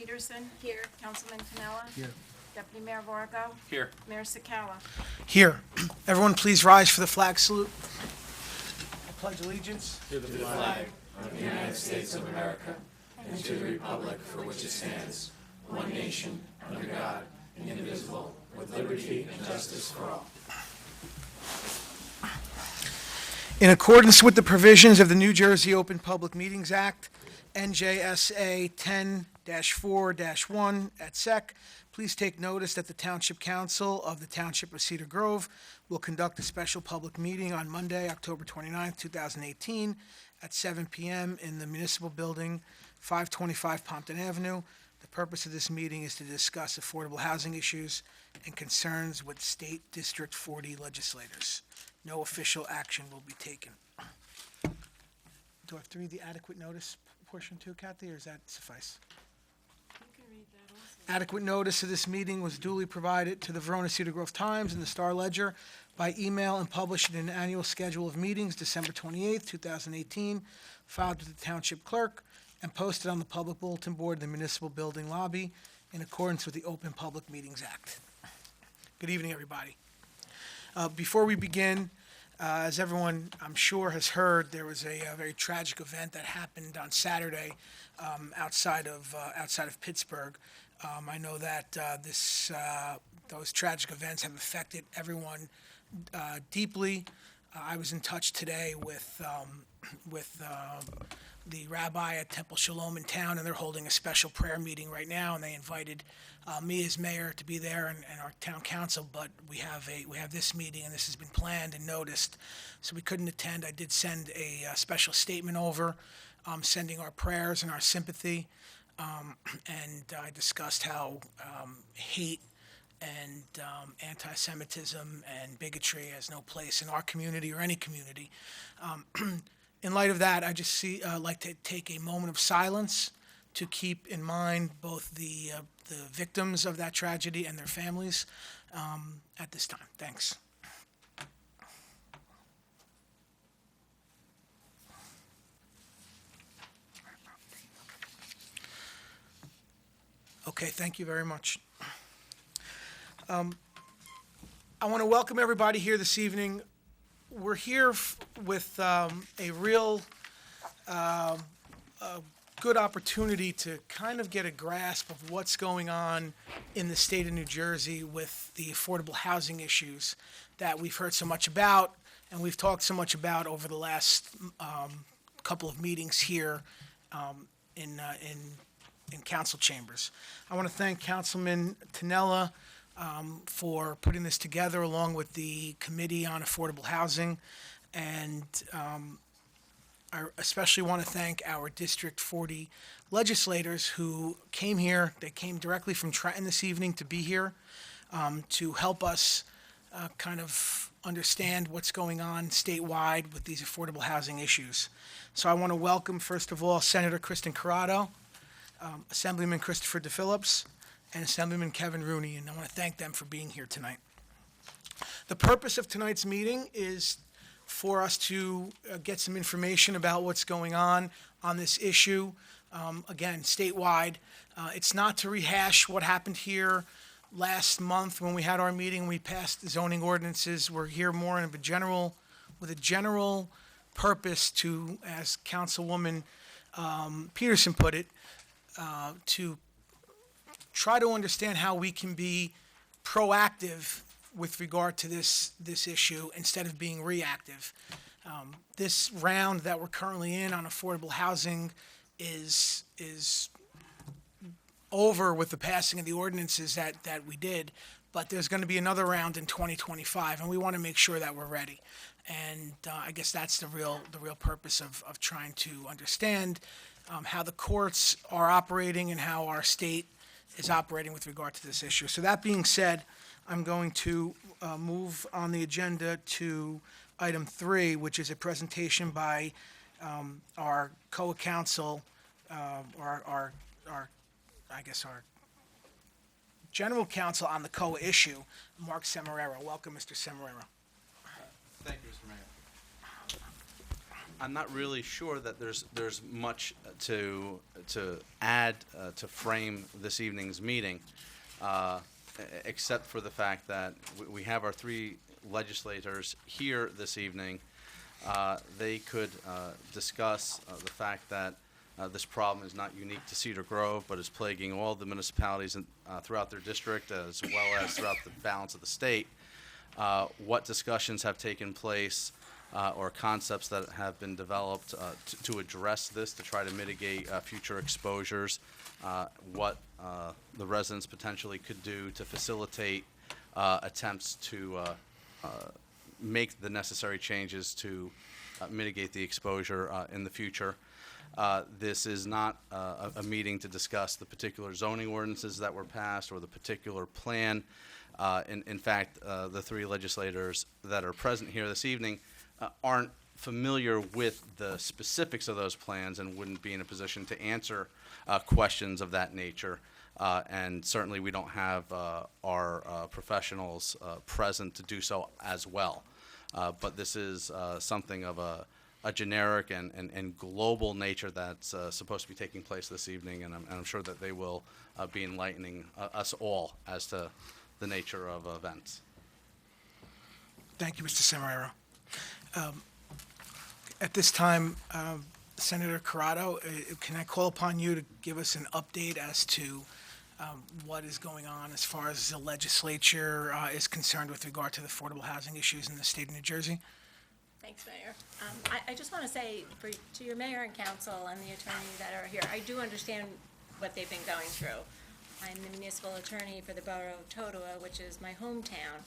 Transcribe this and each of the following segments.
Peterson. Here. Councilman Canella. Here. Deputy Mayor Vargo. Here. Mayor Sakala. Here. Everyone please rise for the flag salute. I pledge allegiance. In accordance with the provisions of the New Jersey Open Public Meetings Act, NJSA 10-4-1 et sec, please take notice that the Township Council of the Township of Cedar Grove will conduct a special public meeting on Monday, October 29th, 2018, at 7 p.m. in the Municipal Building, 525 Pompton Avenue. The purpose of this meeting is to discuss affordable housing issues and concerns with State District 40 legislators. No official action will be taken. Do I have to read the adequate notice portion too, Kathy, or does that suffice? You can read that also. Adequate notice of this meeting was duly provided to the Verona Cedar Grove Times and the Star Ledger by email and published in an annual schedule of meetings, December 28th, 2018, filed with the Township Clerk, and posted on the Public Bulletin Board in the Municipal Building lobby in accordance with the Open Public Meetings Act. Good evening, everybody. Before we begin, as everyone, I'm sure, has heard, there was a very tragic event that happened on Saturday outside of Pittsburgh. I know that those tragic events have affected everyone deeply. I was in touch today with the rabbi at Temple Shalom in town, and they're holding a special prayer meeting right now, and they invited me as mayor to be there and our town council, but we have this meeting, and this has been planned and noticed, so we couldn't attend. I did send a special statement over, sending our prayers and our sympathy, and I discussed how hate and anti-Semitism and bigotry has no place in our community or any community. In light of that, I just like to take a moment of silence to keep in mind both the victims of that tragedy and their families at this time. Thanks. Okay, thank you very much. I want to welcome everybody here this evening. We're here with a real good opportunity to kind of get a grasp of what's going on in the state of New Jersey with the affordable housing issues that we've heard so much about and we've talked so much about over the last couple of meetings here in council chambers. I want to thank Councilman Tinella for putting this together along with the Committee on Affordable Housing. And I especially want to thank our District 40 legislators who came here. They came directly from Trenton this evening to be here to help us kind of understand what's going on statewide with these affordable housing issues. So I want to welcome, first of all, Senator Kristen Corrado, Assemblyman Christopher DePhillips, and Assemblyman Kevin Rooney, and I want to thank them for being here tonight. The purpose of tonight's meeting is for us to get some information about what's going on this issue. Again, statewide. It's not to rehash what happened here last month when we had our meeting. We passed the zoning ordinances. We're here more with a general purpose to, as Councilwoman Peterson put it, to try to understand how we can be proactive with regard to this issue instead of being reactive. This round that we're currently in on affordable housing is over with the passing of the ordinances that we did, but there's going to be another round in 2025, and we want to make sure that we're ready. And I guess that's the real purpose of trying to understand how the courts are operating and how our state is operating with regard to this issue. So that being said, I'm going to move on the agenda to item 3, which is a presentation by our co-counsel, or our general counsel on the COA issue, Mark Semeraro. Welcome, Mr. Semeraro. Thank you, Mr. Mayor. I'm not really sure that there's much to add to frame this evening's meeting, except for the fact that we have our three legislators here this evening. They could discuss the fact that this problem is not unique to Cedar Grove, but is plaguing all the municipalities throughout their district, as well as throughout the balance of the state. What discussions have taken place or concepts that have been developed to address this, to try to mitigate future exposures, what the residents potentially could do to facilitate attempts to make the necessary changes to mitigate the exposure in the future. This is not a meeting to discuss the particular zoning ordinances that were passed or the particular plan. In fact, the three legislators that are present here this evening aren't familiar with the specifics of those plans and wouldn't be in a position to answer questions of that nature. And certainly we don't have our professionals present to do so as well. But this is something of a generic and global nature that's supposed to be taking place this evening, and I'm sure that they will be enlightening us all as to the nature of events. Thank you, Mr. Semeraro. At this time, Senator Corrado, can I call upon you to give us an update as to what is going on as far as the legislature is concerned with regard to the affordable housing issues in the state of New Jersey? Thanks, Mayor. I just want to say to your mayor and council and the attorney that are here, I do understand what they've been going through. I'm the municipal attorney for the borough of Totowa, which is my hometown,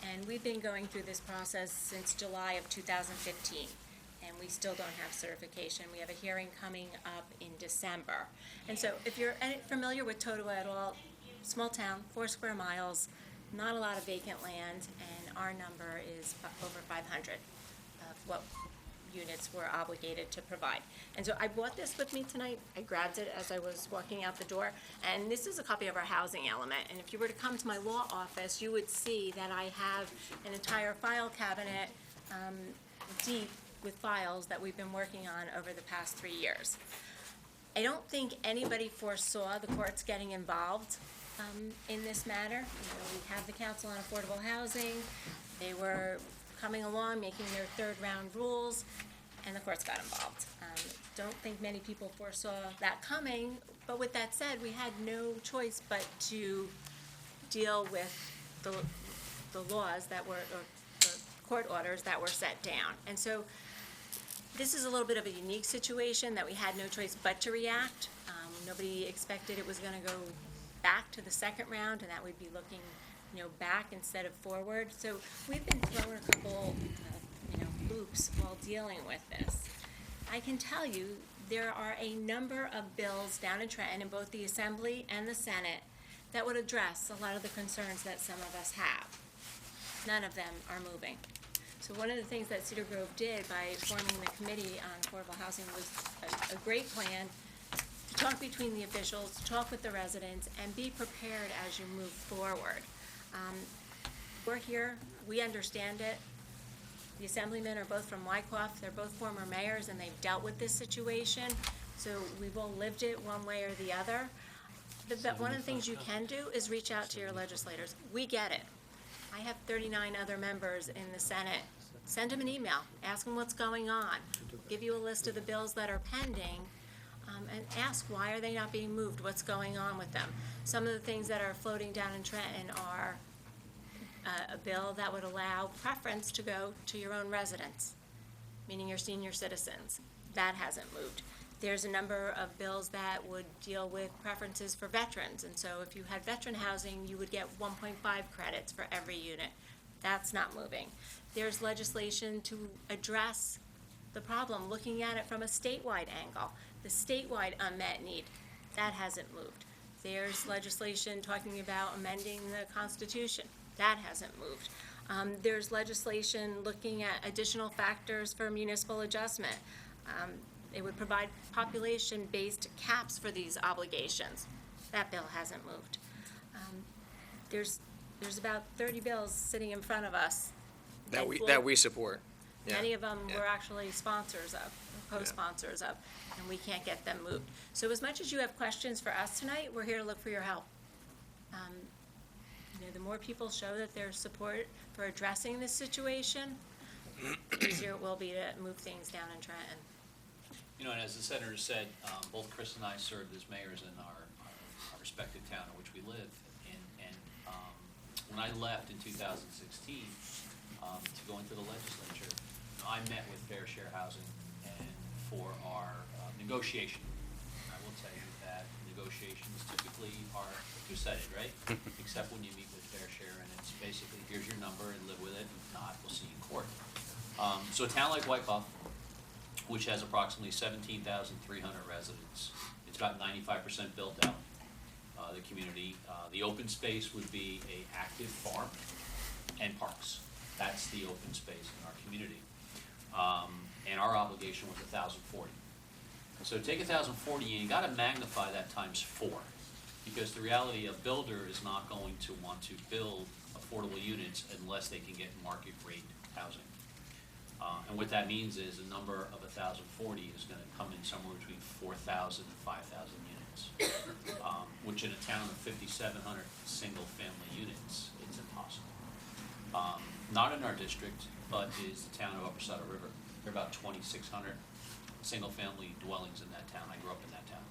and we've been going through this process since July of 2015, and we still don't have certification. We have a hearing coming up in December. And so if you're familiar with Totowa at all, small town, 4 square miles, not a lot of vacant land, and our number is over 500 of what units we're obligated to provide. And so I brought this with me tonight. I grabbed it as I was walking out the door, and this is a copy of our housing element. And if you were to come to my law office, you would see that I have an entire file cabinet deep with files that we've been working on over the past 3 years. I don't think anybody foresaw the courts getting involved in this matter. We have the Council on Affordable Housing. They were coming along, making their third-round rules, and the courts got involved. Don't think many people foresaw that coming, but with that said, we had no choice but to deal with the laws that were, or the court orders that were set down. And so this is a little bit of a unique situation that we had no choice but to react. Nobody expected it was going to go back to the second round, and that we'd be looking back instead of forward. So we've been throwing a couple loops while dealing with this. I can tell you there are a number of bills down in Trenton in both the Assembly and the Senate that would address a lot of the concerns that some of us have. None of them are moving. So one of the things that Cedar Grove did by forming the Committee on Affordable Housing was a great plan to talk between the officials, to talk with the residents, and be prepared as you move forward. We're here, we understand it. The assemblymen are both from Wyckoff, they're both former mayors, and they've dealt with this situation, so we've all lived it one way or the other. But one of the things you can do is reach out to your legislators. We get it. I have 39 other members in the Senate. Send them an email, ask them what's going on, give you a list of the bills that are pending, and ask why are they not being moved, what's going on with them. Some of the things that are floating down in Trenton are a bill that would allow preference to go to your own residents, meaning your senior citizens. That hasn't moved. There's a number of bills that would deal with preferences for veterans, and so if you had veteran housing, you would get 1.5 credits for every unit. That's not moving. There's legislation to address the problem, looking at it from a statewide angle. The statewide unmet need, that hasn't moved. There's legislation talking about amending the Constitution. That hasn't moved. There's legislation looking at additional factors for municipal adjustment. It would provide population-based caps for these obligations. That bill hasn't moved. There's about 30 bills sitting in front of us. That we support. Yeah. Many of them Yeah. we're actually sponsors of. co-sponsors of, and we can't get them moved. So as much as you have questions for us tonight, we're here to look for your help. The more people show that there's support for addressing this situation, the easier it will be to move things down in Trenton. And as the senator said, both Chris and I served as mayors in our respective town in which we live. And when I left in 2016 to go into the legislature, I met with Fair Share Housing and for our negotiation. I will tell you that negotiations typically are two-sided, right? Except when you meet with Fair Share and it's basically, here's your number and live with it. If not, we'll see you in court. So a town like White Bluff, which has approximately 17,300 residents, it's about 95% built out, the community. The open space would be a active farm and parks. That's the open space in our community. And our obligation was 1,040. So take 1,040 and you gotta magnify that times 4. Because the reality, a builder is not going to want to build affordable units unless they can get market rate housing. And what that means is the number of 1,040 is gonna come in somewhere between 4,000 and 5,000 units. Which in a town of 5,700 single-family units, it's impossible. Not in our district, but is the town of Upper Saddle River. There are about 2,600 single-family dwellings in that town. I grew up in that town.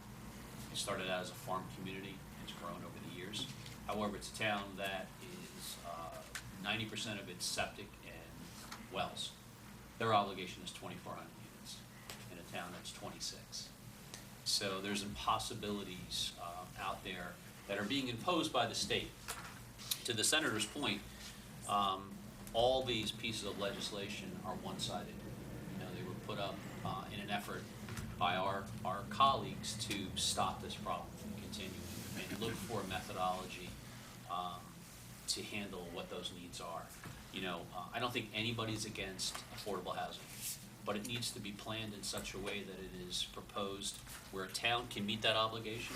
It started out as a farm community. It's grown over the years. However, it's a town that is 90% of its septic and wells. Their obligation is 2,400 units in a town that's 26. So there's impossibilities out there that are being imposed by the state. To the senator's point, all these pieces of legislation are one-sided. They were put up in an effort by our colleagues to stop this problem from continuing and look for a methodology to handle what those needs are. I don't think anybody's against affordable housing, but it needs to be planned in such a way that it is proposed where a town can meet that obligation,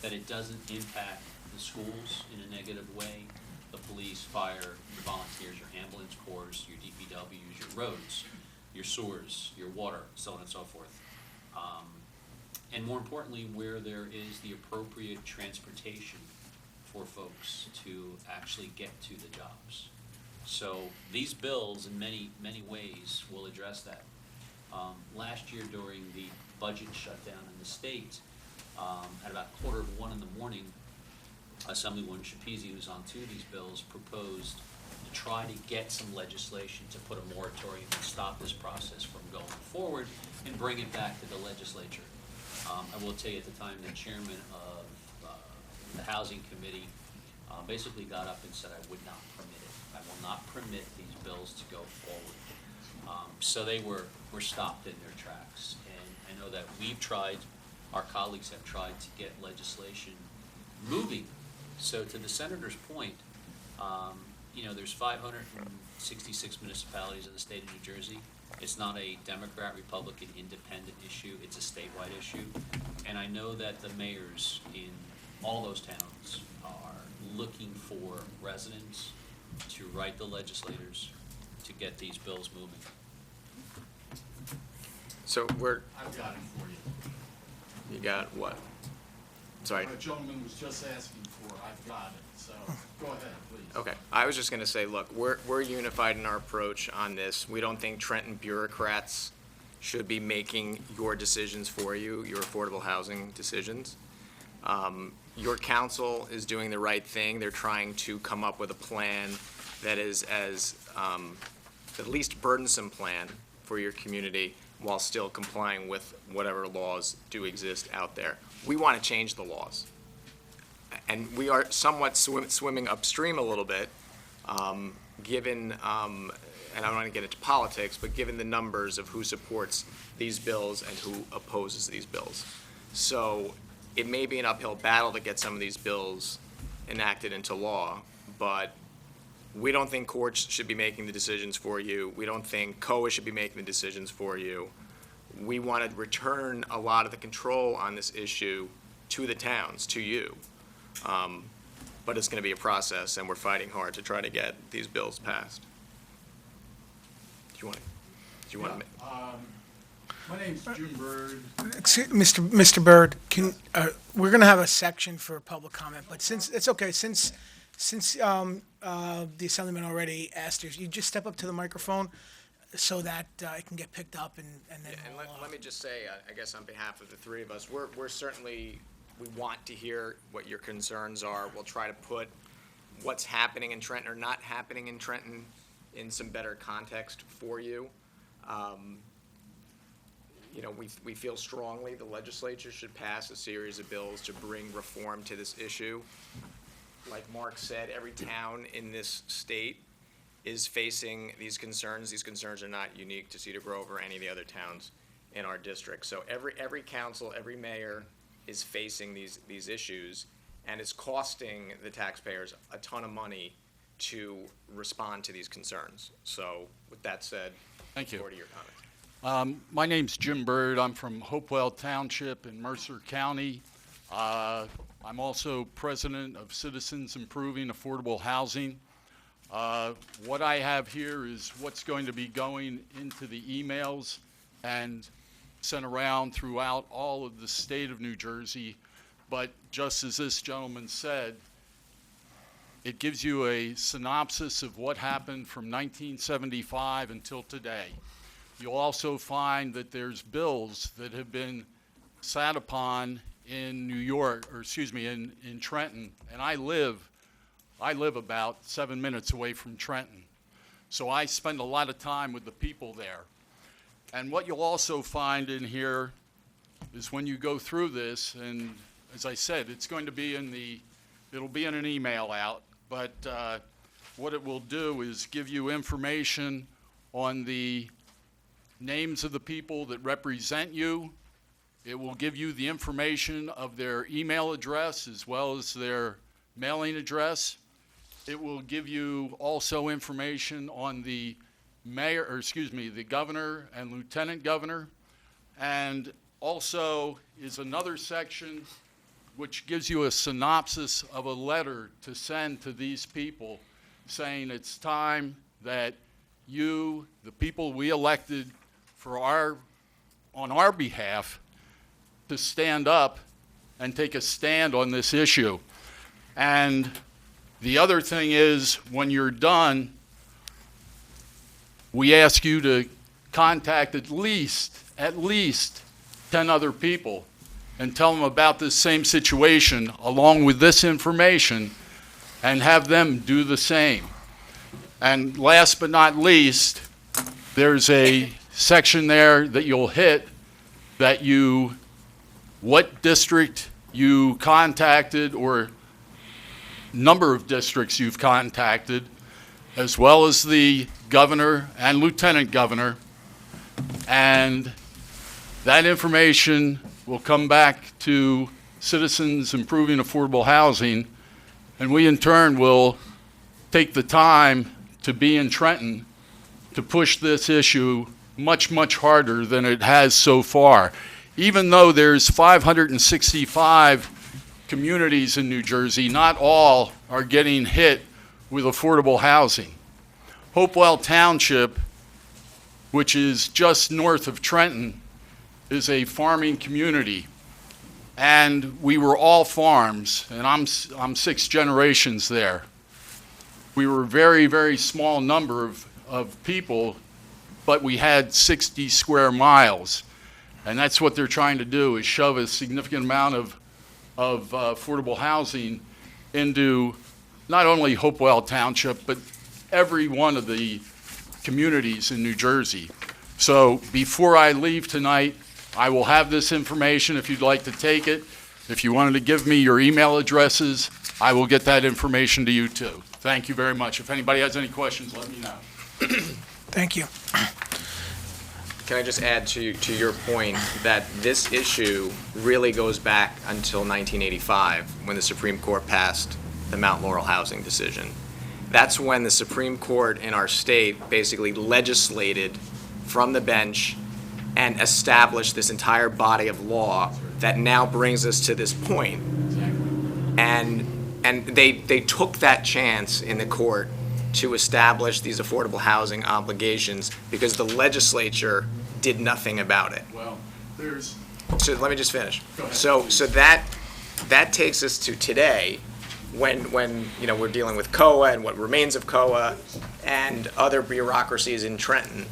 that it doesn't impact the schools in a negative way, the police, fire, your volunteers, your ambulance corps, your DPWs, your roads, your sewers, your water, so on and so forth. And more importantly, where there is the appropriate transportation for folks to actually get to the jobs. So these bills in many, many ways will address that. Last year during the budget shutdown in the state, at about 1:15 in the morning, Assemblywoman Shapizi, who's on 2 of these bills, proposed to try to get some legislation to put a moratorium and stop this process from going forward and bring it back to the legislature. I will tell you at the time, the chairman of the Housing Committee basically got up and said, I would not permit it. I will not permit these bills to go forward. So they were stopped in their tracks. And I know that we've tried, our colleagues have tried to get legislation moving. So to the senator's point, there's 566 municipalities in the state of New Jersey. It's not a Democrat, Republican, independent issue. It's a statewide issue. And I know that the mayors in all those towns are looking for residents to write the legislators to get these bills moving. So I've got it for you. you got what? Sorry. What a gentleman was just asking for, I've got it, so go ahead, please. Okay, I was just gonna say, look, we're unified in our approach on this. We don't think Trenton bureaucrats should be making your decisions for you, your affordable housing decisions. Your council is doing the right thing. They're trying to come up with a plan that is as, the least burdensome plan for your community while still complying with whatever laws do exist out there. We want to change the laws. And we are somewhat swimming upstream a little bit, given, and I don't want to get into politics, but given the numbers of who supports these bills and who opposes these bills. So it may be an uphill battle to get some of these bills enacted into law, but we don't think courts should be making the decisions for you. We don't think COA should be making the decisions for you. We want to return a lot of the control on this issue to the towns, to you. But it's going to be a process, and we're fighting hard to try to get these bills passed. Do you want to? My name's Jim Bird. Mr. Byrd, we're gonna have a section for public comment, but since, it's okay, since the Assemblyman already asked you just step up to the microphone so that it can get picked up and then And we'll, let me just say, I guess on behalf of the three of us, we're certainly, we want to hear what your concerns are. We'll try to put what's happening in Trenton or not happening in Trenton in some better context for you. You know, we feel strongly the legislature should pass a series of bills to bring reform to this issue. Like Mark said, every town in this state is facing these concerns. These concerns are not unique to Cedar Grove or any of the other towns in our district. So every council, every mayor is facing these issues, and it's costing the taxpayers a ton of money to respond to these concerns. So with that said, Thank you. forward to your comments. My name's Jim Bird. I'm from Hopewell Township in Mercer County. I'm also president of Citizens Improving Affordable Housing. What I have here is what's going to be going into the emails and sent around throughout all of the state of New Jersey. But just as this gentleman said, it gives you a synopsis of what happened from 1975 until today. You'll also find that there's bills that have been sat upon in New York, or excuse me, in Trenton, and I live about 7 minutes away from Trenton. So I spend a lot of time with the people there. And what you'll also find in here is when you go through this, and as I said, it's going to be it'll be in an email out, but what it will do is give you information on the names of the people that represent you. It will give you the information of their email address as well as their mailing address. It will give you also information on the the governor and lieutenant governor. And also is another section which gives you a synopsis of a letter to send to these people saying it's time that you, the people we elected on our behalf, to stand up and take a stand on this issue. And the other thing is, when you're done, we ask you to contact at least 10 other people and tell them about this same situation along with this information and have them do the same. And last but not least, there's a section there that you'll hit that what district you contacted or number of districts you've contacted, as well as the governor and lieutenant governor. And that information will come back to Citizens Improving Affordable Housing, and we in turn will take the time to be in Trenton to push this issue much, much harder than it has so far. Even though there's 565 communities in New Jersey, not all are getting hit with affordable housing. Hopewell Township, which is just north of Trenton, is a farming community. And we were all farms, and I'm 6 generations there. We were a very, very small number of people, but we had 60 square miles. And that's what they're trying to do, is shove a significant amount of affordable housing into not only Hopewell Township, but every one of the communities in New Jersey. So before I leave tonight, I will have this information if you'd like to take it. If you wanted to give me your email addresses, I will get that information to you too. Thank you very much. If anybody has any questions, let me know. thank you. Can I just add to your point that this issue really goes back until 1985, when the Supreme Court passed the Mount Laurel housing decision. That's when the Supreme Court in our state basically legislated from the bench and established this entire body of law that now brings us to this point. And they took that chance in the court to establish these affordable housing obligations because the legislature did nothing about it. Well, there's, So let me just finish. Go ahead. So that takes us to today, when we're dealing with COA and what remains of COA and other bureaucracies in Trenton,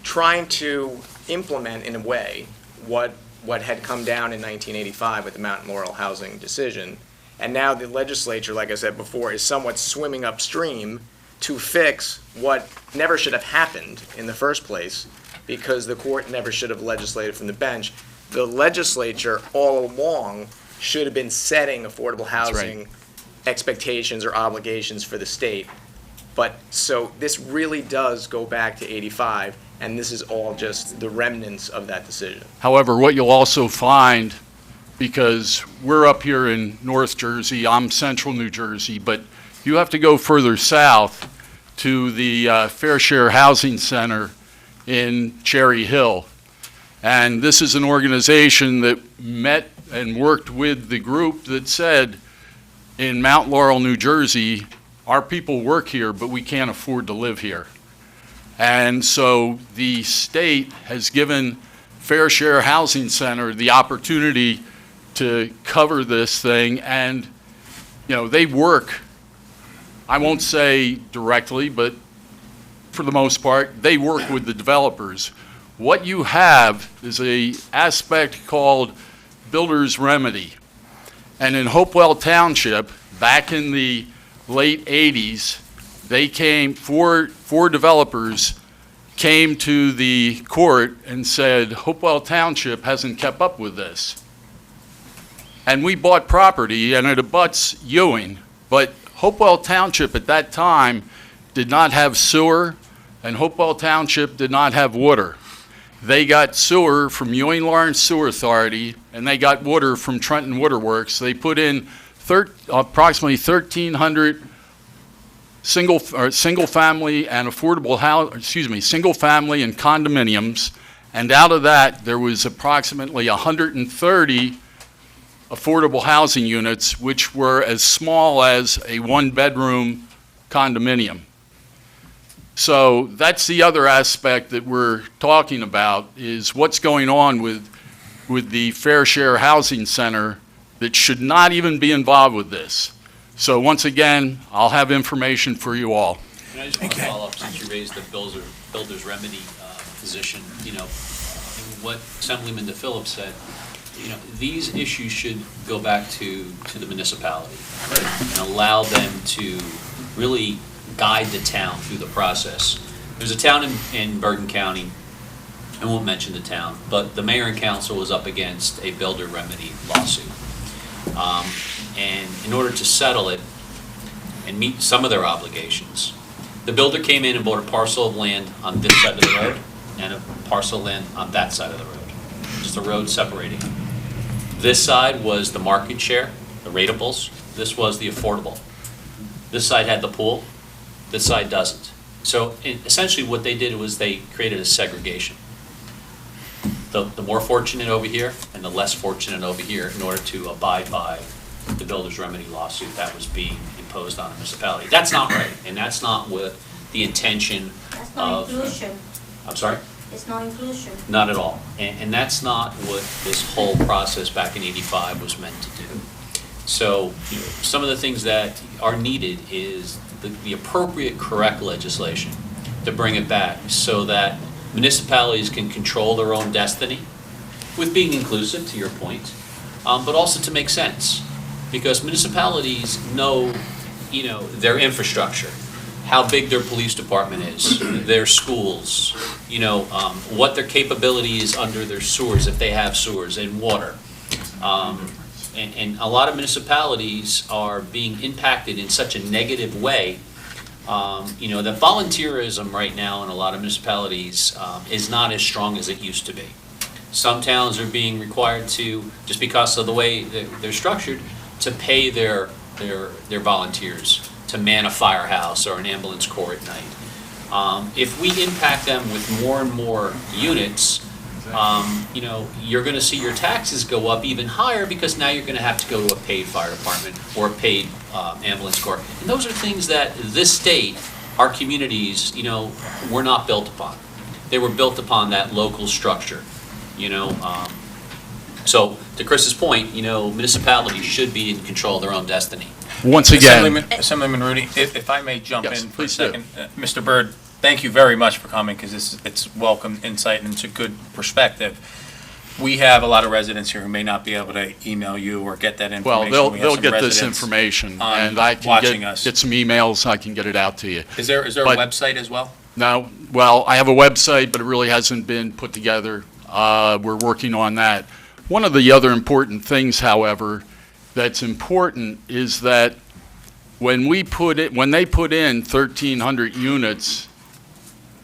trying to implement in a way what had come down in 1985 with the Mountain Laurel housing decision. And now the legislature, like I said before, is somewhat swimming upstream to fix what never should have happened in the first place, because the court never should have legislated from the bench. The legislature all along should have been setting affordable housing expectations or obligations for the state. But, so this really does go back to 85, and this is all just the remnants of that decision. however, what you'll also find, because we're up here in North Jersey, I'm central New Jersey, but you have to go further south to the Fair Share Housing Center in Cherry Hill. And this is an organization that met and worked with the group that said, in Mount Laurel, New Jersey, our people work here, but we can't afford to live here. And so the state has given Fair Share Housing Center the opportunity to cover this thing, and, they work, I won't say directly, but for the most part, they work with the developers. What you have is an aspect called builder's remedy. And in Hopewell Township, back in the late 80s, they came, four developers came to the court and said, Hopewell Township hasn't kept up with this. And we bought property, and it abuts Ewing, but Hopewell Township at that time did not have sewer, and Hopewell Township did not have water. They got sewer from Ewing Lawrence Sewer Authority, and they got water from Trenton Waterworks. They put in approximately 1,300 single-family and single-family and condominiums, and out of that, there was approximately 130 affordable housing units, which were as small as a one-bedroom condominium. So that's the other aspect that we're talking about, is what's going on with the Fair Share Housing Center that should not even be involved with this. So once again, I'll have information for you all. And I just want to follow up, since you raised the builder's remedy position, what Assemblyman DePhillips said, these issues should go back to the municipality and allow them to really guide the town through the process. There's a town in Bergen County, I won't mention the town, but the mayor and council was up against a builder remedy lawsuit. And in order to settle it and meet some of their obligations, the builder came in and bought a parcel of land on this side of the road and a parcel of land on that side of the road, just a road separating them. This side was the market share, the rateables. This was the affordable. This side had the pool. This side doesn't. So essentially what they did was they created a segregation. The more fortunate over here and the less fortunate over here, in order to abide by the builder's remedy lawsuit that was being imposed on the municipality. That's not right, and that's not what the intention That's not of... inclusion. I'm sorry? It's not inclusion. Not at all. And that's not what this whole process back in '85 was meant to do. So, some of the things that are needed is the appropriate, correct legislation to bring it back so that municipalities can control their own destiny with being inclusive, to your point, but also to make sense. Because municipalities know, their infrastructure, how big their police department is, their schools, what their capability is under their sewers, if they have sewers, and water. And a lot of municipalities are being impacted in such a negative way. That volunteerism right now in a lot of municipalities is not as strong as it used to be. Some towns are being required to, just because of the way they're structured, to pay their volunteers to man a firehouse or an ambulance corps at night. If we impact them with more and more units, you're going to see your taxes go up even higher, because now you're going to have to go to a paid fire department or a paid ambulance corps. And those are things that this state, our communities, we're not built upon. they were built upon that local structure, you know? So to Chris's point, you know, municipalities should be in control of their own destiny. Once again, Assemblyman Rudy, if I may jump Yes, in for a please do. second. Mr. Byrd, thank you very much for coming, because it's welcome insight and it's a good perspective. We have a lot of residents here who may not be able to email you or get that well, information. We have they'll some get this residents information, on and I can watching us. get some emails, I can get it out to you. Is there a but- website as well? No, well, I have a website, but it really hasn't been put together. We're working on that. One of the other important things, however, that's important is that when they put in 1,300 units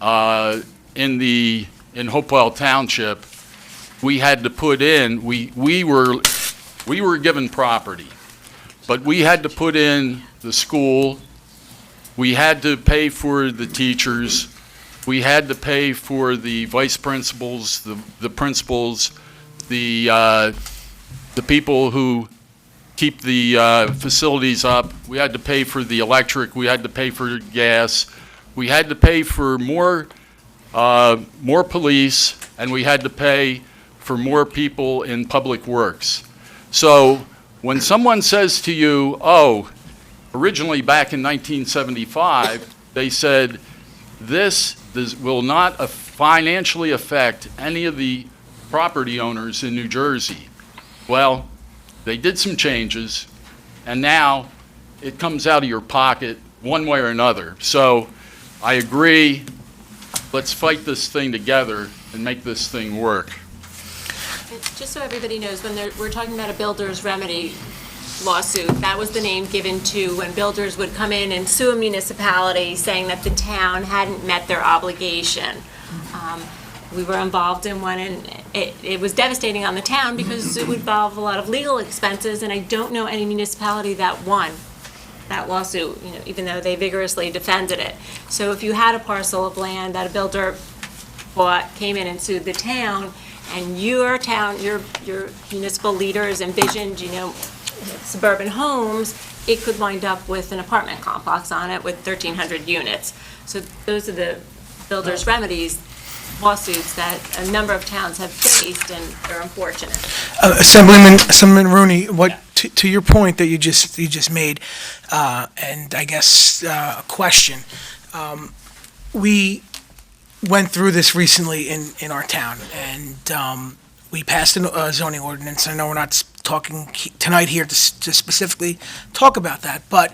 in Hopewell Township, we had to put in, we were given property, but we had to put in the school, we had to pay for the teachers, we had to pay for the vice principals, the principals, the people who keep the facilities up. We had to pay for the electric, we had to pay for gas, we had to pay for more police, and we had to pay for more people in public works. So when someone says to you, oh, originally back in 1975, they said, this will not financially affect any of the property owners in New Jersey. Well, they did some changes, and now it comes out of your pocket one way or another. So I agree, let's fight this thing together and make this thing work. Just so everybody knows, when we're talking about a builder's remedy lawsuit, that was the name given to when builders would come in and sue a municipality saying that the town hadn't met their obligation. We were involved in one, and it was devastating on the town because it would involve a lot of legal expenses, and I don't know any municipality that won that lawsuit, you know, even though they vigorously defended it. So if you had a parcel of land that a builder bought, came in and sued the town, and your town, your municipal leaders envisioned, you know, suburban homes, it could wind up with an apartment complex on it with 1,300 units. So those are the builder's remedies lawsuits that a number of towns have faced, and they're unfortunate. Assemblyman Rooney, to your point that you just made, and I guess a question, we went through this recently in our town, and we passed a zoning ordinance. I know we're not talking tonight here to specifically talk about that, but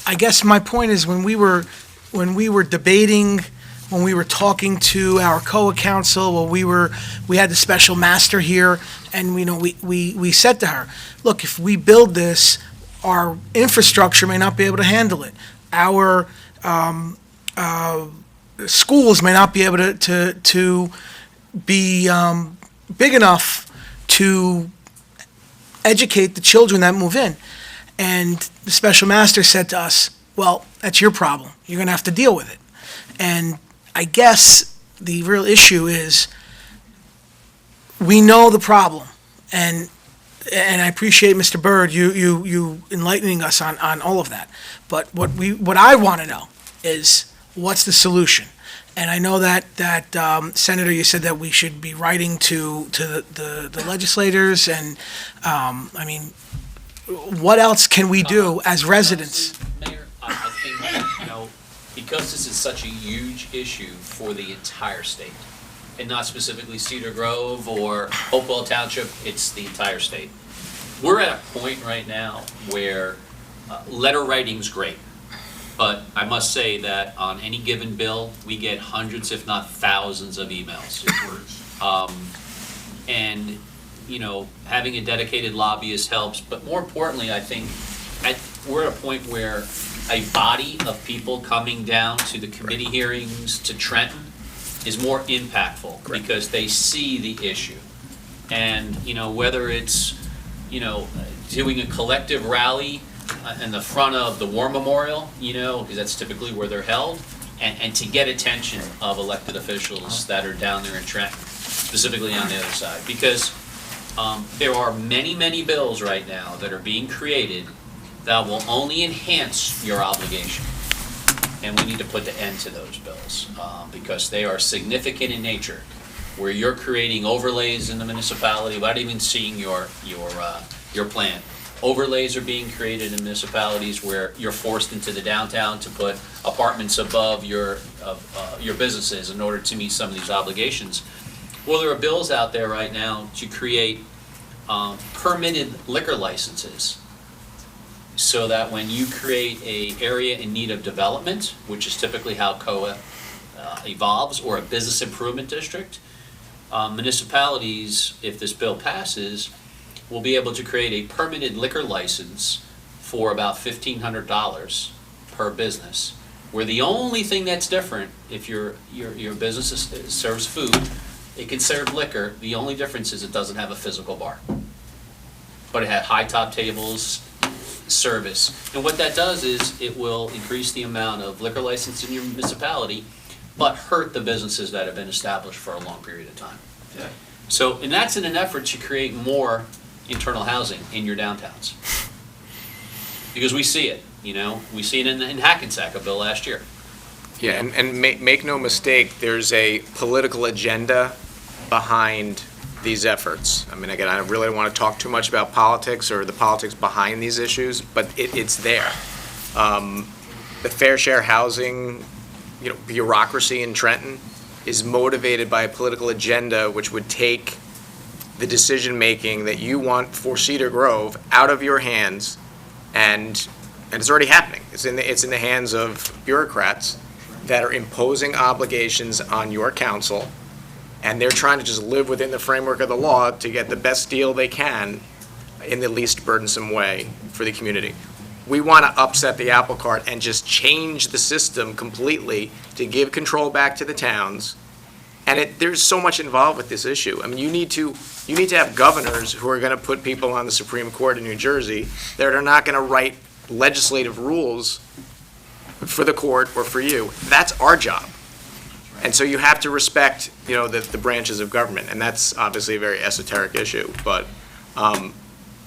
I guess my point is when we were debating, when we were talking to our COA council, we had the special master here, and we said to her, look, if we build this, our infrastructure may not be able to handle it. Our schools may not be able to be big enough to educate the children that move in. And the special master said to us, well, that's your problem. You're going to have to deal with it. And I guess the real issue is we know the problem. And I appreciate, Mr. Byrd, you enlightening us on all of that. But what I want to know is what's the solution? And I know that Senator, you said that we should be writing to the legislators, and I mean, what else can we do as residents? Honestly, Mayor, I think, you know, because this is such a huge issue for the entire state, and not specifically Cedar Grove or Hopewell Township, it's the entire state. We're at a point right now where letter writing's great, but I must say that on any given bill, we get hundreds, if not thousands, of emails. And, you know, having a dedicated lobbyist helps, but more importantly, I think we're at a point where a body of people coming down to the committee hearings to Trenton is more impactful because they see the issue. And, you know, whether it's, you know, doing a collective rally in the front of the War Memorial, you know, because that's typically where they're held, and to get attention of elected officials that are down there in Trenton, specifically on the other side. Because there are many, many bills right now that are being created that will only enhance your obligation. and we need to put the end to those bills, because they are significant in nature, where you're creating overlays in the municipality without even seeing your plan. Overlays are being created in municipalities where you're forced into the downtown to put apartments above your businesses in order to meet some of these obligations. Well, there are bills out there right now to create permitted liquor licenses, so that when you create a area in need of development, which is typically how COA evolves, or a business improvement district, municipalities, if this bill passes, will be able to create a permitted liquor license for about $1,500 per business, where the only thing that's different, if your business serves food, it can serve liquor, the only difference is it doesn't have a physical bar. But it had high top tables, service. And what that does is it will increase the amount of liquor license in your municipality, but hurt the businesses that have been established for a long period of time. Yeah. So, and that's in an effort to create more internal housing in your downtowns. Because we see it, we see it in Hackensack, a bill last year. Yeah, and make no mistake, there's a political agenda behind these efforts. I mean, again, I really don't want to talk too much about politics or the politics behind these issues, but it's there. The fair share housing, bureaucracy in Trenton is motivated by a political agenda which would take the decision-making that you want for Cedar Grove out of your hands, and it's already happening. It's in the hands of bureaucrats that are imposing obligations on your council, and they're trying to just live within the framework of the law to get the best deal they can in the least burdensome way for the community. We want to upset the apple cart and just change the system completely to give control back to the towns. And there's so much involved with this issue. I mean, you need to have governors who are going to put people on the Supreme Court in New Jersey that are not going to write legislative rules for the court or for you. That's our job. And so you have to respect, the branches of government, and that's obviously a very esoteric issue. But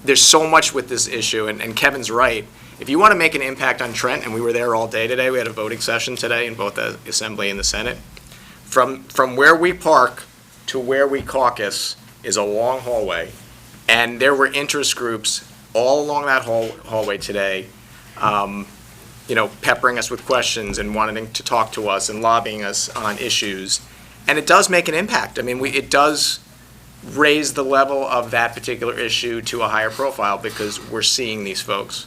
there's so much with this issue, and Kevin's right. If you want to make an impact on Trent, and we were there all day today, we had a voting session today in both the Assembly and the Senate. From where we park to where we caucus is a long hallway, and there were interest groups all along that hallway today, peppering us with questions and wanting to talk to us and lobbying us on issues. And it does make an impact. I mean, it does raise the level of that particular issue to a higher profile because we're seeing these folks.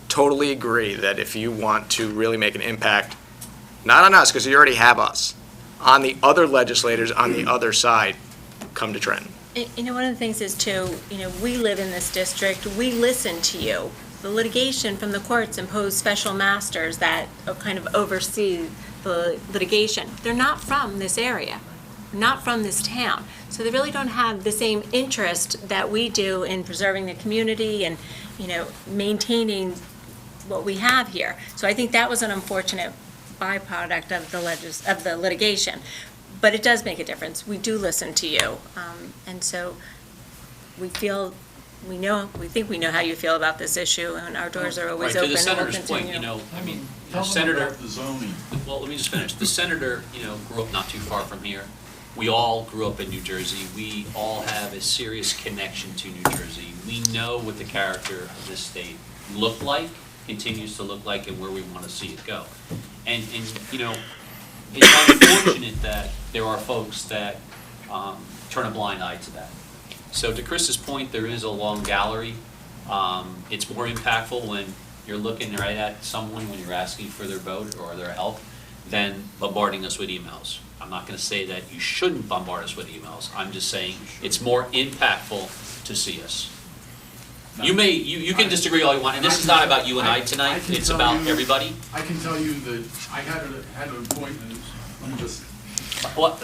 Totally agree that if you want to really make an impact, not on us, because you already have us, on the other legislators on the other side, come to Trenton. One of the things is too, we live in this district, we listen to you. The litigation from the courts impose special masters that kind of oversee the litigation. They're not from this area, not from this town. So they really don't have the same interest that we do in preserving the community and, maintaining what we have here. So I think that was an unfortunate byproduct of the litigation. But it does make a difference. We do listen to you. And so we think we know how you feel about this issue, and our doors are always Right, open. to the and we'll senator's point, continue. the Tell them senator, about the zoning. well, let me just finish. The senator, grew up not too far from here. We all grew up in New Jersey. We all have a serious connection to New Jersey. We know what the character of this state looked like, continues to look like, and where we want to see it go. And it's unfortunate that there are folks that turn a blind eye to that. So to Chris's point, there is a long gallery. It's more impactful when you're looking right at someone when you're asking for their vote or their help than bombarding us with emails. I'm not going to say that you shouldn't bombard us with emails. I'm just saying it's more impactful to see us. You can disagree all you want, and this is not about you and I tonight. It's about everybody. I can tell you that I had an appointment, What?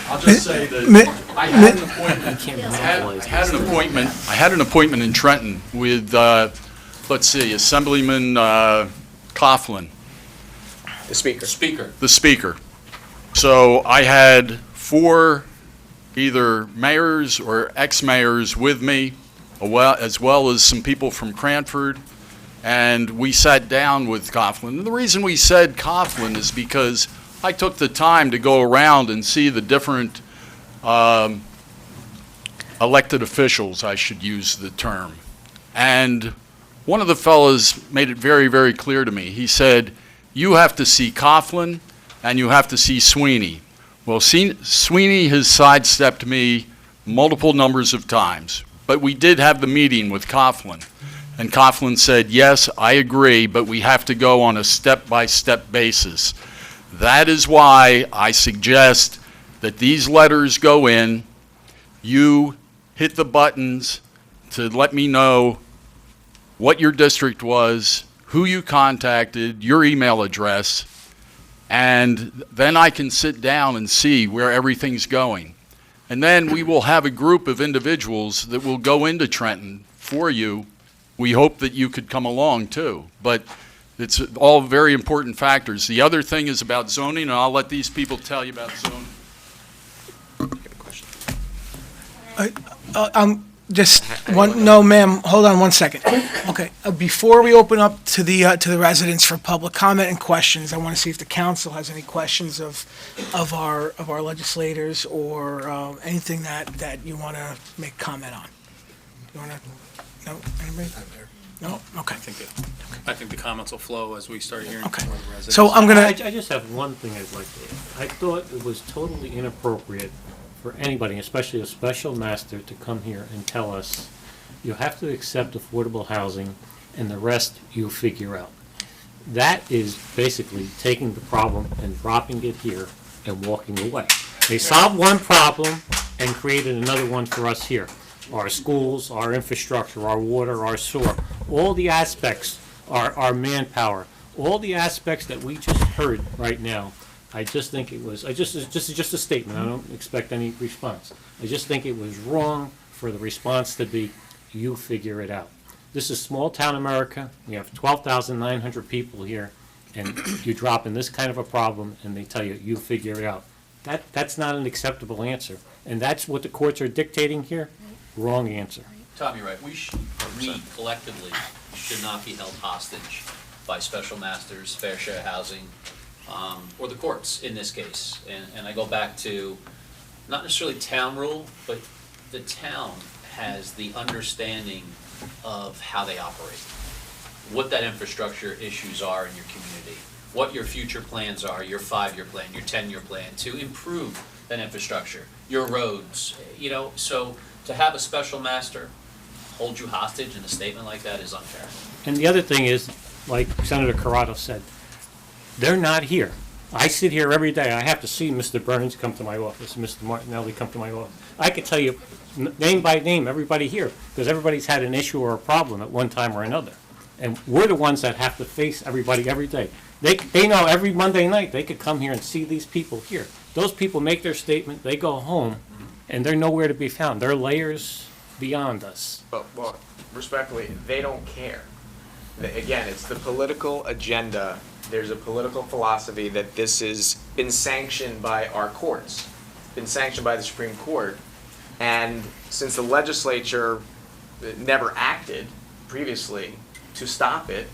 I'll just say that I had an appointment. I had an appointment in Trenton with, Assemblyman Coughlin, The speaker. Speaker. the Speaker. So I had 4 either mayors or ex-mayors with me, as well as some people from Cranford and we sat down with Coughlin. And the reason we said Coughlin is because I took the time to go around and see the different elected officials, I should use the term. And one of the fellows made it very, very clear to me. He said, you have to see Coughlin and you have to see Sweeney. Well, Sweeney has sidestepped me multiple numbers of times, but we did have the meeting with Coughlin. And Coughlin said, yes, I agree, but we have to go on a step-by-step basis. That is why I suggest that these letters go in, you hit the buttons to let me know what your district was, who you contacted, your email address, and then I can sit down and see where everything's going. And then we will have a group of individuals that will go into Trenton for you. We hope that you could come along too, but it's all very important factors. The other thing is about zoning, and I'll let these people tell you about zoning. Just one, no, ma'am, hold on one second. Okay, before we open up to the residents for public comment and questions, I want to see if the council has any questions of our legislators or anything that you want to make comment on. You want to, no, anybody? No, okay. I think the comments will flow as we start hearing Okay. from the residents. So I'm gonna, I just have one thing I'd like to add. I thought it was totally inappropriate for anybody, especially a special master, to come here and tell us, you have to accept affordable housing and the rest you figure out. That is basically taking the problem and dropping it here and walking away. They solved one problem and created another one for us here. Our schools, our infrastructure, our water, our sewer, all the aspects, our manpower, all the aspects that we just heard right now. I just think it was, this is just a statement, I don't expect any response. I just think it was wrong for the response to be, you figure it out. This is small town America, we have 12,900 people here, and you drop in this kind of a problem and they tell you, you figure it out. That's not an acceptable answer, and that's what the courts are dictating here, wrong answer. Tom, you're right. We collectively should not be held hostage by special masters, fair share housing, or the courts in this case. And I go back to not necessarily town rule, but the town has the understanding of how they operate, what that infrastructure issues are in your community, what your future plans are, your 5-year plan, your 10-year plan to improve that infrastructure, your roads, so to have a special master hold you hostage in a statement like that is unfair. And the other thing is, like Senator Corrado said, they're not here. I sit here every day. I have to see Mr. Burns come to my office, Mr. Martinelli come to my office. I could tell you name by name everybody here, because everybody's had an issue or a problem at one time or another. And we're the ones that have to face everybody every day. They know every Monday night they could come here and see these people here. Those people make their statement, they go home, and they're nowhere to be found. They're layers beyond us. But, well, respectfully, they don't care. Again, it's the political agenda. There's a political philosophy that this has been sanctioned by our courts, been sanctioned by the Supreme Court. And since the legislature never acted previously to stop it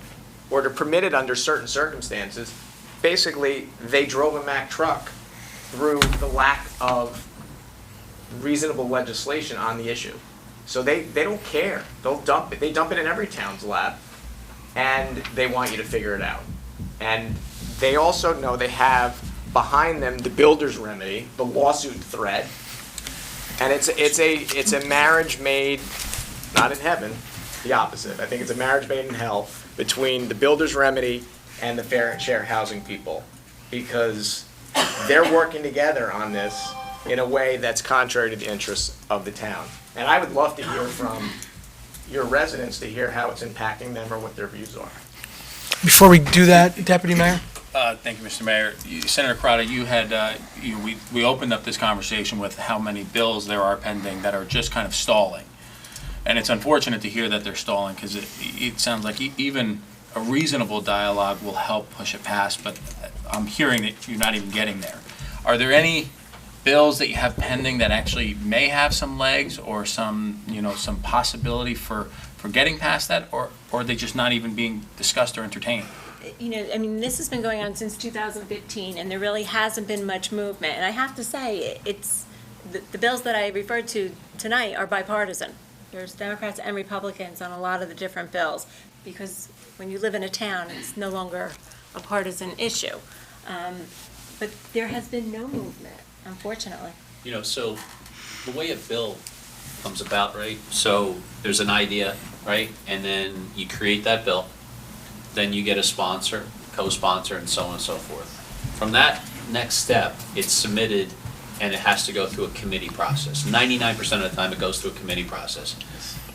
or to permit it under certain circumstances, basically they drove a Mack truck through the lack of reasonable legislation on the issue. So they don't care. They'll dump it. They dump it in every town's lap, and they want you to figure it out. And they also know they have behind them the builder's remedy, the lawsuit threat, and it's a marriage made not in heaven, the opposite. I think it's a marriage made in hell between the builder's remedy and the fair and share housing people, because they're working together on this in a way that's contrary to the interests of the town. And I would love to hear from your residents to hear how it's impacting them or what their views are. before we do that, Deputy Mayor? Thank you, Mr. Mayor. Senator Corrado, you had, we opened up this conversation with how many bills there are pending that are just kind of stalling. And it's unfortunate to hear that they're stalling, because it sounds like even a reasonable dialogue will help push it past, but I'm hearing that you're not even getting there. Are there any bills that you have pending that actually may have some legs or some, some possibility for for getting past that, or are they just not even being discussed or entertained? You know, I mean, this has been going on since 2015, and there really hasn't been much movement. And I have to say, it's, the bills that I referred to tonight are bipartisan. There's Democrats and Republicans on a lot of the different bills, because when you live in a town, it's no longer a partisan issue. But there has been no movement, unfortunately. You know, so the way a bill comes about, right? So there's an idea, right? And then you create that bill. Then you get a sponsor, co-sponsor, and so on and so forth. From that next step, it's submitted and it has to go through a committee process. 99% of the time, it goes through a committee process.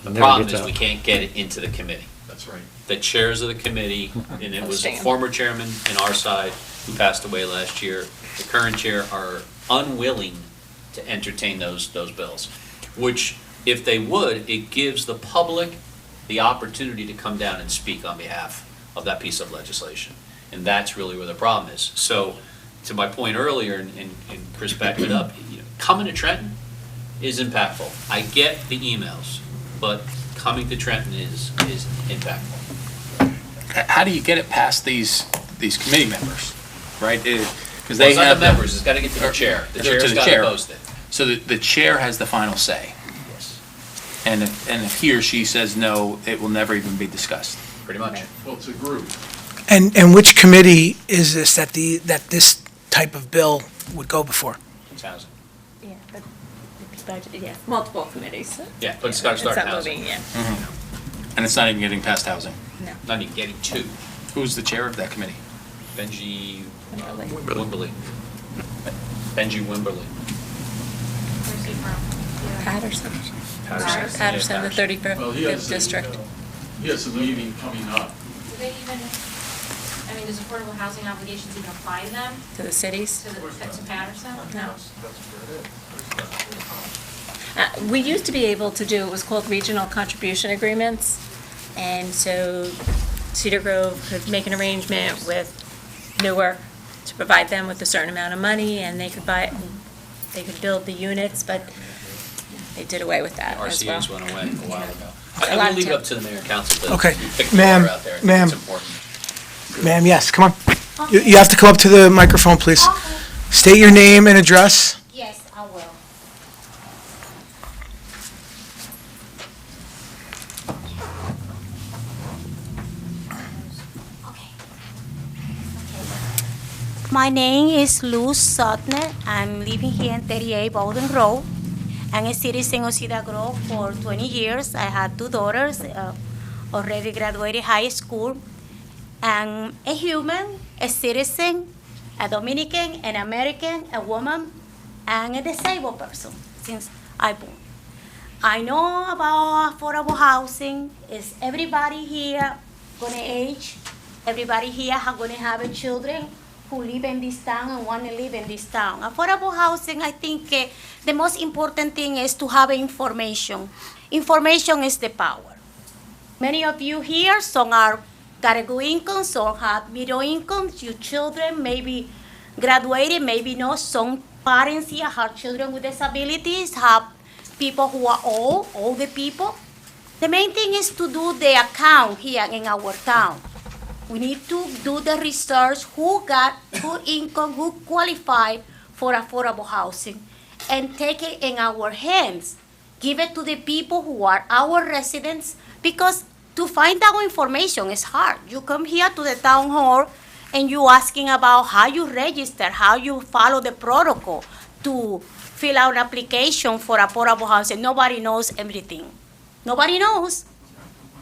The Never problem gets is out. we can't get it into the committee. That's right. The chairs of the committee, and it was a Abstain. former chairman in our side who passed away last year. The current chair are unwilling to entertain those bills, which, if they would, it gives the public the opportunity to come down and speak on behalf of that piece of legislation. And that's really where the problem is. So, to my point earlier, and Chris backed it up, you know, coming to Trenton is impactful. I get the emails, but coming to Trenton is impactful. How do you get it past these committee members, right? Because Well, they it's not have the members, it's gotta get to the chair. The to chair's the gotta chair. post it. So the chair has the final say, Yes, and if he or she says no, it will never even be discussed. pretty much. Well, it's a group. And which committee is this that this type of bill would go before? It's housing. Yeah, but, yeah, multiple committees. Yeah, but it's gotta start in It's not housing. moving, yeah. And it's not even getting past housing. Not even getting to. Who's the chair of that committee? Benji Wimberly. Wimberly. Benji Wimberly. Patterson. Patterson. Patterson, the Yeah, 35th Well, he has district. He has a meeting coming up. Do they even, I mean, does affordable housing obligations even apply to them, To the cities? to Patterson? No. We used to be able to do, it was called regional contribution agreements. And so Cedar Grove could make an arrangement with Newark to provide them with a certain amount of money, and they could build the units, but they did away with that as well. RCA's went away a while ago. A I'm lot gonna of leave it town- up to the mayor and council to Okay, pick the ma'am, order out there. I think ma'am. it's important. Ma'am, yes, come on. You have to come up to the microphone, please. State your name and address. Yes, I will. Okay. My name is Luz Sotner. I'm living here in 38 Bowden Road. I'm a citizen of Cedar Grove for 20 years. I have two daughters, already graduated high school. I'm a human, a citizen, a Dominican, an American, a woman, and a disabled person since I born. I know about affordable housing. Is everybody here gonna age? Everybody here gonna have a children who live in this town and wanna live in this town. Affordable housing, I think the most important thing is to have information. Information is the power. Many of you here, some are got a good income, some have middle income, your children maybe graduated, maybe not. Some parents here have children with disabilities, have people who are old, older people. The main thing is to do the account here in our town. We need to do the research, who got good income, who qualified for affordable housing, and take it in our hands. Give it to the people who are our residents, because to find out information is hard. You come here to the town hall and you asking about how you register, how you follow the protocol to fill out an application for affordable housing. Nobody knows everything. Nobody knows.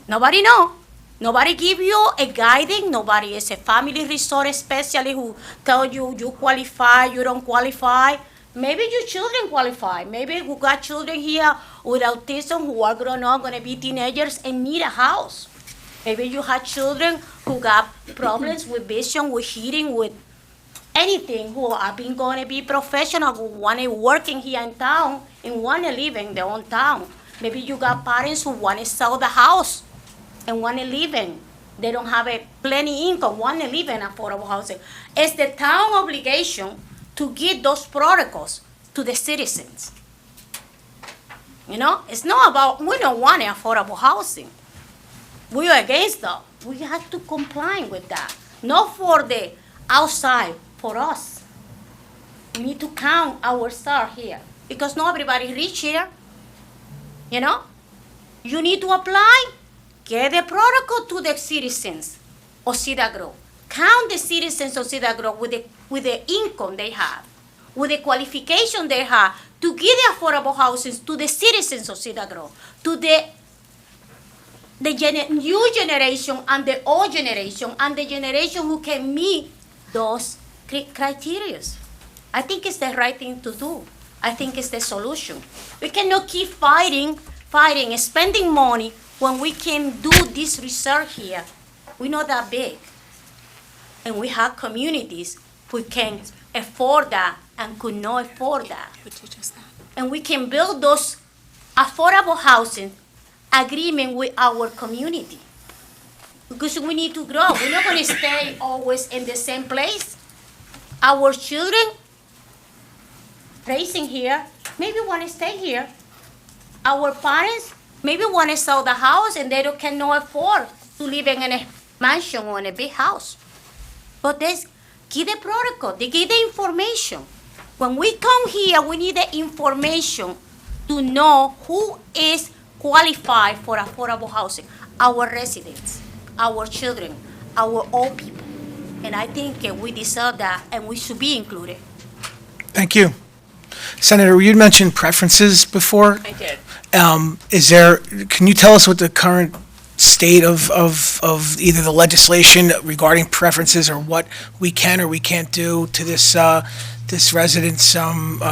Nobody know. Nobody give you a guiding. Nobody is a family resort specialist who tell you you qualify, you don't qualify. Maybe your children qualify. Maybe who got children here with autism who are grown up, gonna be teenagers and need a house. Maybe you have children who got problems with vision, with hearing, with anything, who are being gonna be professional, who wanna work in here in town and wanna live in their own town. Maybe you got parents who wanna sell the house and wanna live in. They don't have a plenty income, wanna live in affordable housing. It's the town obligation to give those protocols to the citizens. You know, it's not about, we don't want affordable housing. we are against that. We have to comply with that. Not for the outside, for us. We need to count our star here because not everybody reach here. You know? You need to apply, get the protocol to the citizens of Cedar Grove. Count the citizens of Cedar Grove with the income they have, with the qualification they have to give the affordable housing to the citizens of Cedar Grove, to the new generation and the old generation and the generation who can meet those criteria. I think it's the right thing to do. I think it's the solution. We cannot keep fighting, spending money when we can do this research here. We're not that big. And we have communities who can afford that and could not afford that. And we can build those affordable housing agreement with our community. Because we need to grow. We're not going to stay always in the same place. Our children raising here maybe want to stay here. Our parents maybe want to sell the house and they cannot afford to live in a mansion or in a big house. But give the protocol, they give the information. When we come here, we need the information to know who is qualified for affordable housing. Our residents, our children, our old people. And I think we deserve that and we should be included. Thank you. Senator, you mentioned preferences before. I did. Can you tell us what the current state of either the legislation regarding preferences or what we can or we can't do to this resident's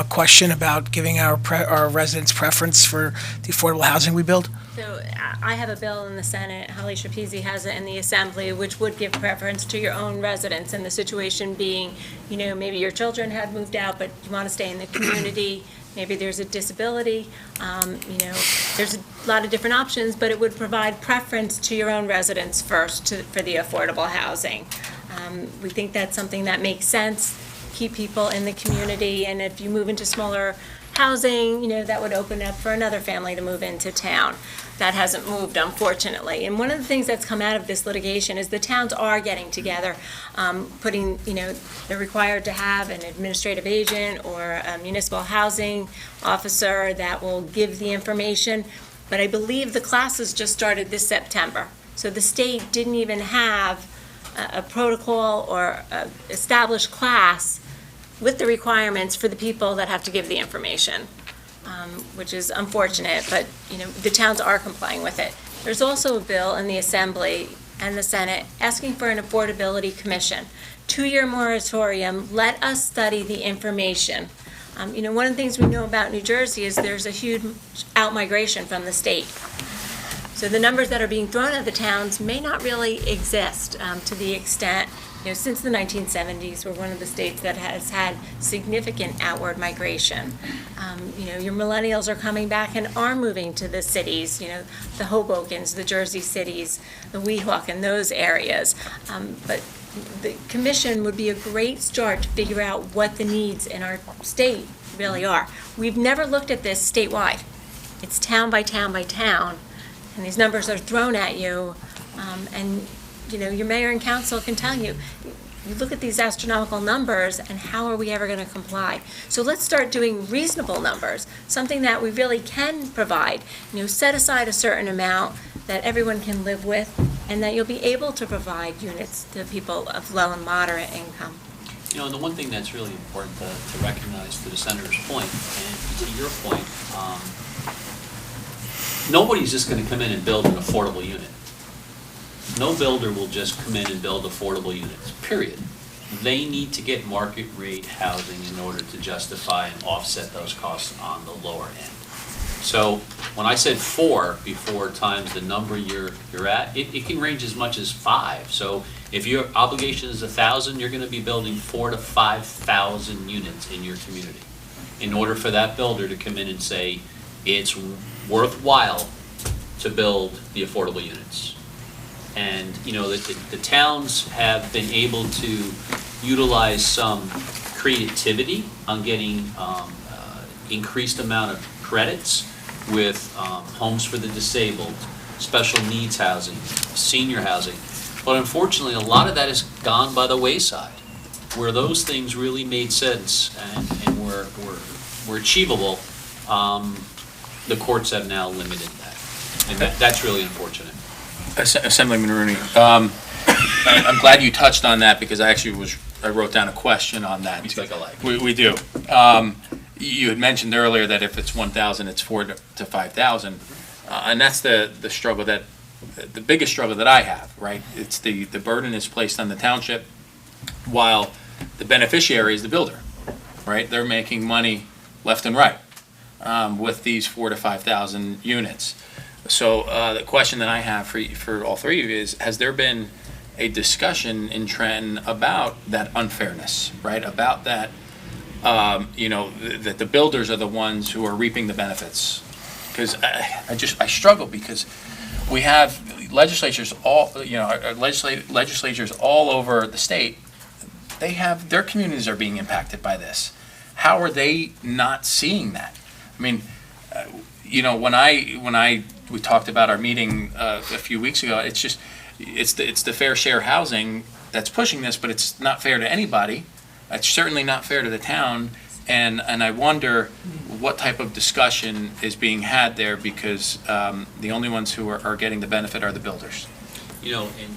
question about giving our residents preference for the affordable housing we build? So I have a bill in the Senate, Holly Schapese has it in the Assembly, which would give preference to your own residents, and the situation being, maybe your children had moved out, but you want to stay in the community, maybe there's a disability, there's a lot of different options, but it would provide preference to your own residents first for the affordable housing. We think that's something that makes sense, keep people in the community, and if you move into smaller housing, that would open up for another family to move into town. That hasn't moved, unfortunately. And one of the things that's come out of this litigation is the towns are getting together, they're required to have an administrative agent or a municipal housing officer that will give the information. But I believe the classes just started this September. So the state didn't even have a protocol or a established class with the requirements for the people that have to give the information, which is unfortunate, but the towns are complying with it. There's also a bill in the Assembly and the Senate asking for an affordability commission. 2-year moratorium, let us study the information. One of the things we know about New Jersey is there's a huge out-migration from the state. So the numbers that are being thrown at the towns may not really exist to the extent, since the 1970s, we're one of the states that has had significant outward migration. Your millennials are coming back and are moving to the cities, the Hobokens, the Jersey cities, the Weehawken, those areas. But the commission would be a great start to figure out what the needs in our state really are. We've never looked at this statewide. It's town by town by town, and these numbers are thrown at you, and your mayor and council can tell you, you look at these astronomical numbers and how are we ever going to comply? So let's start doing reasonable numbers, something that we really can provide. Set aside a certain amount that everyone can live with and that you'll be able to provide units to people of low and moderate income. And the one thing that's really important to recognize, to the senator's point, and to your point, nobody's just going to come in and build an affordable unit. No builder will just come in and build affordable units, period. They need to get market rate housing in order to justify and offset those costs on the lower end. So when I said 4 before times the number you're at, it can range as much as 5. So if your obligation is 1,000, you're going to be building 4,000 to 5,000 units in your community in order for that builder to come in and say it's worthwhile to build the affordable units. And the towns have been able to utilize some creativity on getting increased amount of credits with homes for the disabled, special needs housing, senior housing. But unfortunately, a lot of that has gone by the wayside. Where those things really made sense and were achievable, the courts have now limited that. And that's really unfortunate. Assemblyman Rooney, I'm glad you touched on that because I wrote down a question on that. We take alike. We do. You had mentioned earlier that if it's 1,000, it's 4,000 to 5,000, and that's the struggle the biggest struggle that I have. Right, it's the burden is placed on the township, while the beneficiary is the builder. Right, they're making money left and right with these 4,000 to 5,000 units. So the question that I have for all three of you is: has there been a discussion in Trenton about that unfairness, right? About that, that the builders are the ones who are reaping the benefits. Because I struggle because we have legislatures legislatures all over the state. They have their communities are being impacted by this. How are they not seeing that? I mean, when we talked about our meeting a few weeks ago, it's the fair share housing that's pushing this, but it's not fair to anybody. It's certainly not fair to the town, and I wonder what type of discussion is being had there because the only ones who are getting the benefit are the builders. And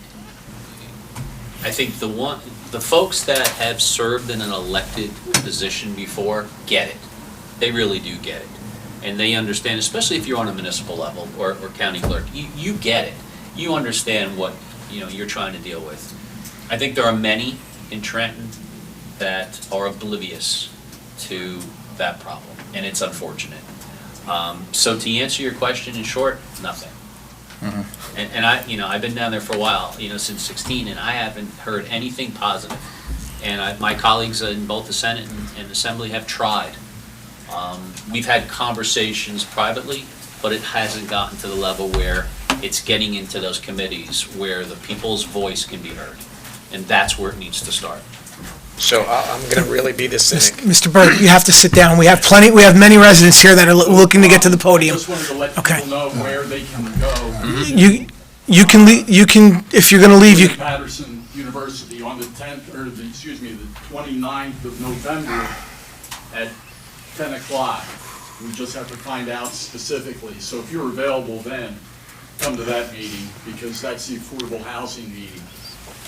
I think the folks that have served in an elected position before get it. They really do get it. And they understand, especially if you're on a municipal level or county clerk, you get it. You understand what, you're trying to deal with. I think there are many in Trenton that are oblivious to that problem, and it's unfortunate. So to answer your question in short, nothing. Mm-hmm. And I've been down there for a while, since 16, and I haven't heard anything positive. And my colleagues in both the Senate and Assembly have tried. We've had conversations privately, but it hasn't gotten to the level where it's getting into those committees where the people's voice can be heard. And that's where it needs to start. So I'm going to really be the cynic. Mr. Burke, you have to sit down. We have many residents here that are looking to get to the podium. Just wanted to let Okay. people know where they can go. You can leave, if you're gonna leave, you, Patterson University on the 29th of November at 10 o'clock. We just have to find out specifically. So if you're available then, come to that meeting because that's the affordable housing meeting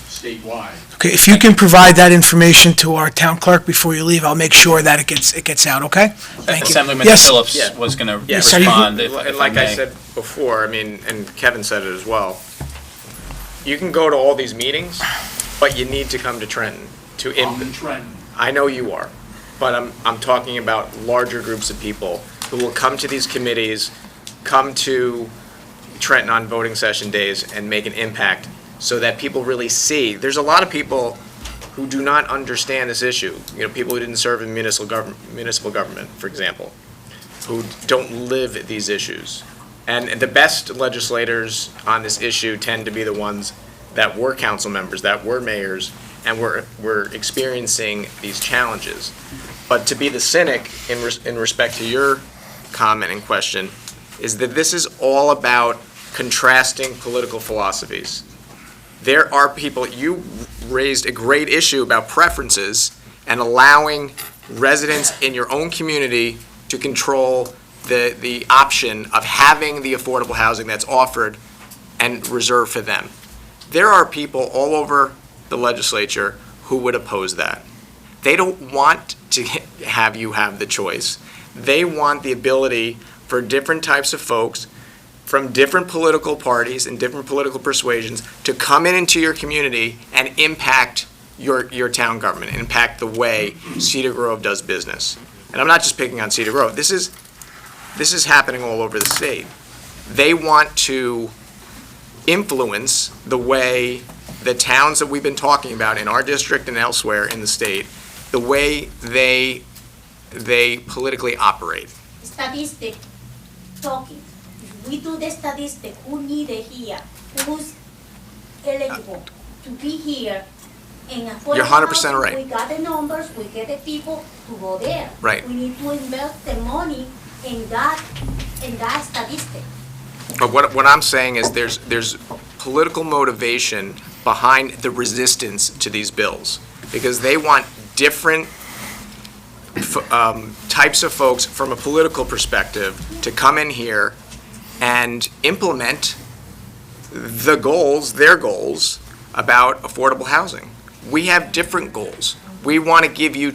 statewide. okay, if you can provide that information to our town clerk before you leave, I'll make sure that it gets out, okay? Thank you. Assemblyman Yes. Phillips Yeah. was going to Yes. respond. And like I said before, and Kevin said it as well, you can go to all these meetings, but you need to come to Trenton to I'm in Trenton. I know you are, but I'm talking about larger groups of people who will come to these committees, come to Trenton on voting session days and make an impact so that people really see. There's a lot of people who do not understand this issue. People who didn't serve in municipal government, for example, who don't live these issues. And the best legislators on this issue tend to be the ones that were council members, that were mayors, and were experiencing these challenges. But to be the cynic in respect to your comment and question is that this is all about contrasting political philosophies. There are people, you raised a great issue about preferences and allowing residents in your own community to control the option of having the affordable housing that's offered and reserved for them. There are people all over the legislature who would oppose that. They don't want to have you have the choice. They want the ability for different types of folks from different political parties and different political persuasions to come into your community and impact your town government, impact the way Cedar Grove does business. And I'm not just picking on Cedar Grove. This is happening all over the state. They want to influence the way the towns that we've been talking about in our district and elsewhere in the state, the way they politically operate. Statistic talking. If we do the statistic, who needed here, who's eligible to be here, and affordable You're 100% housing, right. We got the numbers, we get the people to go there. Right. We need to invest the money in that statistic. But what I'm saying is there's political motivation behind the resistance to these bills, because they want different types of folks from a political perspective to come in here and implement their goals about affordable housing. We have different goals. We want to give you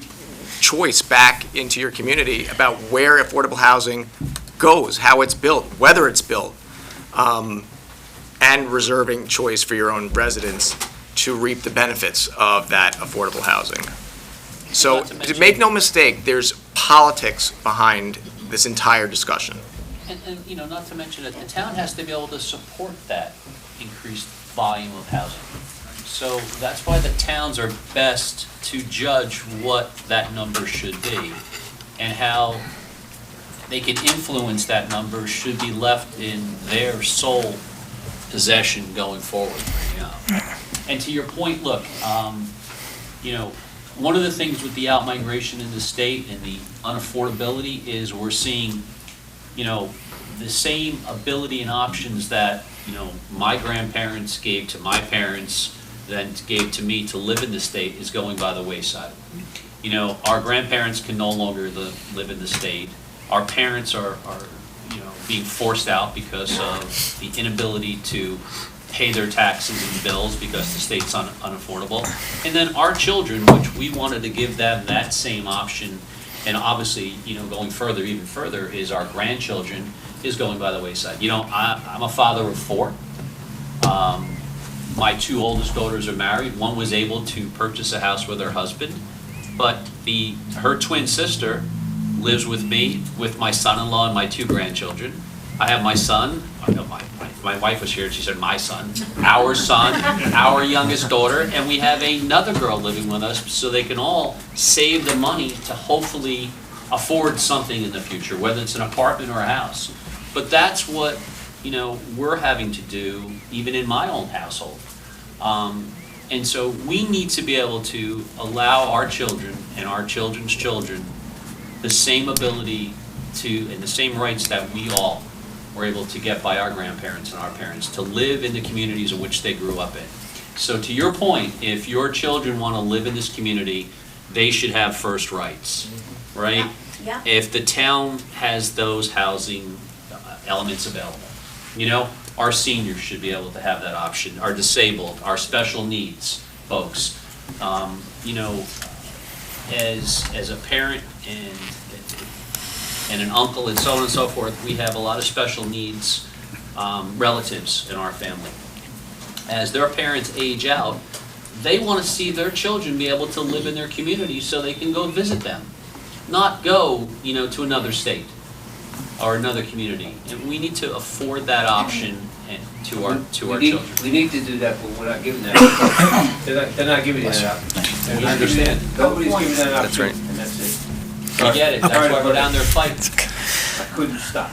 choice back into your community about where affordable housing goes, how it's built, whether it's built, and reserving choice for your own residents to reap the benefits of that affordable housing. So, Not to mention- make no mistake, there's politics behind this entire discussion. And, you know, not to mention that the town has to be able to support that increased volume of housing. So that's why the towns are best to judge what that number should be, and how they can influence that number should be left in their sole possession going forward. You know? And to your point, look, you know, one of the things with the out-migration in the state and the unaffordability is we're seeing, you know, the same ability and options that, you know, my grandparents gave to my parents, then gave to me to live in the state is going by the wayside. You know, our grandparents can no longer live in the state. Our parents are, you know, being forced out because of the inability to pay their taxes and bills because the state's unaffordable. And then our children, which we wanted to give them that same option, and obviously, you know, going further, even further, is our grandchildren is going by the wayside. You know, I'm a father of 4. My 2 oldest daughters are married. One was able to purchase a house with her husband, but her twin sister lives with me, with my son-in-law and my 2 grandchildren. I have my son, my wife was here and she said my son, our youngest daughter, and we have another girl living with us so they can all save the money to hopefully afford something in the future, whether it's an apartment or a house. But that's what, you know, we're having to do even in my own household. And so we need to be able to allow our children and our children's children the same ability to, and the same rights that we all were able to get by our grandparents and our parents, to live in the communities in which they grew up in. So to your point, if your children want to live in this community, they should have first rights, right? Yeah. If the town has those housing elements available. You know, our seniors should be able to have that option, our disabled, our special needs folks. You know, as a parent and an uncle and so on and so forth, we have a lot of special needs relatives in our family. As their parents age out, they want to see their children be able to live in their community so they can go visit them, not go, you know, to another state or another community. And we need to afford that option to our children. We need to do that, but we're not giving that. They're not giving that out. We understand. Nobody's giving that out. That's right. And that's it. We get it, that's why we're down there fighting. I couldn't stop.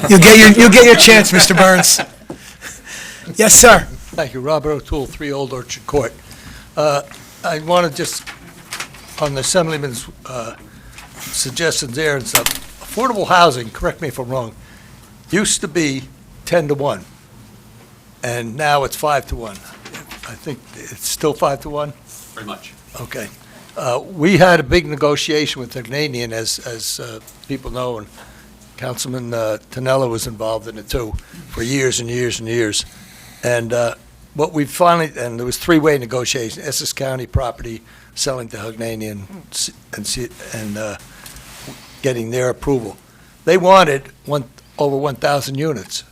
You'll get your chance, Mr. Burns. Yes, sir. Thank you. Robert O'Toole, 3 Old Orchard Court. I want to just, on the Assemblyman's suggestions there and stuff, affordable housing, correct me if I'm wrong, used to be 10-1, and now it's 5-1. I think it's still 5-1? Pretty much. Okay. We had a big negotiation with Hovnanian, as people know, and Councilman Tonella was involved in it too, for years and years and years. And what we finally, and there was 3-way negotiation, Essex County property selling to Hovnanian and getting their approval. They wanted over 1,000 units.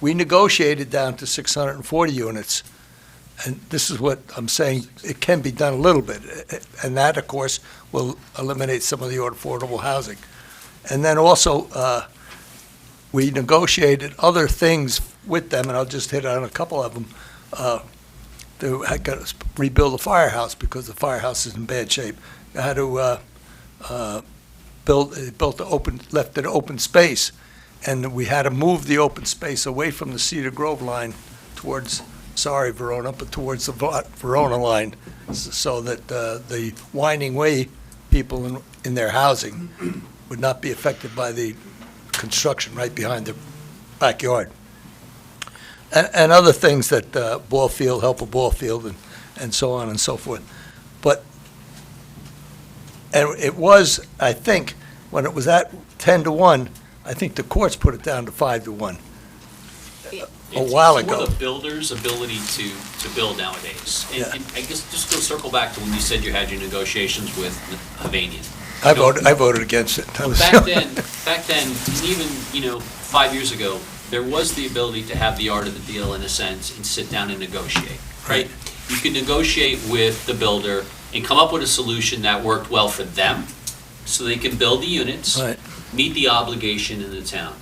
We negotiated down to 640 units. And this is what I'm saying, it can be done a little bit. And that, of course, will eliminate some of the affordable housing. And then also, we negotiated other things with them, and I'll just hit on a couple of them. They had to rebuild the firehouse because the firehouse is in bad shape. They had to left an open space, and we had to move the open space away from the Cedar Grove line towards, sorry, Verona, but towards the Verona line, so that the Winding Way people in their housing would not be affected by the construction right behind backyard. And other things that ball field, help a ball field, and so on and so forth. But, and it was, I think, when it was at 10-1, I think the courts put it down to 5-1 a while It's more ago. the builder's ability to build nowadays. Yeah. And I guess just go circle back to when you said you had your negotiations with Havanian. I voted against it. I was- Back then, and even, 5 years ago, there was the ability to have the art of the deal in a sense and sit down and negotiate, right? You could negotiate with the builder and come up with a solution that worked well for them, so they can build the units, Right. meet the obligation in the town.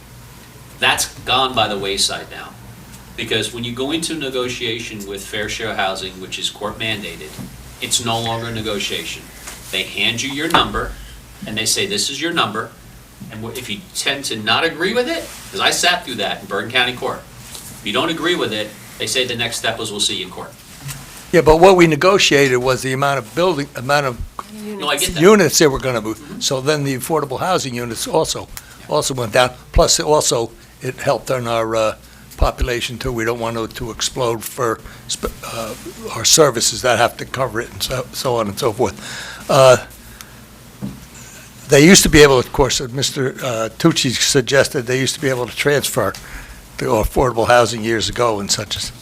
That's gone by the wayside now. Because when you go into negotiation with fair share housing, which is court mandated, it's no longer a negotiation. They hand you your number, and they say, this is your number, and if you tend to not agree with it, because I sat through that in Bergen County Court. If you don't agree with it, they say the next step is we'll see you in court. Yeah, but what we negotiated was the amount of No, I get that. units they were gonna move. So then the affordable housing units also went down. Plus, also, it helped on our population too. We don't want it to explode for our services that have to cover it and so on and so forth. They used to be able, of course, as Mr. Tucci suggested, they used to be able to transfer the affordable housing years ago and such as,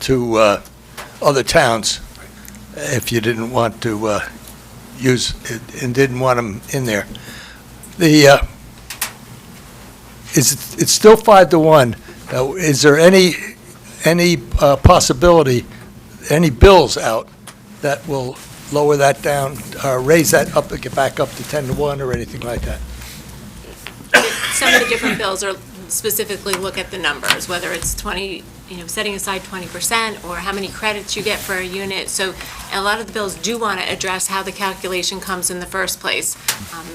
to other towns if you didn't want to use it and didn't want them in there. It's still 5-1. Now, is there any possibility, any bills out that will lower that down, raise that up, get back up to 10-1 or anything like that? Some of the different bills are specifically look at the numbers, whether it's 20, setting aside 20% or how many credits you get for a unit. So a lot of the bills do want to address how the calculation comes in the first place,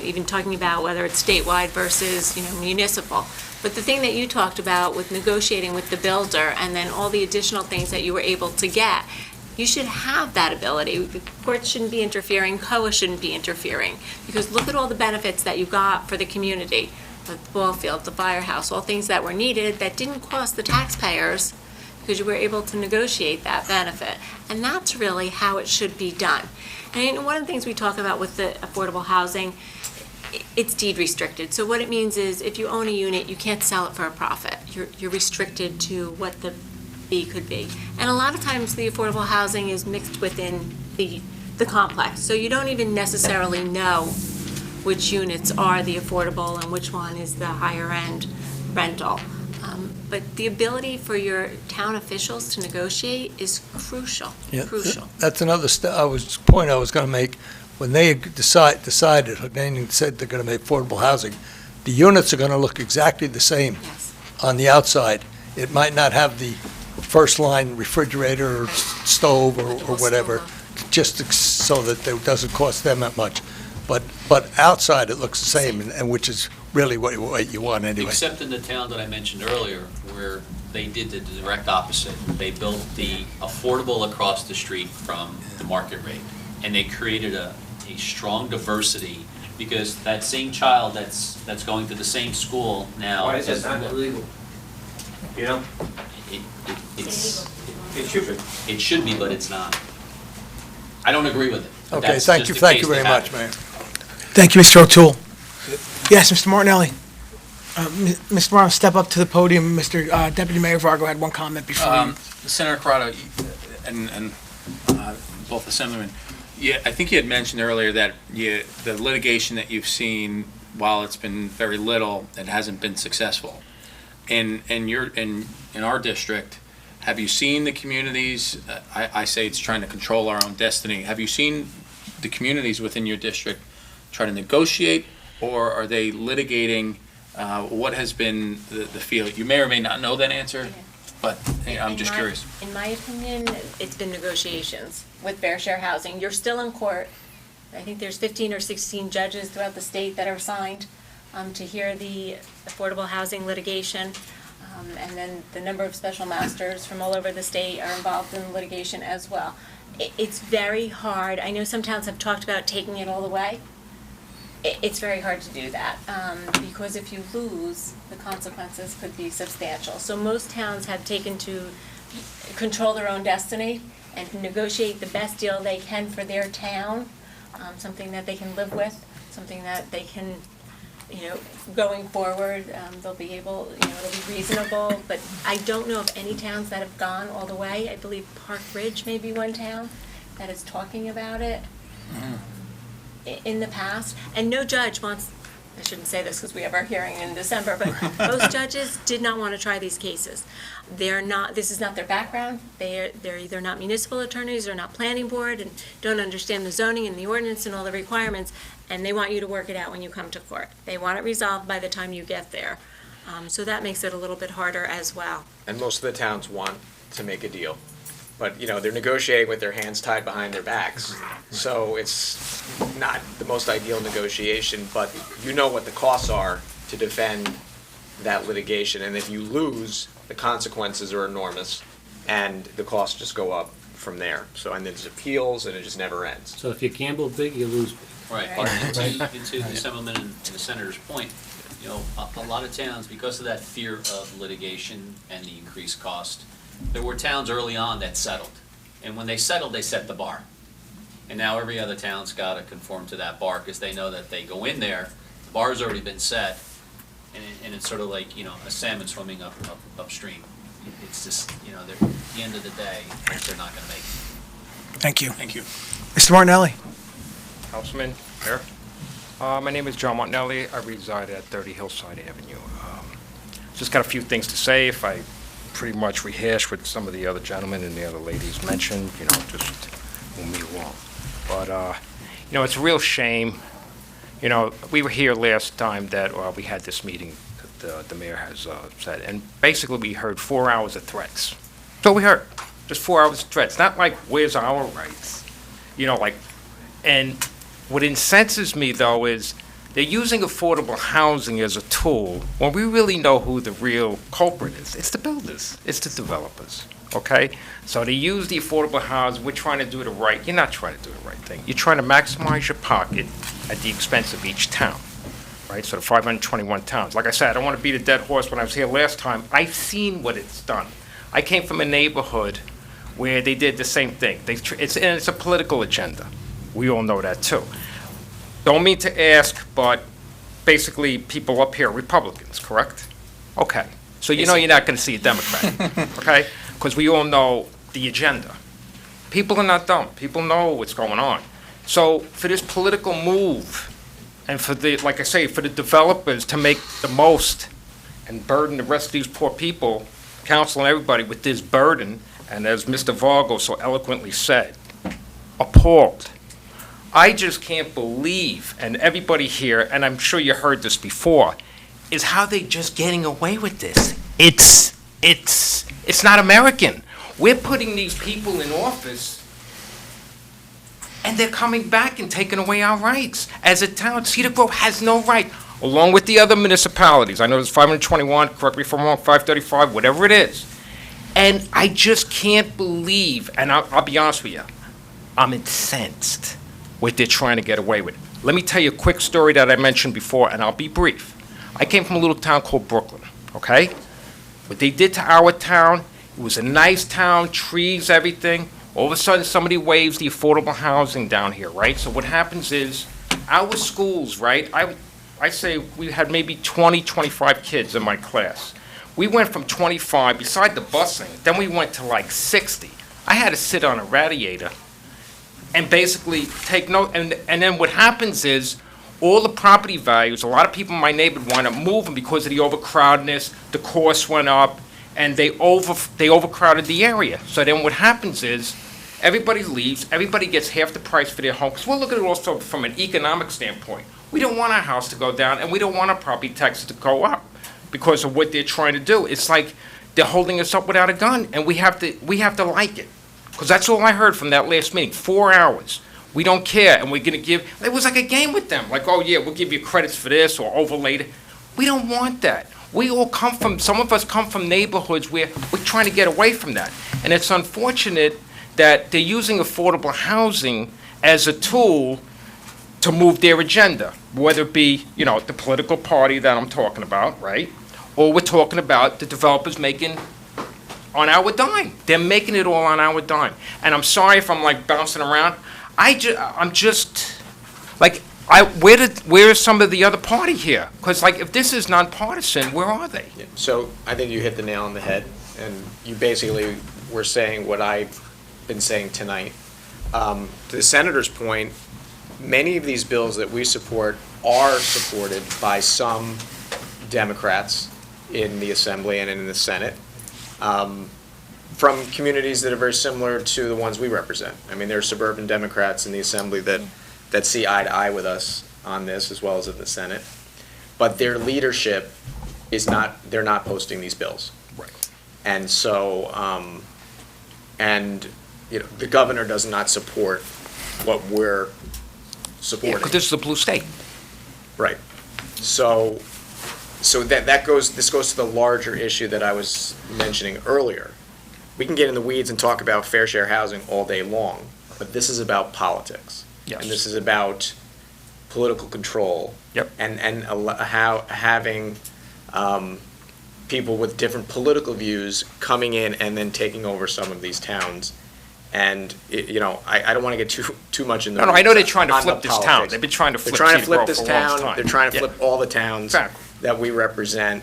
even talking about whether it's statewide versus, municipal. But the thing that you talked about with negotiating with the builder and then all the additional things that you were able to get, you should have that ability. The courts shouldn't be interfering, COA shouldn't be interfering, because look at all the benefits that you got for the community. The ball field, the firehouse, all things that were needed that didn't cost the taxpayers because you were able to negotiate that benefit. And that's really how it should be done. And one of the things we talk about with the affordable housing, it's deed restricted. So what it means is if you own a unit, you can't sell it for a profit. You're restricted to what the fee could be. And a lot of times the affordable housing is mixed within the complex. So you don't even necessarily know which units are the affordable and which one is the higher end rental. But the ability for your town officials to negotiate is crucial, crucial. That's another point I was going to make. When they decided, they said they're going to make affordable housing, the units are going to look exactly the same on the outside. It might not have the first line refrigerator or stove or whatever, just so that it doesn't cost them that much. But outside, it looks the same, and which is really what you want anyway. Except in the town that I mentioned earlier, where they did the direct opposite. They built the affordable across the street from the market rate, and they created a strong diversity, because that same child that's going to the same school now. Why is that not illegal? It's, It should be. it should be, but it's not. I don't agree with it. but Okay, that's thank just you, the thank case you very they much, have. Mayor. Thank you, Mr. O'Toole. Yes, Mr. Martinelli. Mr. Martin, step up to the podium. Mr. Deputy Mayor Vargo had one comment before you. Senator Corrado, and both the senatormen, I think you had mentioned earlier that the litigation that you've seen, while it's been very little, it hasn't been successful. In our district, have you seen the communities? I say it's trying to control our own destiny. Have you seen the communities within your district try to negotiate, or are they litigating? What has been the feel? You may or may not know that answer, but I'm just curious. In my opinion, it's been negotiations with fair share housing. You're still in court. I think there's 15 or 16 judges throughout the state that are assigned to hear the affordable housing litigation. And then the number of special masters from all over the state are involved in litigation as well. It's very hard. I know some towns have talked about taking it all away. it's very hard to do that, because if you lose, the consequences could be substantial. So most towns have taken to control their own destiny and negotiate the best deal they can for their town, something that they can live with, something that they can, going forward, they'll be able, it'll be reasonable. But I don't know of any towns that have gone all the way. I believe Park Ridge may be one town that is talking about it in the past. And no judge wants, I shouldn't say this because we have our hearing in December, but most judges did not want to try these cases. They're not, this is not their background. They're either not municipal attorneys or not planning board and don't understand the zoning and the ordinance and all the requirements, and they want you to work it out when you come to court. They want it resolved by the time you get there. So that makes it a little bit harder as well. And most of the towns want to make a deal. But, they're negotiating with their hands tied behind their backs. So it's not the most ideal negotiation, but you know what the costs are to defend that litigation. And if you lose, the consequences are enormous, and the costs just go up from there. So, and there's appeals, and it just never ends. So if you gamble big, you lose big. Right, into the Assemblyman and the Senator's point, a lot of towns, because of that fear of litigation and the increased cost, there were towns early on that settled. And when they settled, they set the bar. And now every other town's got to conform to that bar because they know that they go in there, the bar's already been set, and it's sort of like, a salmon swimming upstream. It's just, at the end of the day, they're not going to make it. Thank you. Thank you. Mr. Martinelli? Councilman, Mayor. My name is John Martinelli. I reside at 30 Hillside Avenue. Just got a few things to say. If I pretty much rehash what some of the other gentlemen and the other ladies mentioned, just move me along. But, it's a real shame. We were here last time that we had this meeting that the mayor has said, and basically we heard 4 hours of threats. So we heard, just 4 hours of threats. Not like, where's our rights? And what incenses me, though, is they're using affordable housing as a tool when we really know who the real culprit is. It's the builders. It's the developers, okay? So they use the affordable housing. We're trying to do the right. You're not trying to do the right thing. You're trying to maximize your pocket at the expense of each town, right? So the 521 towns. Like I said, I don't want to beat a dead horse. When I was here last time, I've seen what it's done. I came from a neighborhood where they did the same thing. It's a political agenda. We all know that, too. Don't mean to ask, but basically, people up here are Republicans, correct? Okay. So you're not going to see a Democrat, okay? Because we all know the agenda. People are not dumb. People know what's going on. So for this political move, and for like I say, for the developers to make the most and burden the rest of these poor people, council and everybody with this burden, and as Mr. Vargo so eloquently said, appalled. I just can't believe, and everybody here, and I'm sure you heard this before, is how they just getting away with this. It's not American. We're putting these people in office, and they're coming back and taking away our rights. As a town, Cedar Grove has no right, along with the other municipalities. I know there's 521, correct me if I'm wrong, 535, whatever it is. And I just can't believe, and I'll be honest with you, I'm incensed what they're trying to get away with. Let me tell you a quick story that I mentioned before, and I'll be brief. I came from a little town called Brooklyn, okay? What they did to our town, it was a nice town, trees, everything. All of a sudden, somebody waves the affordable housing down here, right? So what happens is, our schools, right? I say we had maybe 20, 25 kids in my class. We went from 25, beside the busing, then we went to like 60. I had to sit on a radiator and basically take note. And then what happens is, all the property values, a lot of people in my neighborhood wind up moving because of the overcrowdedness, the costs went up, and they overcrowded the area. So then what happens is, everybody leaves, everybody gets half the price for their home. Because we'll look at it also from an economic standpoint. We don't want our house to go down, and we don't want our property taxes to go up because of what they're trying to do. It's like they're holding us up without a gun, and we have to like it. Because that's all I heard from that last meeting, 4 hours. We don't care, and we're going to give, it was like a game with them. Like, oh yeah, we'll give you credits for this or overlay it. We don't want that. We all come from, some of us come from neighborhoods where we're trying to get away from that. And it's unfortunate that they're using affordable housing as a tool to move their agenda, whether it be, you know, the political party that I'm talking about, right? Or we're talking about the developers making on our dime. They're making it all on our dime. And I'm sorry if I'm like bouncing around. I'm just, like, where's some of the other party here? Because, like, if this is nonpartisan, where are they? So I think you hit the nail on the head, and you basically were saying what I've been saying tonight. To the senator's point, many of these bills that we support are supported by some Democrats in the Assembly and in the Senate, from communities that are very similar to the ones we represent. I mean, there are suburban Democrats in the Assembly that see eye to eye with us on this, as well as in the Senate. But their leadership is not, they're not posting these bills. Right. And so, you know, the governor does not support what we're supporting. Because this is a blue state. Right. So this goes to the larger issue that I was mentioning earlier. We can get in the weeds and talk about fair share housing all day long, but this is about politics. Yes. And this is about political control. Yep. And how having people with different political views coming in and then taking over some of these towns. And, you know, I don't want to get too much in the No, I know weeds they're trying to on flip the this town. politics. They've been trying to flip They're trying to Cedar flip Grove this for a long town. time. They're trying to Yeah. flip all the towns Exactly. that we represent.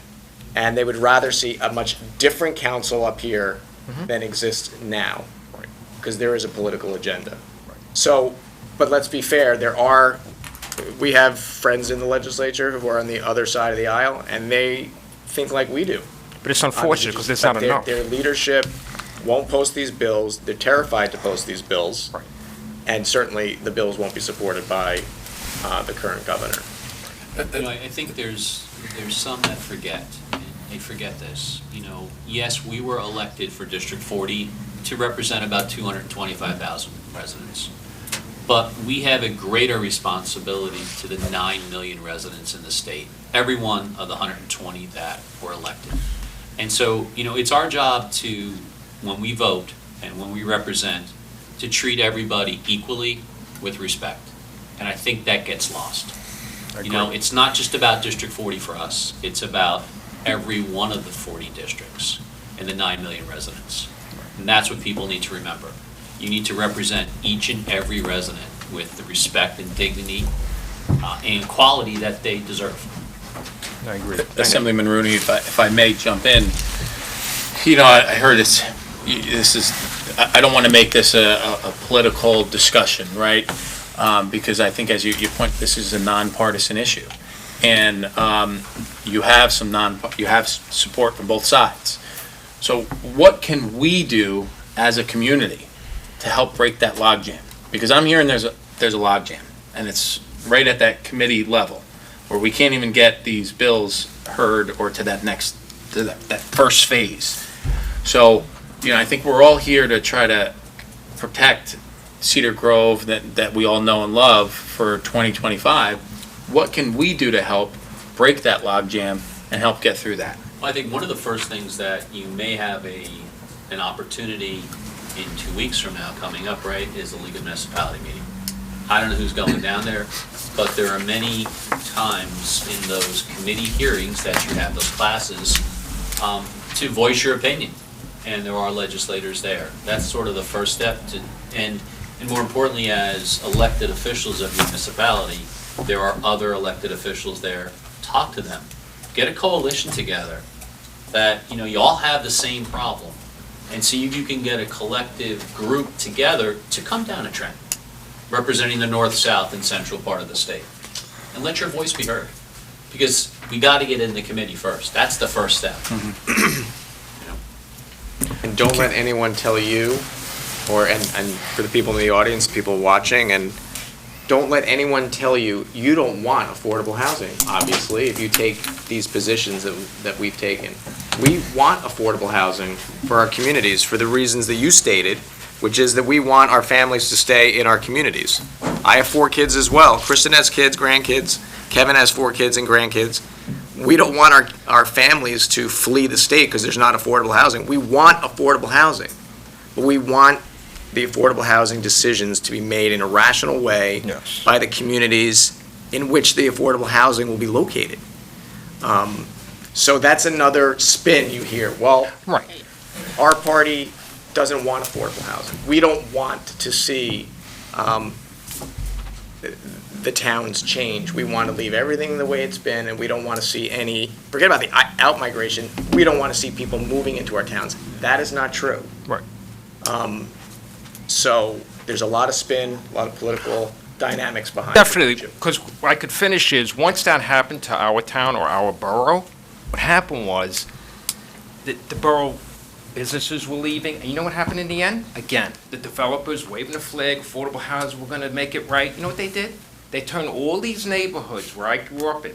And they would rather see a much different council up here than exists now. Because there is a political agenda. So, but let's be fair, we have friends in the legislature who are on the other side of the aisle, and they think like we do. But it's unfortunate because there's But not enough. Their leadership won't post these bills. They're terrified to post these bills. Right. And certainly, the bills won't be supported by the current governor. You know, I think there's some that forget, and they forget this. You know, yes, we were elected for District 40 to represent about 225,000 residents. But we have a greater responsibility to the 9 million residents in the state, every one of the 120 that were elected. And so, you know, it's our job to, when we vote and when we represent, to treat everybody equally with respect. And I think that gets lost. You know, it's not just about District 40 for us. It's about every one of the 40 districts and the 9 million residents. And that's what people need to remember. You need to represent each and every resident with the respect and dignity and quality that they deserve. I agree. Assemblyman Rooney, if I may jump in, you know, I heard this is, I don't want to make this a political discussion, right? Because I think as you point, this is a nonpartisan issue. And you have support from both sides. So what can we do as a community to help break that logjam? Because I'm hearing there's a logjam, and it's right at that committee level where we can't even get these bills heard or to that first phase. So, you know, I think we're all here to try to protect Cedar Grove that we all know and love for 2025. What can we do to help break that logjam and help get through that? Well, I think one of the first things that you may have an opportunity in 2 weeks from now coming up, right, is the League of Municipality meeting. I don't know who's going down there, but there are many times in those committee hearings that you have those classes to voice your opinion, and there are legislators there. That's sort of the first step and more importantly, as elected officials of your municipality, there are other elected officials there. Talk to them. Get a coalition together that, you know, you all have the same problem. And see if you can get a collective group together to come down to Trenton, representing the north, south, and central part of the state. And let your voice be heard. Because we got to get in the committee first. That's the first step. And don't let anyone tell you, and for the people in the audience, people watching, and don't let anyone tell you you don't want affordable housing, obviously, if you take these positions that we've taken. We want affordable housing for our communities for the reasons that you stated, which is that we want our families to stay in our communities. I have 4 kids as well. Kristen has kids, grandkids. Kevin has 4 kids and grandkids. We don't want our families to flee the state because there's not affordable housing. We want affordable housing. But we want the affordable housing decisions to be made in a rational way Yes. by the communities in which the affordable housing will be located. So that's another spin you hear. Well, Right. our party doesn't want affordable housing. We don't want to see the towns change. We want to leave everything the way it's been, and we don't want to see any, forget about the out-migration, we don't want to see people moving into our towns. That is not true. Right. So there's a lot of spin, a lot of political dynamics behind it. Definitely, because I could finish is, once that happened to our town or our borough, what happened was, the borough businesses were leaving, and you know what happened in the end? Again, the developers waving the flag, affordable housing, we're gonna make it right. You know what they did? They turned all these neighborhoods where I grew up in,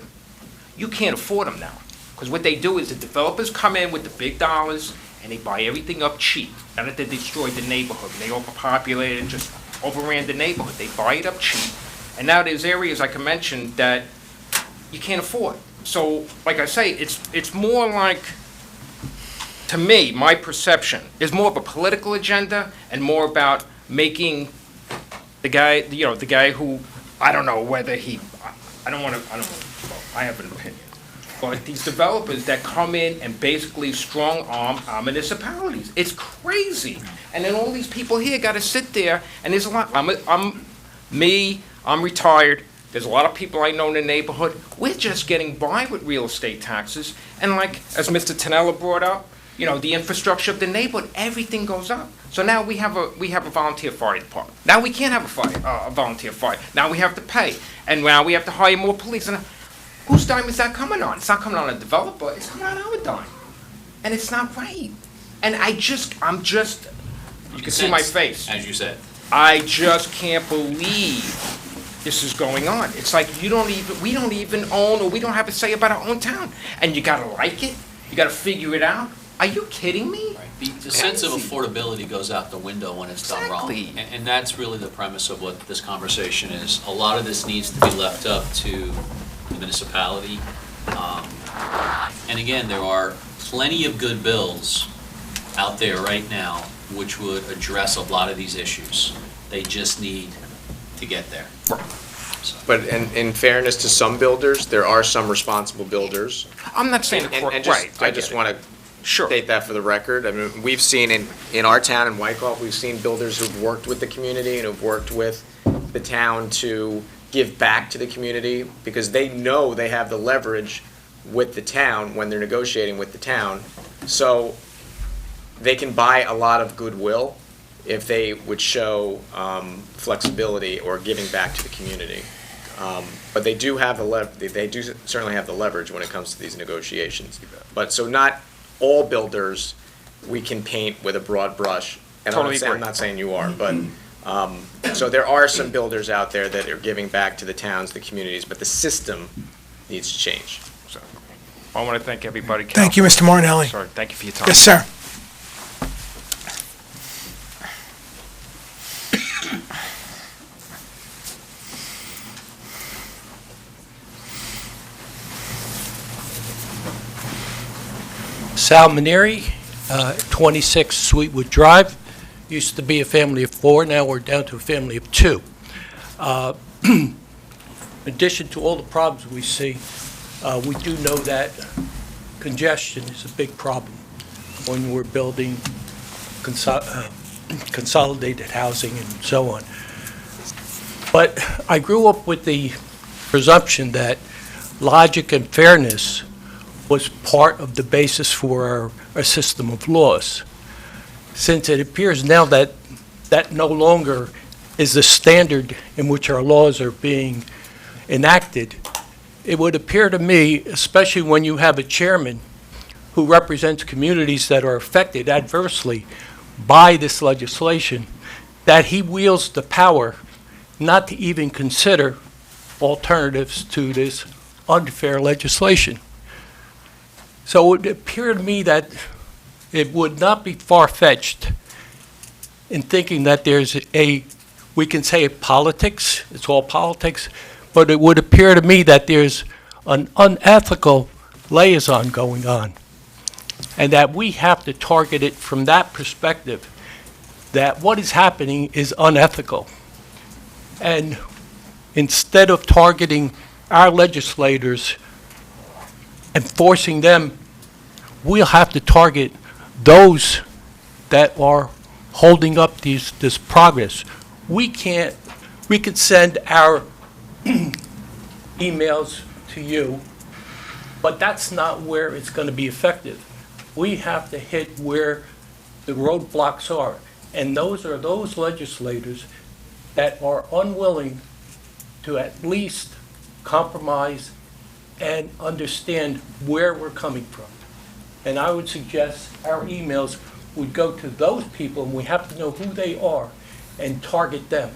you can't afford them now. Because what they do is the developers come in with the big dollars, and they buy everything up cheap. Now that they destroyed the neighborhood, they overpopulated and just overran the neighborhood. They buy it up cheap. And now there's areas, like I mentioned, that you can't afford. So, like I say, it's more like, to me, my perception, is more of a political agenda and more about making the guy, the guy who, I don't know whether he, I have an opinion. But these developers that come in and basically strong arm our municipalities, it's crazy. And then all these people here gotta sit there, and there's a lot, I'm retired, there's a lot of people I know in the neighborhood, we're just getting by with real estate taxes, and like, as Mr. Tannella brought up, the infrastructure of the neighborhood, everything goes up. So now we have a volunteer fire department. Now we can't have a volunteer fire. Now we have to pay, and now we have to hire more police. And whose dime is that coming on? It's not coming on a developer, it's coming on our dime. And it's not right. And I'm just, you can see my face. As you said. I just can't believe this is going on. It's like we don't even own, or we don't have a say about our own town. And you gotta like it, you gotta figure it out. Are you kidding me? The sense of affordability goes out the window when it's done wrong. Exactly. And that's really the premise of what this conversation is. A lot of this needs to be left up to the municipality. And again, there are plenty of good bills out there right now which would address a lot of these issues. They just need to get there. But in fairness to some builders, there are some responsible builders. I'm not saying, right. I just want to state that for the record. I mean, we've seen in our town in Wyckoff, we've seen builders who've worked with the community and who've worked with the town to give back to the community because they know they have the leverage with the town when they're negotiating with the town. So they can buy a lot of goodwill if they would show flexibility or giving back to the community. But they do have they do certainly have the leverage when it comes to these negotiations. But so not all builders we can paint with a broad brush. And Totally I'm agree. not saying you are, but so there are some builders out there that are giving back to the towns, the communities, but the system needs to change. So, I want to thank everybody. Thank you, Mr. Martinelli. Sorry, thank you for your time. Yes, sir. Sal Maneri, 26 Sweetwood Drive. Used to be a family of 4, now we're down to a family of 2. In addition to all the problems we see, we do know that congestion is a big problem when we're building consolidated housing and so on. But I grew up with the presumption that logic and fairness was part of the basis for our system of laws. Since it appears now that that no longer is the standard in which our laws are being enacted, it would appear to me, especially when you have a chairman who represents communities that are affected adversely by this legislation, that he wields the power not to even consider alternatives to this unfair legislation. So it would appear to me that it would not be far-fetched in thinking that there's we can say politics, it's all politics, but it would appear to me that there's an unethical liaison going on, and that we have to target it from that perspective, that what is happening is unethical. And instead of targeting our legislators and forcing them, we'll have to target those that are holding up this progress. We could send our emails to you, but that's not where it's going to be effective. We have to hit where the roadblocks are, and those are those legislators that are unwilling to at least compromise and understand where we're coming from. And I would suggest our emails would go to those people, and we have to know who they are and target them,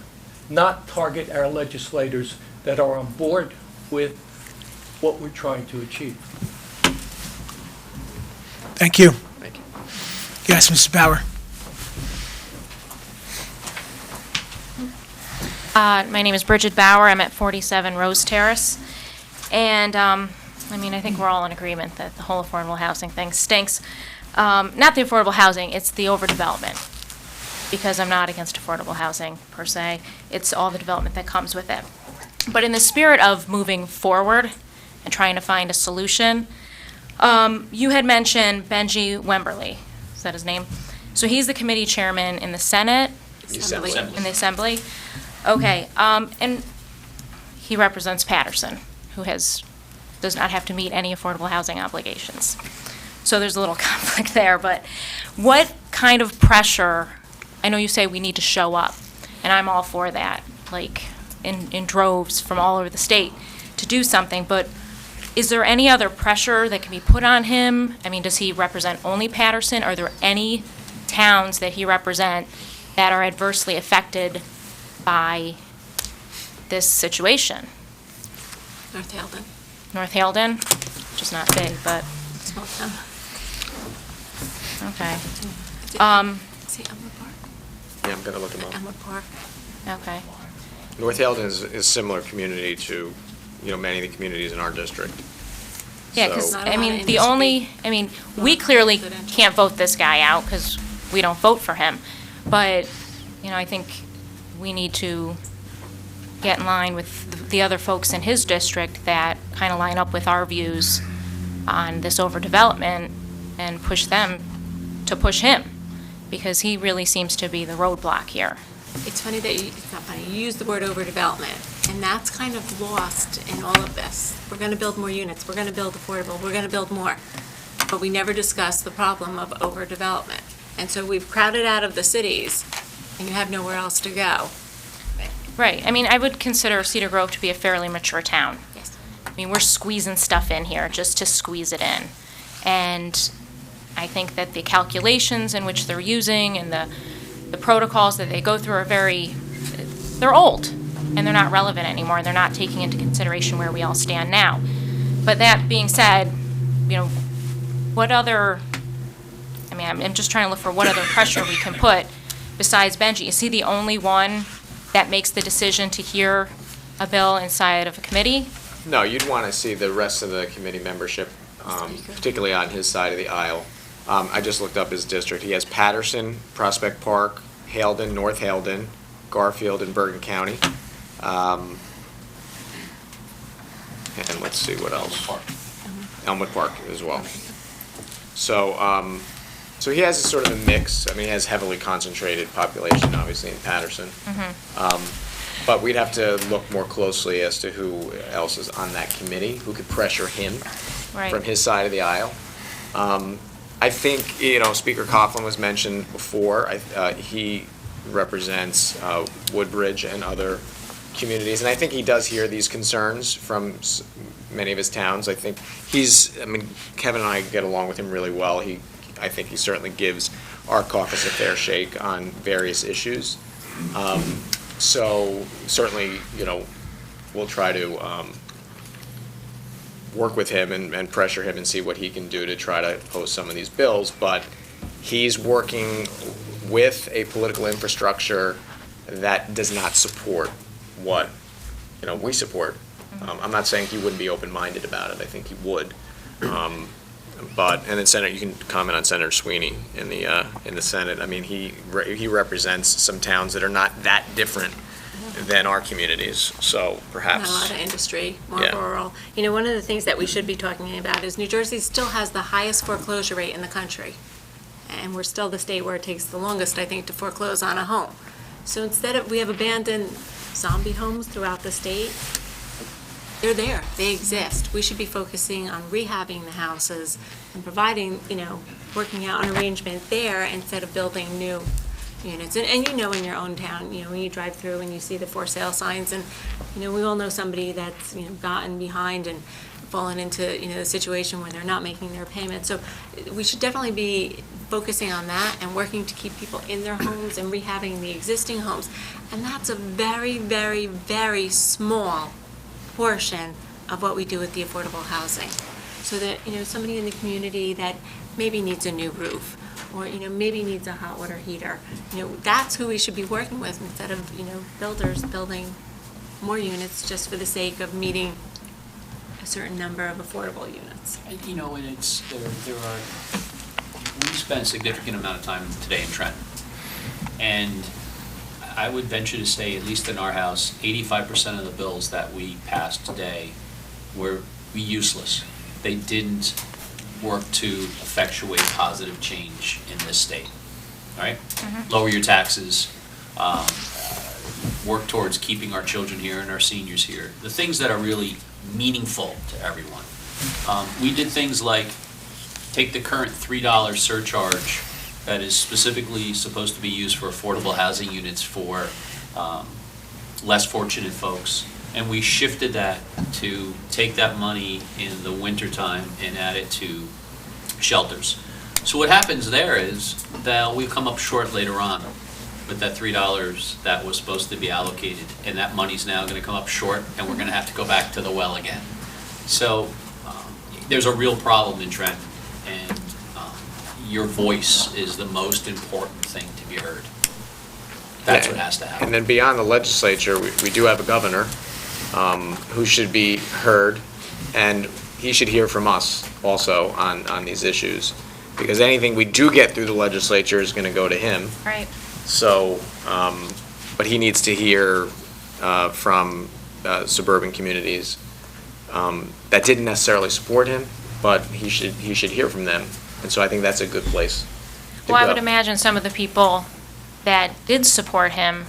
not target our legislators that are on board with what we're trying to achieve. Thank you. Thank you. Yes, Mrs. Bauer. My name is Bridget Bauer. I'm at 47 Rose Terrace. And, I think we're all in agreement that the whole affordable housing thing stinks. Not the affordable housing, it's the overdevelopment. Because I'm not against affordable housing, per se. It's all the development that comes with it. But in the spirit of moving forward and trying to find a solution, you had mentioned Benji Wemberly. Is that his name? So he's the committee chairman in the Senate? Assembly. In the Assembly? Okay, and he represents Patterson, who does not have to meet any affordable housing obligations. So there's a little conflict there, but what kind of pressure, I know you say we need to show up, and I'm all for that, like in droves from all over the state to do something, but is there any other pressure that can be put on him? Does he represent only Patterson? Are there any towns that he represents that are adversely affected by this situation? North Haledon. North Haledon, which is not big, but, Small town. okay. See Elmwood Park? Yeah, I'm gonna look them up. Elmwood Park. Okay. North Haledon is a similar community to, many of the communities in our district. Yeah, because, So- Not a lot of the only, we clearly residential. can't vote this guy out because we don't vote for him. But, I think we need to get in line with the other folks in his district that kind of line up with our views on this overdevelopment and push them to push him, because he really seems to be the roadblock here. It's funny that it's not funny, you use the word overdevelopment, and that's kind of lost in all of this. We're gonna build more units, we're gonna build affordable, we're gonna build more. But we never discuss the problem of overdevelopment. And so we've crowded out of the cities, and you have nowhere else to go. Right, I would consider Cedar Grove to be a fairly mature town. Yes. We're squeezing stuff in here just to squeeze it in. And I think that the calculations in which they're using and the protocols that they go through are they're old, and they're not relevant anymore. They're not taking into consideration where we all stand now. But that being said, what other, I'm just trying to look for what other pressure we can put besides Benji. Is he the only one that makes the decision to hear a bill inside of a committee? No, you'd want to see the rest of the committee membership, particularly on his side of the aisle. I just looked up his district. He has Patterson, Prospect Park, Haledon, North Haledon, Garfield, and Bergen County. And let's see what else. Elmwood Park as well. So, so he has a sort of a mix. He has heavily concentrated population, obviously, in Patterson. But we'd have to look more closely as to who else is on that committee, who could pressure him Right. from his side of the aisle. I think, Speaker Coughlin was mentioned before. He represents Woodbridge and other communities, and I think he does hear these concerns from many of his towns. I think Kevin and I get along with him really well. I think he certainly gives our caucus a fair shake on various issues. So certainly, we'll try to work with him and pressure him and see what he can do to try to post some of these bills. But he's working with a political infrastructure that does not support what, we support. I'm not saying he wouldn't be open-minded about it. I think he would. but, and then Senator, you can comment on Senator Sweeney in the Senate. I mean, he represents some towns that are not that different than our communities, so perhaps. Not a lot of industry, more Yeah. rural. You know, one of the things that we should be talking about is New Jersey still has the highest foreclosure rate in the country. And we're still the state where it takes the longest, I think, to foreclose on a home. So instead of, we have abandoned zombie homes throughout the state. They're there, they exist. We should be focusing on rehabbing the houses and providing, you know, working out an arrangement there instead of building new units. And you know in your own town, you know, when you drive through and you see the for sale signs, and, you know, we all know somebody that's, you know, gotten behind and fallen into, you know, the situation where they're not making their payments. So we should definitely be focusing on that and working to keep people in their homes and rehabbing the existing homes. And that's a very, very, very small portion of what we do with the affordable housing. So that, you know, somebody in the community that maybe needs a new roof, or, you know, maybe needs a hot water heater, you know, that's who we should be working with instead of, you know, builders building more units just for the sake of meeting a certain number of affordable units. You know, and it's, there are, we spent a significant amount of time today in Trenton. And I would venture to say, at least in our house, 85% of the bills that we passed today were useless. They didn't work to effectuate positive change in this state, all right? Lower your taxes, work towards keeping our children here and our seniors here. The things that are really meaningful to everyone. We did things like take the current $3 surcharge that is specifically supposed to be used for affordable housing units for less fortunate folks, and we shifted that to take that money in the wintertime and add it to shelters. So what happens there is that we come up short later on with that $3 that was supposed to be allocated, and that money's now gonna come up short, and we're gonna have to go back to the well again. So there's a real problem in Trenton, and your voice is the most important thing to be heard. That's what has to happen. And then beyond the legislature, we do have a governor who should be heard, and he should hear from us also on these issues. Because anything we do get through the legislature is gonna go to him. Right. So, but he needs to hear from suburban communities that didn't necessarily support him, but he should hear from them. And so I think that's a good place to Well, I go. would imagine some of the people that did support him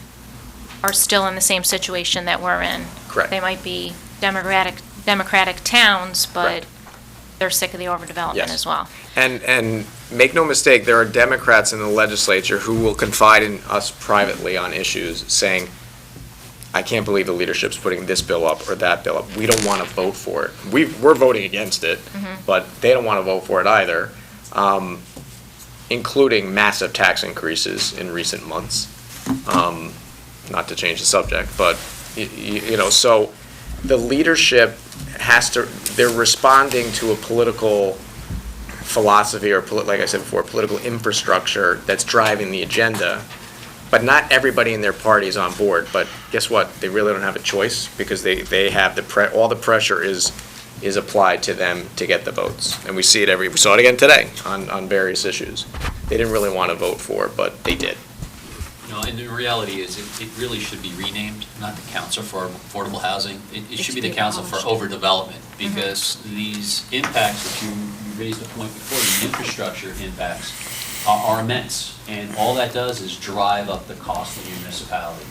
are still in the same situation that we're in. Correct. They might be democratic towns, but Correct. they're sick of the overdevelopment Yes. as well. And make no mistake, there are Democrats in the legislature who will confide in us privately on issues, saying, I can't believe the leadership's putting this bill up or that bill up. We don't want to vote for it. We're voting against it, but they don't want to vote for it either, including massive tax increases in recent months. Not to change the subject, but, you know, so the leadership has to, they're responding to a political philosophy or, like I said before, political infrastructure that's driving the agenda. But not everybody in their party is on board. But guess what? They really don't have a choice because they have all the pressure is applied to them to get the votes. And we see it we saw it again today on various issues. They didn't really want to vote for it, but they did. You know, and the reality is, it really should be renamed, not the Council for Affordable Housing. It should be the Council for Overdevelopment, because these impacts that you raised the point before, the infrastructure impacts are immense. And all that does is drive up the cost of the municipality.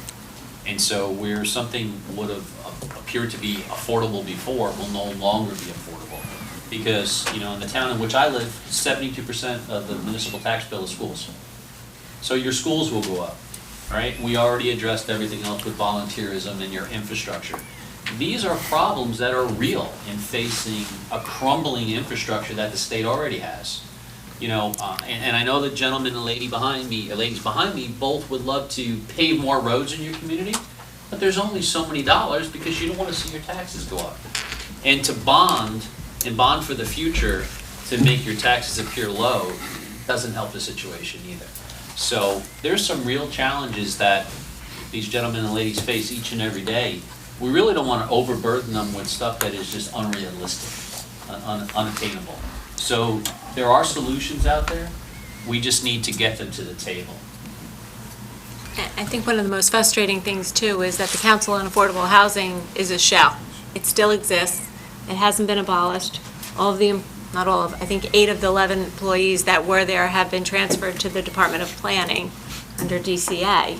And so where something would have appeared to be affordable before will no longer be affordable. Because, you know, in the town in which I live, 72% of the municipal tax bill is schools. So your schools will go up, right? We already addressed everything else with volunteerism and your infrastructure. These are problems that are real in facing a crumbling infrastructure that the state already has. You know, and I know the gentleman and ladies behind me both would love to pave more roads in your community, but there's only so many dollars because you don't want to see your taxes go up. And to bond for the future to make your taxes appear low doesn't help the situation either. So there's some real challenges that these gentlemen and ladies face each and every day. We really don't want to overburden them with stuff that is just unrealistic, unattainable. So there are solutions out there. We just need to get them to the table. I think one of the most frustrating things too is that the Council on Affordable Housing is a shell. It still exists. It hasn't been abolished. All of the, not all of, I think 8 of the 11 employees that were there have been transferred to the Department of Planning under DCA.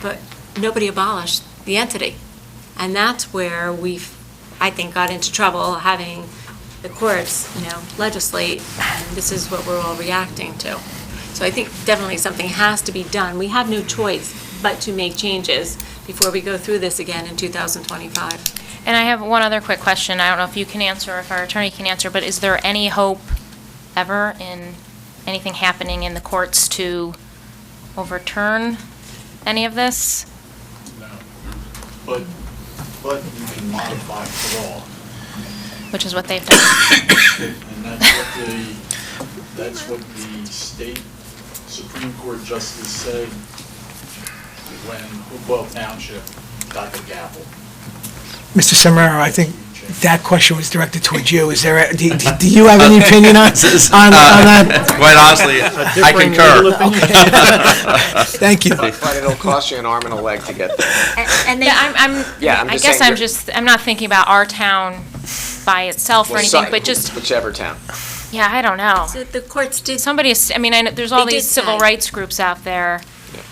But nobody abolished the entity. And that's where we've, I think, got into trouble having the courts, legislate, and this is what we're all reacting to. So I think definitely something has to be done. We have no choice but to make changes before we go through this again in 2025. And I have one other quick question. I don't know if you can answer, or if our attorney can answer, but is there any hope ever in anything happening in the courts to overturn any of this? No. But you can modify the law. Which is what they've done. And that's what the state Supreme Court justice said when Hopewell Township got the gavel. Mr. Samara, I think that question was directed towards you. Is there, do you have any opinion on that? Quite honestly, I concur. Thank you. But it'll cost you an arm and a leg to get there. And they, I'm just saying I'm not thinking about our town by itself or Well, anything, but just, whichever town. yeah, I don't know. so the courts did, Somebody, I mean, I know there's all They did these civil say- rights groups out there.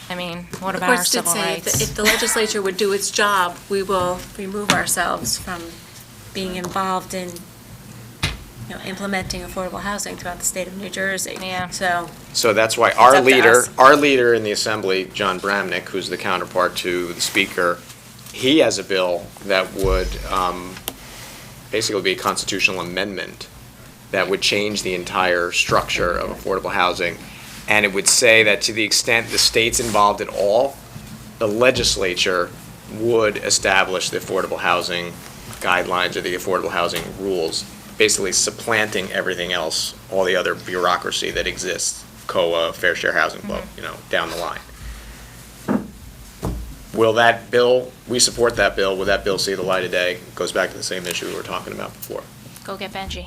I mean, what the about our courts did civil say rights? if the legislature would do its job, we will remove ourselves from being involved in, implementing affordable housing throughout the state of New Jersey. Yeah. So that's why up to us. our leader in the assembly, John Bramnick, who's the counterpart to the speaker, he has a bill that would basically be a constitutional amendment that would change the entire structure of affordable housing. And it would say that to the extent the state's involved at all, the legislature would establish the affordable housing guidelines or the affordable housing rules, basically supplanting everything else, all the other bureaucracy that exists, COA, Fair Share Housing Club, down the line. Will that bill, we support that bill, will that bill see the light of day? Goes back to the same issue we were talking about before. Go get Benji.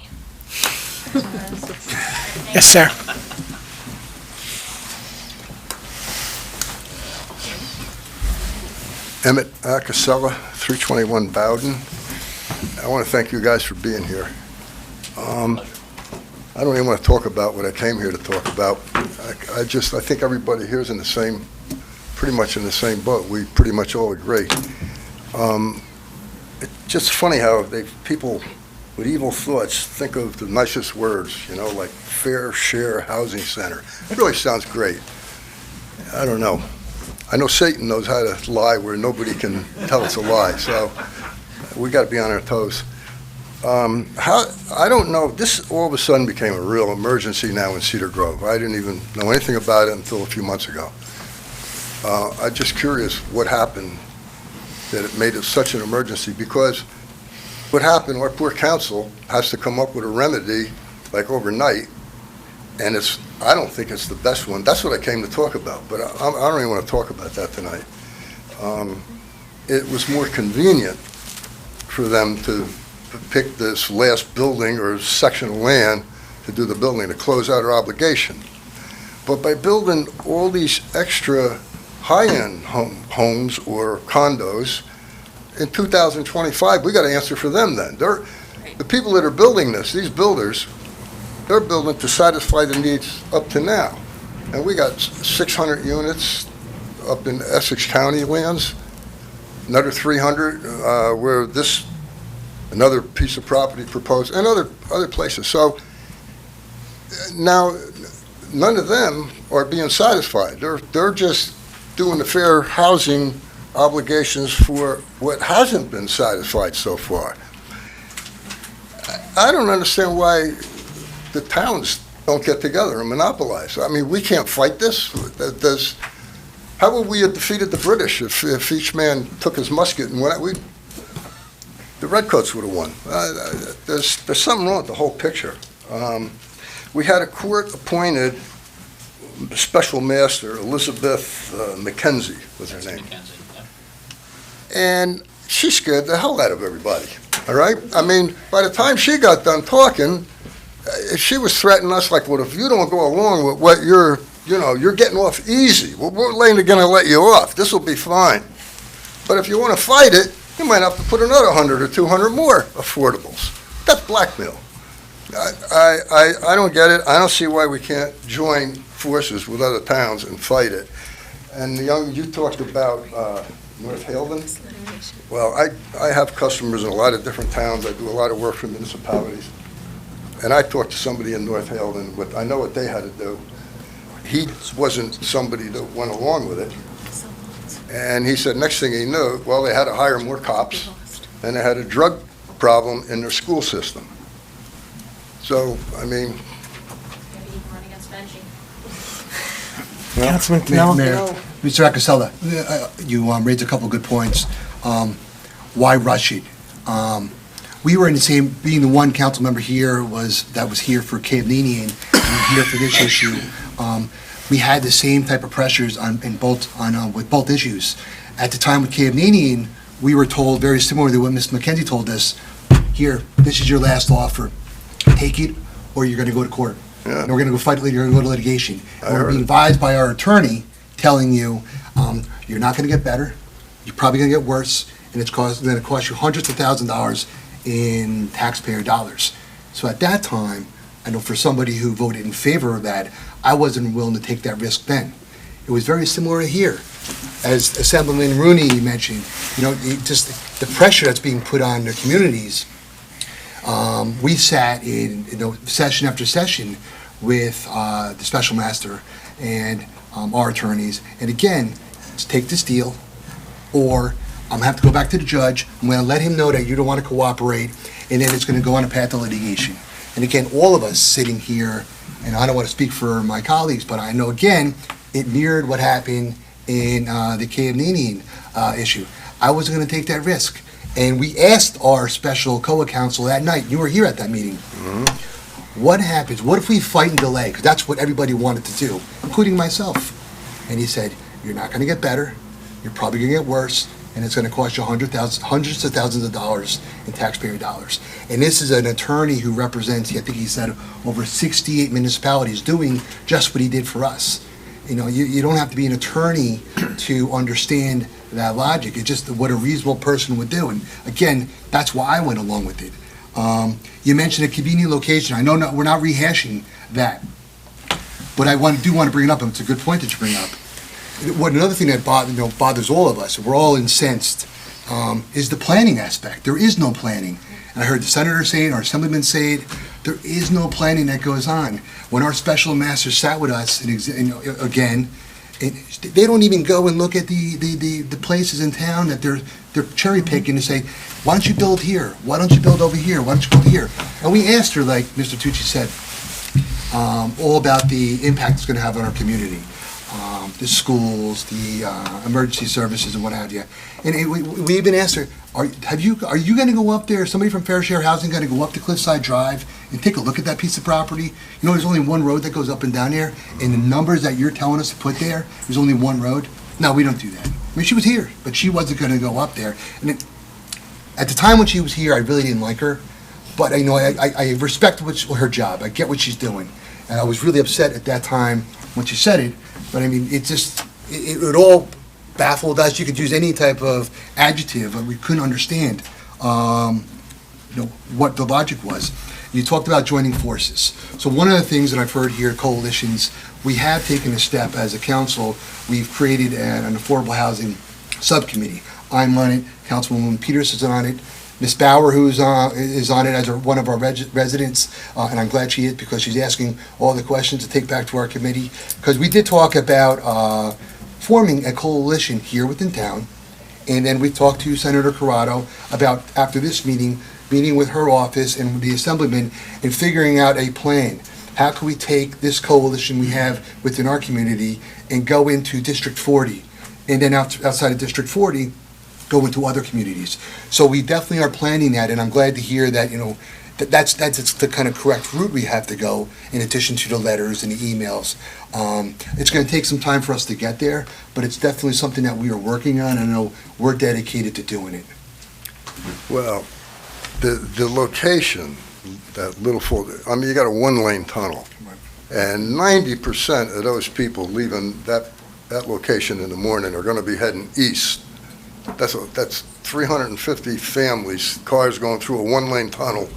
Yes, sir. Emmett Acasella, 321 Bowden. I want to thank you guys for being here. I don't even want to talk about what I came here to talk about. I think everybody here is pretty much in the same boat. We pretty much all agree. It's just funny how people with evil thoughts think of the nicest words, like Fair Share Housing Center. It really sounds great. I don't know. I know Satan knows how to lie where nobody can tell it's a lie, so we got to be on our toes. I don't know, this all of a sudden became a real emergency now in Cedar Grove. I didn't even know anything about it until a few months ago. I'm just curious what happened that it made it such an emergency, because what happened, our poor council has to come up with a remedy like overnight, and I don't think it's the best one. That's what I came to talk about, but I don't even want to talk about that tonight. It was more convenient for them to pick this last building or section of land to do the building, to close out our obligation. But by building all these extra high-end homes or condos, in 2025, we got to answer for them then. The people that are building this, these builders, they're building to satisfy the needs up to now. And we got 600 units up in Essex County lands, another 300 where another piece of property proposed, and other places. So now, none of them are being satisfied. They're just doing the fair housing obligations for what hasn't been satisfied so far. I don't understand why the towns don't get together and monopolize. I mean, we can't fight this. How would we have defeated the British if each man took his musket and went? The Redcoats would have won. There's something wrong with the whole picture. We had a court-appointed special master, Elizabeth McKenzie was her name. And she scared the hell out of everybody, all right? I mean, by the time she got done talking, if she was threatening us, like, well, if you don't go along with what you're getting off easy, well, we're going to let you off. This will be fine. But if you want to fight it, you might have to put another 100 or 200 more affordables. That's blackmail. I don't get it. I don't see why we can't join forces with other towns and fight it. And you talked about North Haven. Well, I have customers in a lot of different towns. I do a lot of work for municipalities. And I talked to somebody in North Haven, I know what they had to do. He wasn't somebody that went along with it. And he said, next thing he knew, well, they had to hire more cops, and they had a drug problem in their school system. So, I mean, Councilman Mayor, Mr. Acasella, you raised a couple good points. Why rush it? We were in the same, being the one council member here that was here for Cave Ninian and here for this issue. We had the same type of pressures with both issues. At the time with Cave Ninian, we were told very similar to what Ms. McKenzie told us. Here, this is your last offer. Take it, or you're going to go to court. Yeah. And we're going to go fight. You're going to go to litigation. I And we're heard being it. advised by our attorney, telling you you're not going to get better. You're probably going to get worse, and it's going to cost you hundreds of thousands of dollars in taxpayer dollars. So at that time, I know for somebody who voted in favor of that, I wasn't willing to take that risk then. It was very similar to here. As Assemblyman Rooney mentioned, just the pressure that's being put on the communities. We sat in session after session with the special master and our attorneys. And again, let's take this deal, or I'm going to have to go back to the judge. I'm going to let him know that you don't want to cooperate, and then it's going to go on a path to litigation. And again, all of us sitting here, and I don't want to speak for my colleagues, but I know, again, it mirrored what happened in the Cave Ninian issue. I wasn't going to take that risk. And we asked our special COA counsel that night, you were here at that meeting, what happens? What if we fight and delay? Because that's what everybody wanted to do, including myself. And he said, you're not going to get better. You're probably going to get worse. And it's going to cost you hundreds of thousands of dollars in taxpayer dollars. And this is an attorney who represents, I think he said, over 68 municipalities doing just what he did for us. You don't have to be an attorney to understand that logic. It's just what a reasonable person would do. And again, that's why I went along with it. You mentioned a convenient location. I know we're not rehashing that, but I do want to bring it up, and it's a good point that you bring up. Another thing that bothers all of us, we're all incensed, is the planning aspect. There is no planning. And I heard the senator say it, our assemblyman say it, there is no planning that goes on. When our special master sat with us, again, they don't even go and look at the places in town that they're cherry picking to say, why don't you build here? Why don't you build over here? Why don't you build here? And we asked her, like Mr. Tucci said, all about the impact it's going to have on our community. The schools, the emergency services, and what have you. And we even asked her, are you going to go up there? Somebody from Fair Share Housing going to go up to Cliffside Drive and take a look at that piece of property? There's only one road that goes up and down there, and the numbers that you're telling us to put there, there's only one road. No, we don't do that. I mean, she was here, but she wasn't going to go up there. And at the time when she was here, I really didn't like her, but I respect her job. I get what she's doing, and I was really upset at that time when she said it. But I mean, it all baffled us. You could use any type of adjective, but we couldn't understand, what the logic was. You talked about joining forces. So one of the things that I've heard here, coalitions, we have taken a step as a council. We've created an affordable housing subcommittee. I'm on it. Councilwoman Peters is on it. Ms. Bauer, who's is on it as one of our residents, and I'm glad she is because she's asking all the questions to take back to our committee. Because we did talk about forming a coalition here within town, and then we talked to Senator Corrado about, after this meeting with her office and the assemblyman, and figuring out a plan. How can we take this coalition we have within our community and go into District 40, and then outside of District 40, go into other communities. So we definitely are planning that, and I'm glad to hear that, that's the kind of correct route we have to go, in addition to the letters and the emails. It's going to take some time for us to get there, but it's definitely something that we are working on, and I know we're dedicated to doing it. Well, the location that little I mean, you got a one-lane tunnel. And 90% of those people leaving that location in the morning are gonna be heading east. That's 350 families, cars going through a one-lane tunnel.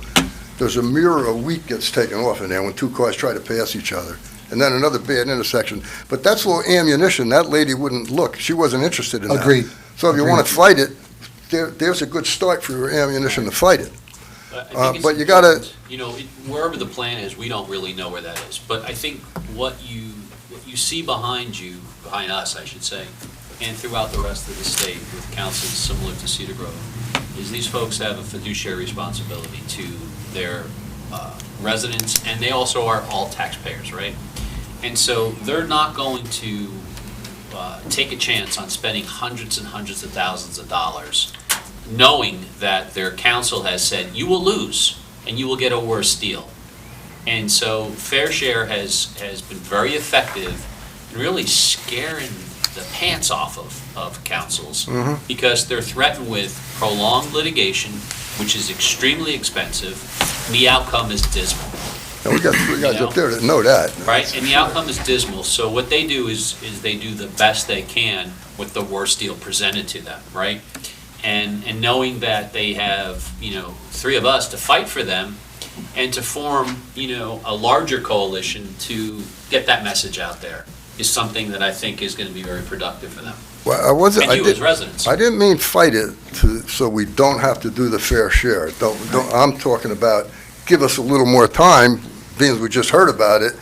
There's a mirror a week gets taken off in there when two cars try to pass each other. And then another bad intersection. But that's a little ammunition. That lady wouldn't look. She wasn't interested in that. Agreed. So if you want to fight it, there's a good start for your ammunition to fight it. I think it's But you gotta, important. You know, wherever the plan is, we don't really know where that is. But I think what you see behind you, behind us, I should say, and throughout the rest of the state with councils similar to Cedar Grove, is these folks have a fiduciary responsibility to their residents, and they also are all taxpayers, right? And so they're not going to take a chance on spending hundreds and hundreds of thousands of dollars, knowing that their council has said, you will lose, and you will get a worse deal. And so Fair Share has been very effective in really scaring the pants off of councils, because they're threatened with prolonged litigation, which is extremely expensive, and the outcome is dismal. we got three guys up there that know that. Right, and the outcome is dismal. So what they do is they do the best they can with the worst deal presented to them, right? And knowing that they have, you know, three of us to fight for them and to form, you know, a larger coalition to get that message out there is something that I think is going to be very productive for them. Well, I wasn't. And you as residents. I didn't mean fight it so we don't have to do the fair share. I'm talking about give us a little more time, being we just heard about it,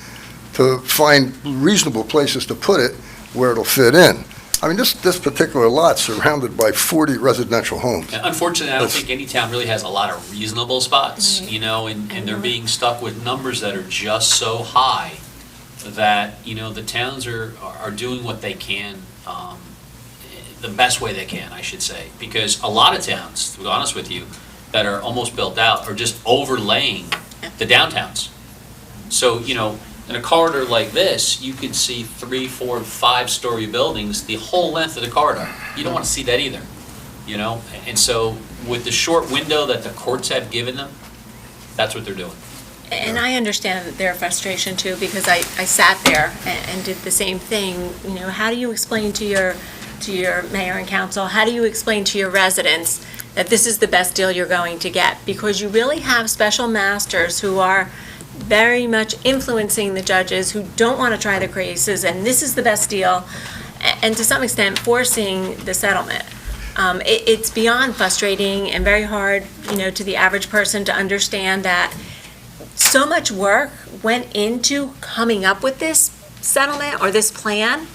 to find reasonable places to put it where it'll fit in. I mean, this particular lot's surrounded by 40 residential homes. And unfortunately, I don't think any town really has a lot of reasonable spots, you know, and they're being stuck with numbers that are just so high that, you know, the towns are doing what they can, the best way they can, I should say. Because a lot of towns, to be honest with you, that are almost built out are just overlaying the downtowns. So, you know, in a corridor like this, you could see 3, 4, 5-story buildings the whole length of the corridor. You don't want to see that either, you know? And so with the short window that the courts have given them, that's what they're doing. And I understand their frustration too, because I sat there and did the same thing. You know, how do you explain to your mayor and council, how do you explain to your residents that this is the best deal you're going to get? Because you really have special masters who are very much influencing the judges who don't want to try the cases, and this is the best deal, and to some extent forcing the settlement. It's beyond frustrating and very hard, you know, to the average person to understand that so much work went into coming up with this settlement or this plan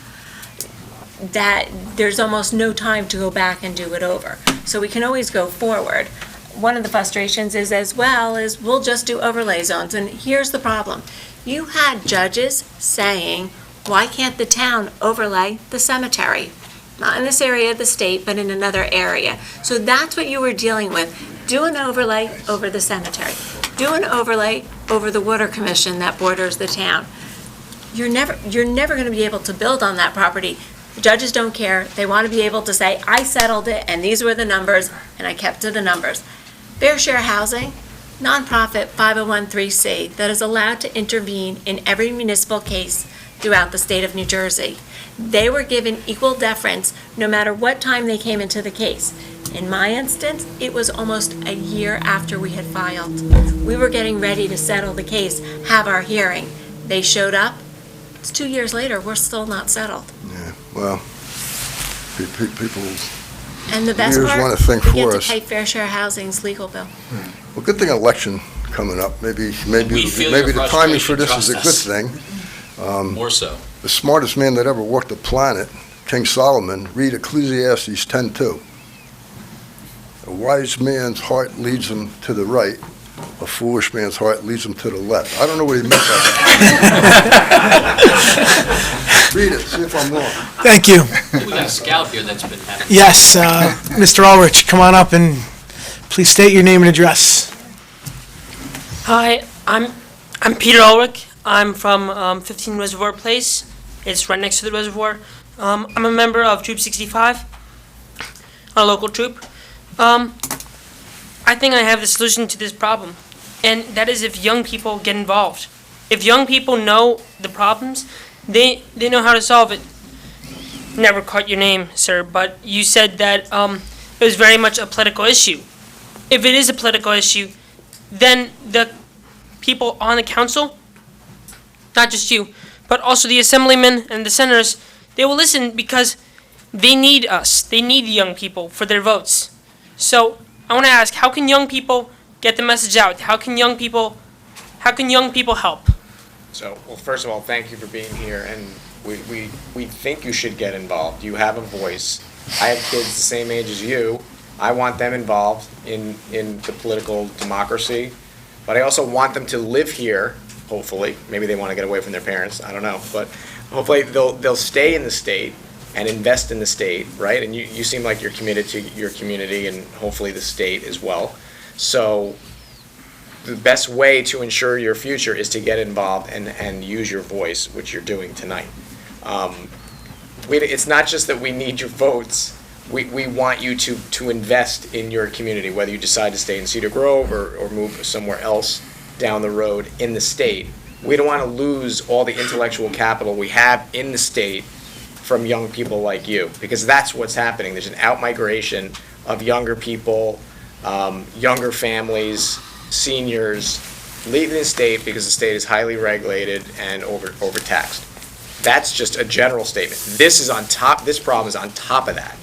that there's almost no time to go back and do it over. So we can always go forward. One of the frustrations is as well is we'll just do overlay zones. And here's the problem. You had judges saying, why can't the town overlay the cemetery? Not in this area of the state, but in another area. So that's what you were dealing with. Do an overlay over the cemetery. Do an overlay over the water commission that borders the town. You're never going to be able to build on that property. The judges don't care. They want to be able to say, I settled it, and these were the numbers, and I kept to the numbers. Fair Share Housing, nonprofit 501(c) that is allowed to intervene in every municipal case throughout the state of New Jersey. They were given equal deference no matter what time they came into the case. In my instance, it was almost a year after we had filed. We were getting ready to settle the case, have our hearing. They showed up. It's 2 years later, we're still not settled. Yeah, well, people, And the best leaders part, want to think we for get us. to pay Fair Share Housing's legal bill. Well, good thing election coming up. Maybe feel your the timing for this is a frustration, good thing. More so. The smartest man that ever walked the planet, King Solomon, read Ecclesiastes 10:2. A wise man's heart leads him to the right. A foolish man's heart leads him to the left. I don't know what he meant by that. Read it, see if I'm wrong. Thank you. We got a scout here that's been having. Yes, Mr. Ulrich, come on up and please state your name and address. Hi, I'm Peter Ulrich. I'm from 15 Reservoir Place. It's right next to the reservoir. I'm a member of Troop 65, a local troop. I think I have the solution to this problem. and that is if young people get involved. If young people know the problems, they know how to solve it. Never caught your name, sir, but you said that it was very much a political issue. If it is a political issue, then the people on the council, not just you, but also the assemblymen and the senators, they will listen because they need us. They need the young people for their votes. So I want to ask, how can young people get the message out? How can young people help? So, well, first of all, thank you for being here, and we think you should get involved. You have a voice. I have kids the same age as you. I want them involved in the political democracy, but I also want them to live here, hopefully. Maybe they want to get away from their parents, I don't know, but hopefully they'll stay in the state and invest in the state, right? And you seem like you're committed to your community and hopefully the state as well. So the best way to ensure your future is to get involved and use your voice, which you're doing tonight. It's not just that we need your votes. We want you to invest in your community, whether you decide to stay in Cedar Grove or move somewhere else down the road in the state. We don't want to lose all the intellectual capital we have in the state from young people like you, because that's what's happening. There's an out-migration of younger people, younger families, seniors, leaving the state because the state is highly regulated and overtaxed. That's just a general statement. This problem is on top of that.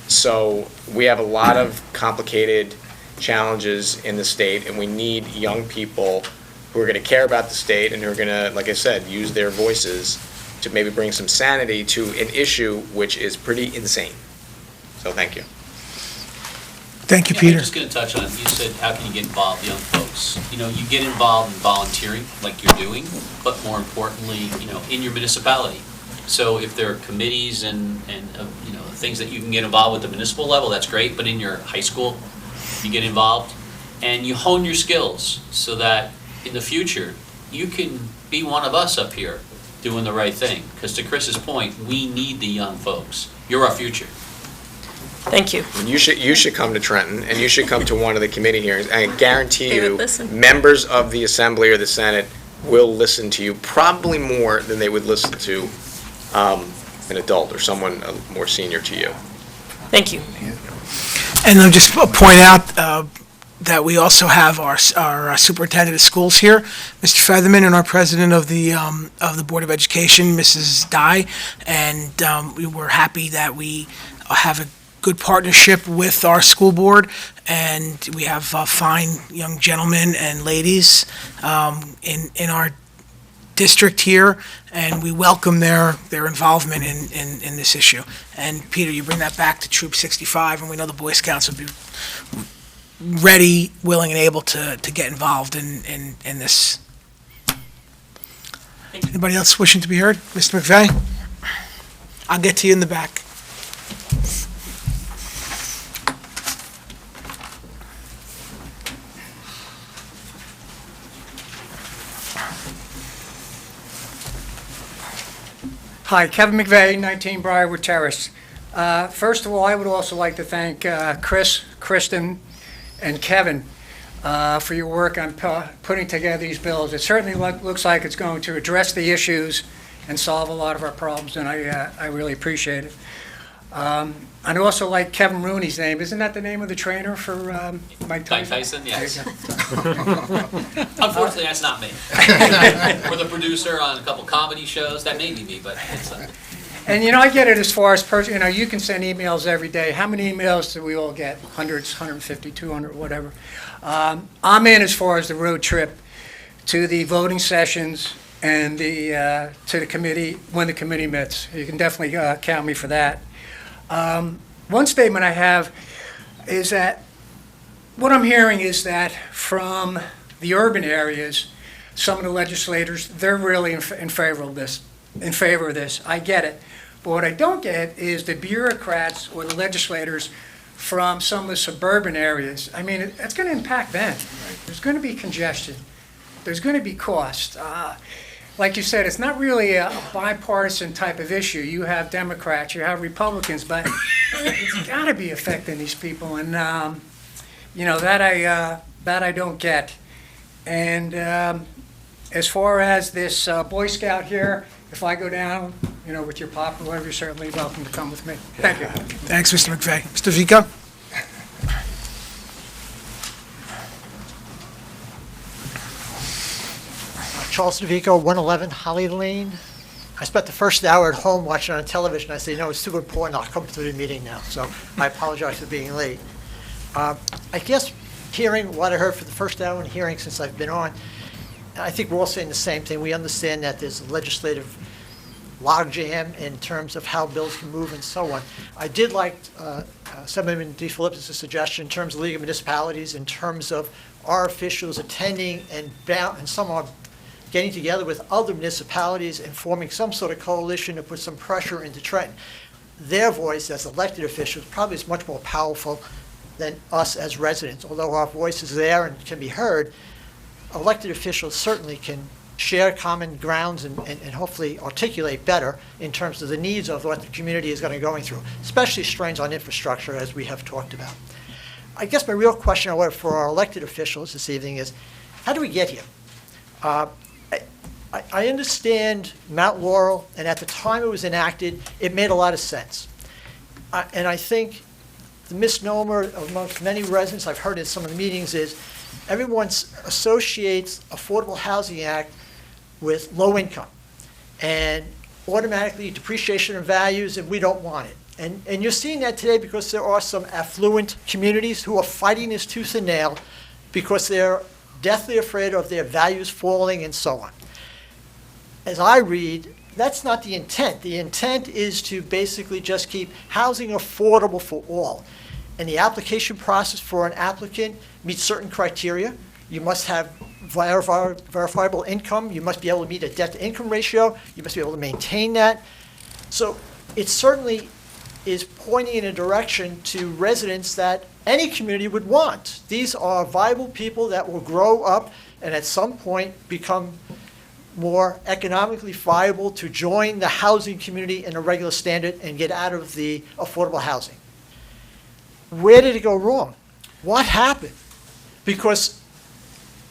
So we have a lot of complicated challenges in the state, and we need young people who are going to care about the state and who are going to, like I said, use their voices to maybe bring some sanity to an issue which is pretty insane. So thank you. Thank you, Yeah, Peter. I'm just going to touch on, you said, how can you get involved, young folks? You know, you get involved in volunteering like you're doing, but more importantly, you know, in your municipality. So if there are committees and you know, things that you can get involved with at the municipal level, that's great, but in your high school, you get involved and you hone your skills so that in the future, you can be one of us up here doing the right thing. Because to Chris's point, we need the young folks. You're our future. Thank you. And you should come to Trenton, and you should come to one of the committee hearings. I guarantee They would you, listen. members of the Assembly or the Senate will listen to you, probably more than they would listen to an adult or someone more senior to you. Thank you. And I'll just point out that we also have our superintendent of schools here, Mr. Featherman, and our president of the Board of Education, Mrs. Dye. And we were happy that we have a good partnership with our school board, and we have fine young gentlemen and ladies in our district here, and we welcome their involvement in this issue. And Peter, you bring that back to Troop 65, and we know the Boy Scouts will be ready, willing, and able to get involved in this. Anybody else wishing to be heard? Mr. McVeigh? I'll get to you in the back. Hi, Kevin McVeigh, 19 Briarwood Terrace. First of all, I would also like to thank Chris, Kristen, and Kevin for your work on putting together these bills. It certainly looks like it's going to address the issues and solve a lot of our problems, and I really appreciate it. I'd also like Kevin Rooney's name. Isn't that the name of the trainer for Mike Tyson? Mike Tyson, yes. There you go. Unfortunately, that's not me. We're the producer on a couple comedy shows. That may be me, but it's not. And, you know, I get it as far as, you can send emails every day. How many emails do we all get? Hundreds, 150, 200, whatever. I'm in as far as the road trip to the voting sessions and to the committee, when the committee meets. You can definitely count me for that. One statement I have is that what I'm hearing is that from the urban areas, some of the legislators, they're really in favor of this. I get it. But what I don't get is the bureaucrats or the legislators from some of the suburban areas. I mean, it's going to impact them. There's going to be congestion. There's going to be cost. Like you said, it's not really a bipartisan type of issue. You have Democrats, you have Republicans, but it's got to be affecting these people. And, that that I don't get. And as far as this Boy Scout here, if I go down, you know, with your pop or whatever, you're certainly welcome to come with me. Thank you. Thanks, Mr. McVeigh. Mr. Vico? Charles DeVico, 111 Holly Lane. I spent the first hour at home watching on television. I said, no, it's too important. I'll come to the meeting now. So I apologize for being late. I guess hearing what I heard for the first hour and hearing since I've been on, I think we're all saying the same thing. We understand that there's a legislative logjam in terms of how bills can move and so on. I did like Assemblyman DeFilippis' suggestion in terms of League of Municipalities, in terms of our officials attending and some are getting together with other municipalities and forming some sort of coalition to put some pressure into Trenton. Their voice as elected officials probably is much more powerful than us as residents. Although our voice is there and can be heard, elected officials certainly can share common grounds and hopefully articulate better in terms of the needs of what the community is going to be going through, especially strains on infrastructure as we have talked about. I guess my real question, however, for our elected officials this evening is, how do we get here? I understand Mount Laurel, and at the time it was enacted, it made a lot of sense. And I think the misnomer amongst many residents, I've heard in some of the meetings, is everyone associates Affordable Housing Act with low income and automatically depreciation of values, and we don't want it. And you're seeing that today because there are some affluent communities who are fighting this tooth and nail because they're deathly afraid of their values falling and so on. As I read, that's not the intent. The intent is to basically just keep housing affordable for all. And the application process for an applicant meets certain criteria. You must have verifiable income. You must be able to meet a debt-to-income ratio. You must be able to maintain that. So it certainly is pointing in a direction to residents that any community would want. These are viable people that will grow up and at some point become more economically viable to join the housing community in a regular standard and get out of the affordable housing. Where did it go wrong? What happened? Because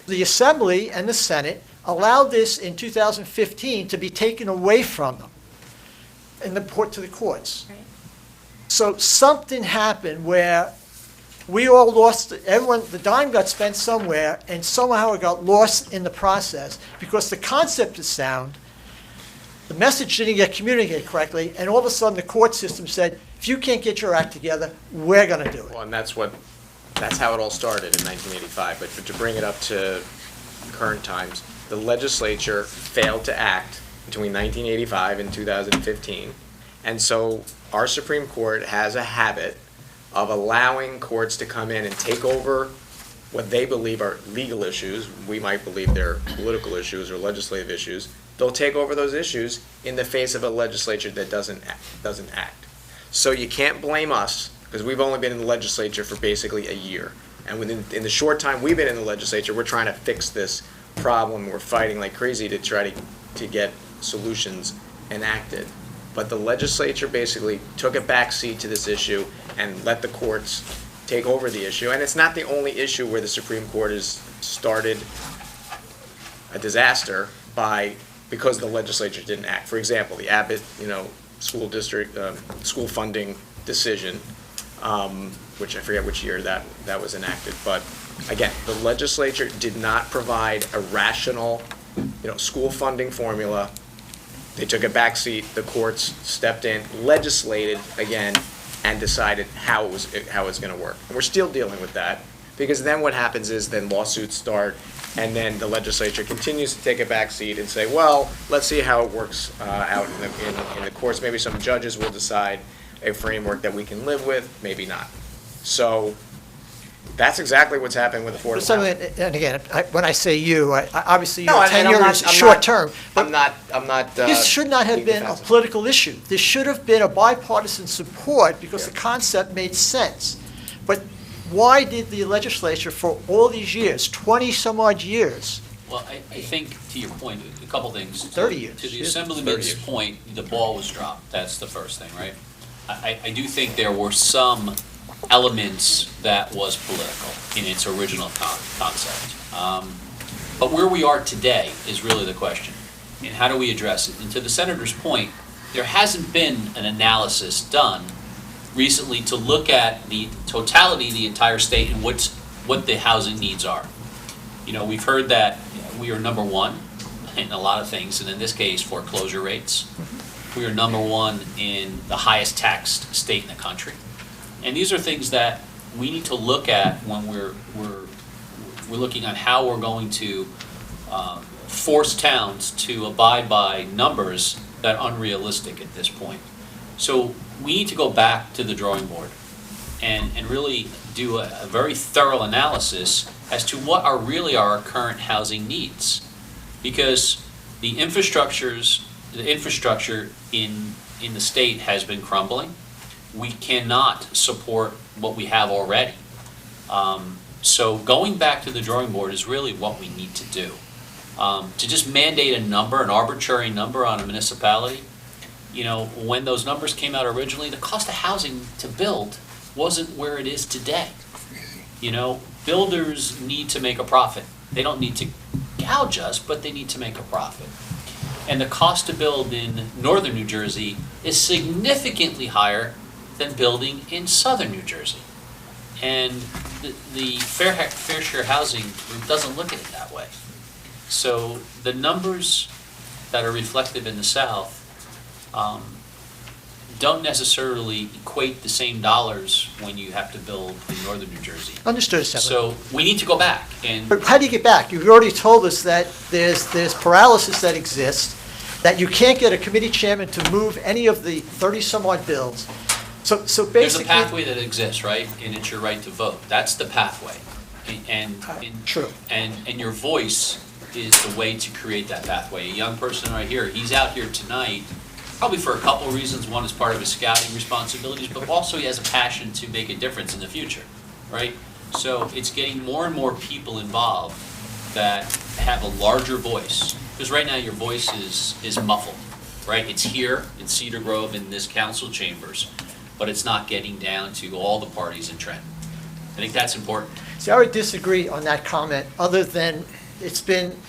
the Assembly and the Senate allowed this in 2015 to be taken away from them and report to the courts. Right. So something happened where we all lost, everyone, the dime got spent somewhere, and somehow it got lost in the process because the concept is sound, the message didn't get communicated correctly, and all of a sudden the court system said, if you can't get your act together, we're going to do it. Well, and that's how it all started in 1985. But to bring it up to current times, the legislature failed to act between 1985 and 2015. And so our Supreme Court has a habit of allowing courts to come in and take over what they believe are legal issues. We might believe they're political issues or legislative issues. They'll take over those issues in the face of a legislature that doesn't act. So you can't blame us, because we've only been in the legislature for basically a year. And in the short time we've been in the legislature, we're trying to fix this problem. We're fighting like crazy to try to get solutions enacted. But the legislature basically took a back seat to this issue and let the courts take over the issue. And it's not the only issue where the Supreme Court has started a disaster because the legislature didn't act. For example, the Abbott, school district, school funding decision, which I forget which year that was enacted. But again, the legislature did not provide a rational, school funding formula. They took a back seat. The courts stepped in, legislated again, and decided how it's going to work. And we're still dealing with that, because then what happens is then lawsuits start, and then the legislature continues to take a back seat and say, well, let's see how it works out in the courts. Maybe some judges will decide a framework that we can live with, maybe not. So that's exactly what's happening with affordable housing. And again, when I say you, obviously No, your and tenure I'm is not- short term. I'm not. This should not have being been a defensive. political issue. This should have been a bipartisan support because the concept made sense. But why did the legislature for all these years, 20 some odd years, Well, I think, to your point, a couple things. 30 years. To the Yes, 30 Assemblyman's years. point, the ball was dropped. That's the first thing, right? I do think there were some elements that was political in its original concept. But where we are today is really the question, and how do we address it? And to the senator's point, there hasn't been an analysis done recently to look at the totality of the entire state and what the housing needs are. You know, we've heard that we are number one in a lot of things, and in this case, foreclosure rates. We are number one in the highest taxed state in the country. And these are things that we need to look at when we're looking at how we're going to force towns to abide by numbers that are unrealistic at this point. So we need to go back to the drawing board and really do a very thorough analysis as to what are really our current housing needs. Because the infrastructure in the state has been crumbling. We cannot support what we have already. So going back to the drawing board is really what we need to do. To just mandate a number, an arbitrary number on a municipality, you know, when those numbers came out originally, the cost of housing to build wasn't where it is today. You know, builders need to make a profit. They don't need to gouge us, but they need to make a profit. And the cost to build in northern New Jersey is significantly higher than building in southern New Jersey. And the Fair Share Housing Group doesn't look at it that way. So the numbers that are reflective in the South don't necessarily equate the same dollars when you have to build in northern New Jersey. Understood, Senator. So we need to go back and. But how do you get back? You've already told us that there's paralysis that exists, that you can't get a committee chairman to move any of the 30-some-odd bills. So basically. There's a pathway that exists, right? And it's your right to vote. That's the pathway. True. And your voice is the way to create that pathway. A young person right here, he's out here tonight, probably for a couple of reasons. One is part of his scouting responsibilities, but also he has a passion to make a difference in the future, right? So it's getting more and more people involved that have a larger voice. Because right now your voice is muffled, right? It's here in Cedar Grove in this council chambers, but it's not getting down to all the parties in Trenton. I think that's important. See, I would disagree on that comment, other than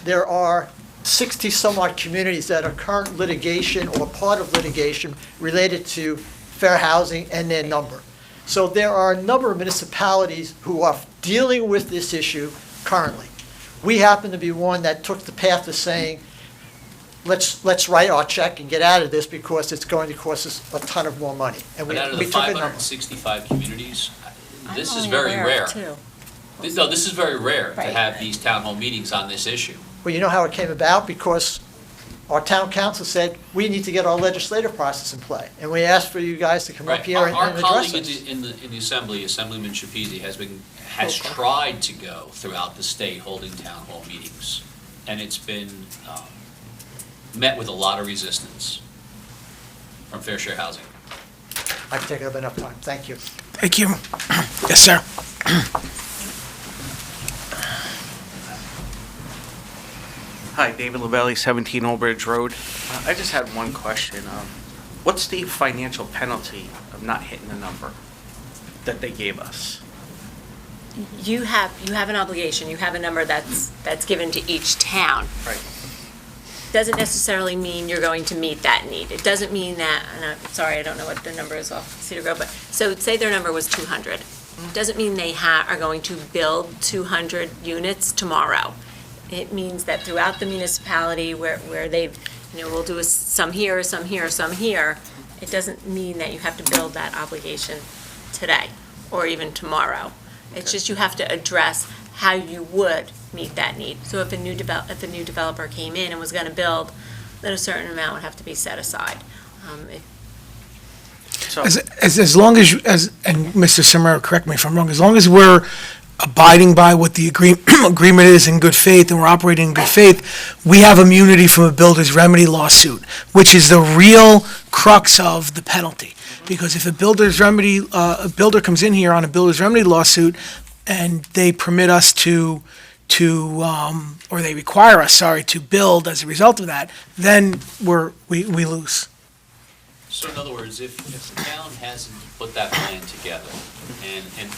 there are 60-some-odd communities that are current litigation or part of litigation related to fair housing and their number. So there are a number of municipalities who are dealing with this issue currently. We happen to be one that took the path of saying, let's write our check and get out of this because it's going to cost us a ton of more money. And But out of the we took a number. 565 communities, this is only very aware rare. of two. No, this is very rare to Right. have these town hall meetings on this issue. Well, you know how it came about? Because our town council said, we need to get our legislative process in play. And we asked for you guys to come up Right. here and Our address colleague us. in the assembly, Assemblyman Shapezi, has tried to go throughout the state holding town hall meetings. And it's been met with a lot of resistance from Fair Share Housing. I've taken up enough time. Thank you. Thank you. Yes, sir. Hi, David Labelli, 17 Old Bridge Road. I just had one question. What's the financial penalty of not hitting the number that they gave us? You have an obligation, you have a number that's given to each town. Right. Doesn't necessarily mean you're going to meet that need. It doesn't mean that, and I'm sorry, I don't know what their number is off Cedar Grove, but, so say their number was 200. Doesn't mean they are going to build 200 units tomorrow. It means that throughout the municipality where they've, we'll do some here, some here, some here, it doesn't mean that you have to build that obligation today or even tomorrow. It's just you have to address how you would meet that need. So if a new developer came in and was gonna build, then a certain amount would have to be set aside. As long as, and Mr. Simmer, correct me if I'm wrong, as long as we're abiding by what the agreement is in good faith and we're operating in good faith, we have immunity from a builder's remedy lawsuit, which is the real crux of the penalty. Because if a builder comes in here on a builder's remedy lawsuit and they permit us or they require us, to build as a result of that, then we lose. So in other words, if the town hasn't put that plan together,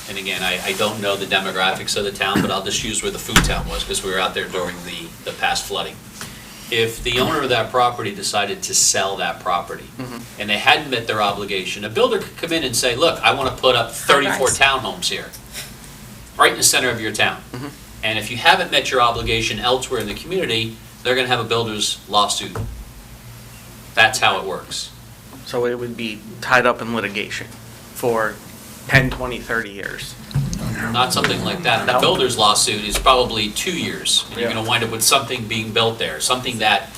and again, I don't know the demographics of the town, but I'll just use where the food town was, because we were out there during the past flooding. If the owner of that property decided to sell that property, and they hadn't met their obligation, a builder could come in and say, look, I want to put up 34 townhomes here, right in the center of your town. And if you haven't met your obligation elsewhere in the community, they're going to have a builder's lawsuit. That's how it works. So it would be tied up in litigation for 10, 20, 30 years. Not something like that. And a builder's lawsuit is probably 2 years. And you're going to wind up with something being built there, something that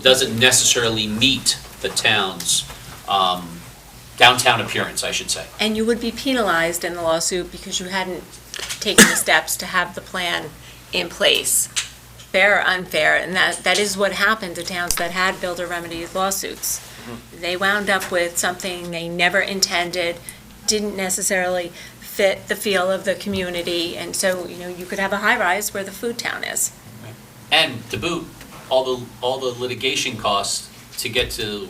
doesn't necessarily meet the town's downtown appearance, I should say. And you would be penalized in the lawsuit because you hadn't taken the steps to have the plan in place. Fair or unfair, and that is what happened to towns that had builder remedy lawsuits. They wound up with something they never intended, didn't necessarily fit the feel of the community, and so, you could have a high-rise where the food town is. And to boot, all the litigation costs to get to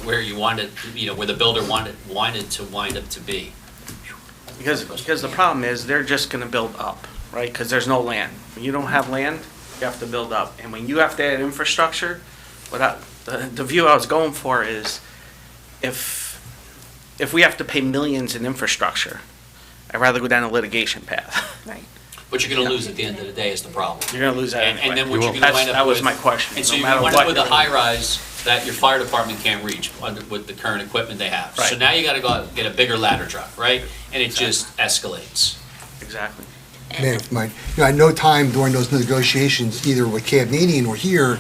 where you wanted, where the builder wanted to wind up to be. Because the problem is, they're just gonna build up, right? Because there's no land. When you don't have land, you have to build up. And when you have to add infrastructure, the view I was going for is, if we have to pay millions in infrastructure, I'd rather go down a litigation path. Right. But you're going to lose at the end of the day is the problem. You're gonna lose that anyway. And then what you're going to wind up with. That was my question. And so No you're matter going to wind what up with a you're gonna high-rise that your fire department can't reach with the current equipment they have. So Right. now you got to go out and get a bigger ladder truck, right? And it just escalates. Exactly. Man, at no time during those negotiations, either with Camp Nadian or here,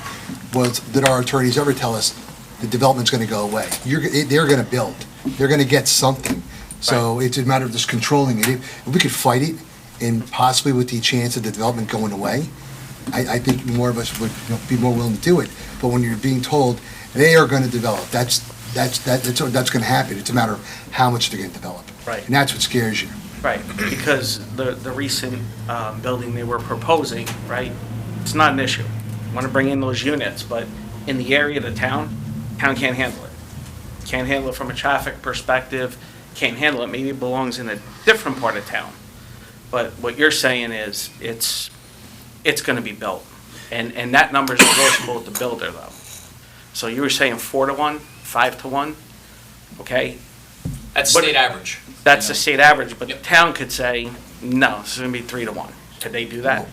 did our attorneys ever tell us the development's gonna go away. They're gonna build. They're gonna get something. So it's a matter of just controlling it. If we could fight it, and possibly with the chance of the development going away, I think more of us would be more willing to do it. But when you're being told they are gonna develop, that's gonna happen. It's a matter of how much they're gonna develop. Right. And that's what scares you. Right, because the recent building they were proposing, right, it's not an issue. Want to bring in those units, but in the area of the town can't handle it. Can't handle it from a traffic perspective, can't handle it. Maybe it belongs in a different part of town. But what you're saying is, it's going to be built. And that number is negotiable with the builder, though. So you were saying 4-to-1, 5-to-1, okay? That's state average. That's the state average, but the town could say, no, it's gonna be 3-to-1. Could they do that?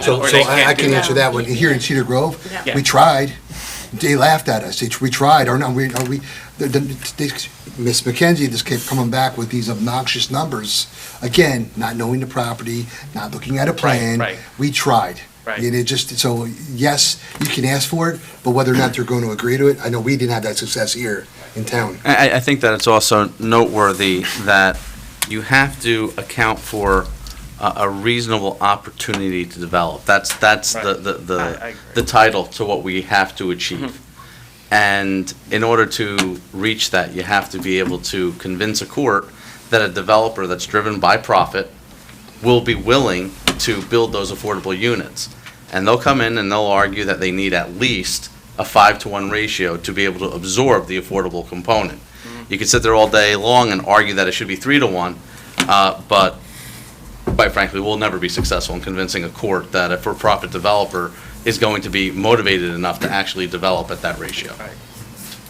So Or they can't I do can that. answer that one. Here in Cedar Grove, Yeah. we tried. They laughed at us. We tried. Miss McKenzie just kept coming back with these obnoxious numbers. Again, not knowing the property, not looking at a plan. right. We tried. Right. And it just, so yes, you can ask for it, but whether or not they're going to agree to it, I know we didn't have that success here in town. I think that it's also noteworthy that you have to account for a reasonable opportunity to develop. That's Right. I the title to what we have to achieve. And in order to reach that, you have to be able to convince a court that a developer that's driven by profit will be willing to build those affordable units. And they'll come in and they'll argue that they need at least a 5-to-1 ratio to be able to absorb the affordable component. You could sit there all day long and argue that it should be 3-to-1, but quite frankly, we'll never be successful in convincing a court that a for-profit developer is going to be motivated enough to actually develop at that ratio. Right.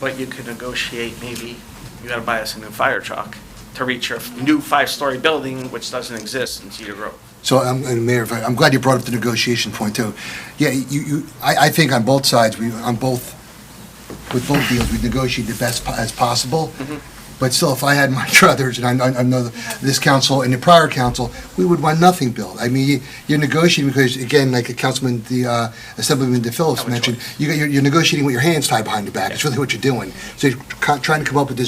But you could negotiate, maybe, you gotta buy us a new fire truck to reach your new 5-story building, which doesn't exist in Cedar Grove. So, and Mayor, I'm glad you brought up the negotiation point, too. Yeah, I think on both sides, with both deals, we negotiate the best as possible. But still, if I had my druthers, and I know this council and the prior council, we would want nothing built. I mean, you're negotiating because, again, like Councilman, Assemblyman DePhillips mentioned, you're negotiating with your hands tied behind the back. It's really what you're doing. So you're trying to come up with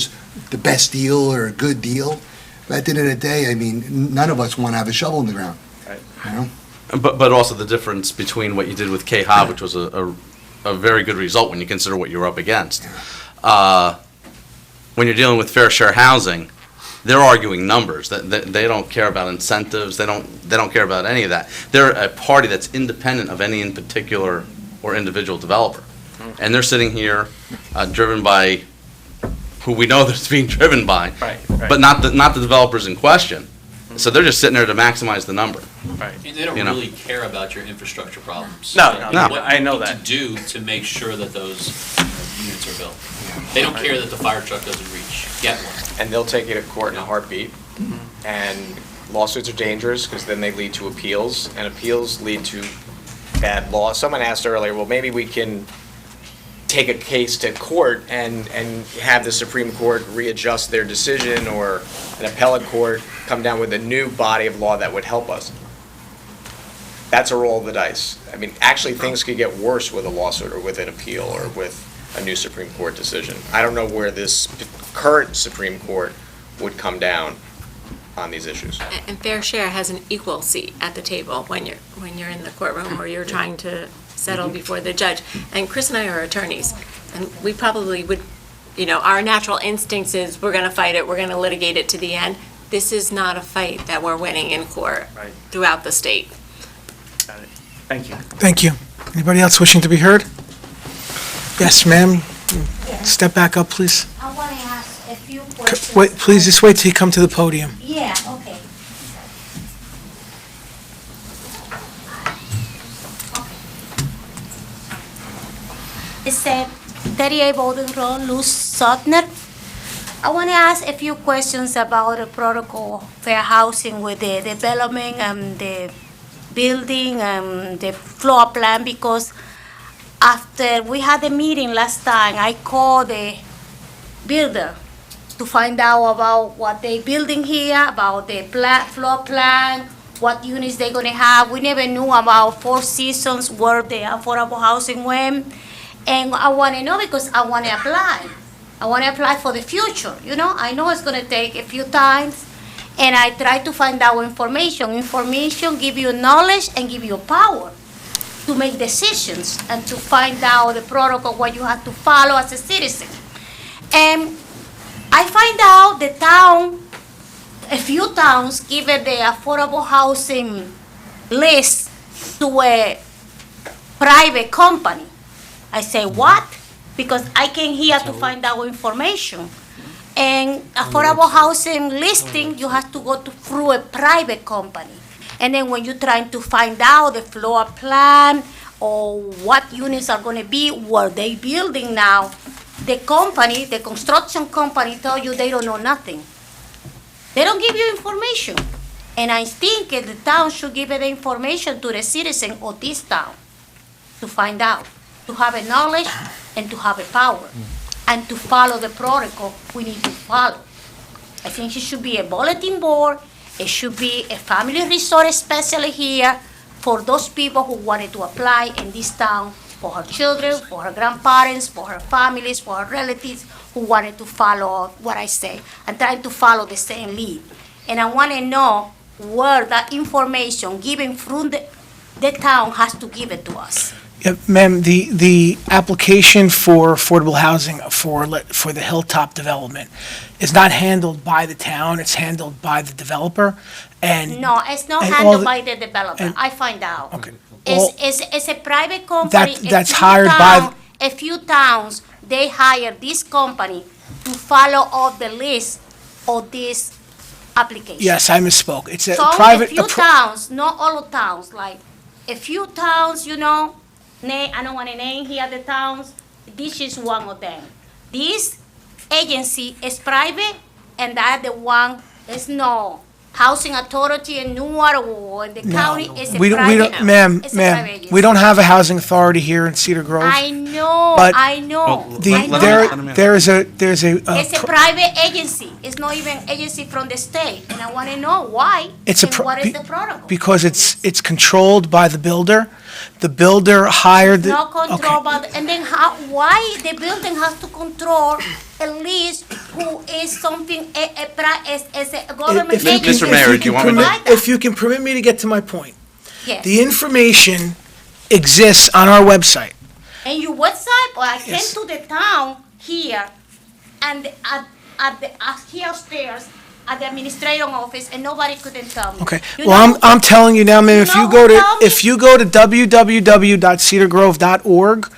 the best deal or a good deal. But at the end of the day, I mean, none of us want to have a shovel in the ground. Right. You know? But also the difference between what you did with K-Hob, which was a very good result when you consider what you were up against. When you're dealing with fair share housing, they're arguing numbers. They don't care about incentives. They don't care about any of that. They're a party that's independent of any in particular or individual developer. And they're sitting here driven by who we know that's being driven by. Right. But not the developers in question. So they're just sitting there to maximize the number. Right. And they don't You know. really care about your infrastructure problems. No, And no, what I know you need that. to do to make sure that those units are built. They don't care that the fire truck doesn't get one. And they'll take you to court in a heartbeat. And lawsuits are dangerous because then they lead to appeals, and appeals lead to bad law. Someone asked earlier, well, maybe we can take a case to court and have the Supreme Court readjust their decision, or an appellate court come down with a new body of law that would help us. That's a roll of the dice. I mean, actually, things could get worse with a lawsuit or with an appeal or with a new Supreme Court decision. I don't know where this current Supreme Court would come down on these issues. And Fair Share has an equal seat at the table when you're in the courtroom or you're trying to settle before the judge. And Chris and I are attorneys, and we probably would, our natural instincts is we're gonna fight it, we're gonna litigate it to the end. This is not a fight that we're winning in court Right. throughout the state. Got it. Thank you. Thank you. Anybody else wishing to be heard? Yes, ma'am. Step back up, please. I want to ask a few questions. Wait, please just wait till you come to the podium. Yeah, okay. It's 38 Bowden Road, Luz Sotner. I want to ask a few questions about the protocol fair housing with the development and the building and the floor plan, because after we had a meeting last time, I called the builder to find out about what they building here, about the floor plan, what units they're gonna have. We never knew about Four Seasons, where the affordable housing went. And I wanna know because I wanna apply. I wanna apply for the future, I know it's gonna take a few times, and I try to find out information. Information give you knowledge and give you power to make decisions and to find out the protocol, what you have to follow as a citizen. And I find out the town, a few towns give it the affordable housing list to a private company. I say, what? Because I came here to find out information. And affordable housing listing, you have to go through a private company. And then when you're trying to find out the floor plan or what units are gonna be, where they building now, the company, the construction company tell you they don't know nothing. They don't give you information. And I think the town should give the information to the citizen of this town to find out, to have a knowledge and to have a power, and to follow the protocol we need to follow. I think it should be a bulletin board. It should be a family resort especially here for those people who wanted to apply in this town, for her children, for her grandparents, for her families, for her relatives who wanted to follow what I say and trying to follow the same lead. And I want to know where that information given from the town has to give it to us. Yeah, ma'am, the application for affordable housing for the Hilltop development is not handled by the town, it's handled by the developer, and No, it's not and all handled the- by the developer. and- I find out. Okay. All- It's a private company. that's hired by A few towns, they hire this company to follow all the list of this application. Yes, I misspoke. It's a So private. a few towns, not all towns, like a few towns, I don't want to name here the towns. This is one of them. This agency is private, and that the one is no housing authority in Newark or in the county is a We private. don't, ma'am, It's a private agency. we don't have a housing authority here in Cedar Grove. I know, But I know. The, I know there, that. there's a, It's a private agency. It's not even agency from the state, and I want to know why. It's a and pro- what is be- the protocol? because it's controlled by the builder. The builder hired the. No control, but, and then why the building has to control a list who is something, as a government If you can- agency? Mr. Mayor, do you want me to- Why If you can permit me to get to my point. Yes. The information exists on our website. And your website, but I came Yes. to the town here, and here upstairs, at the administrative office, and nobody couldn't tell me. Okay, You well, know- I'm telling you now, ma'am, You if know you go who to, told me? if you go to www.cedargrove.org,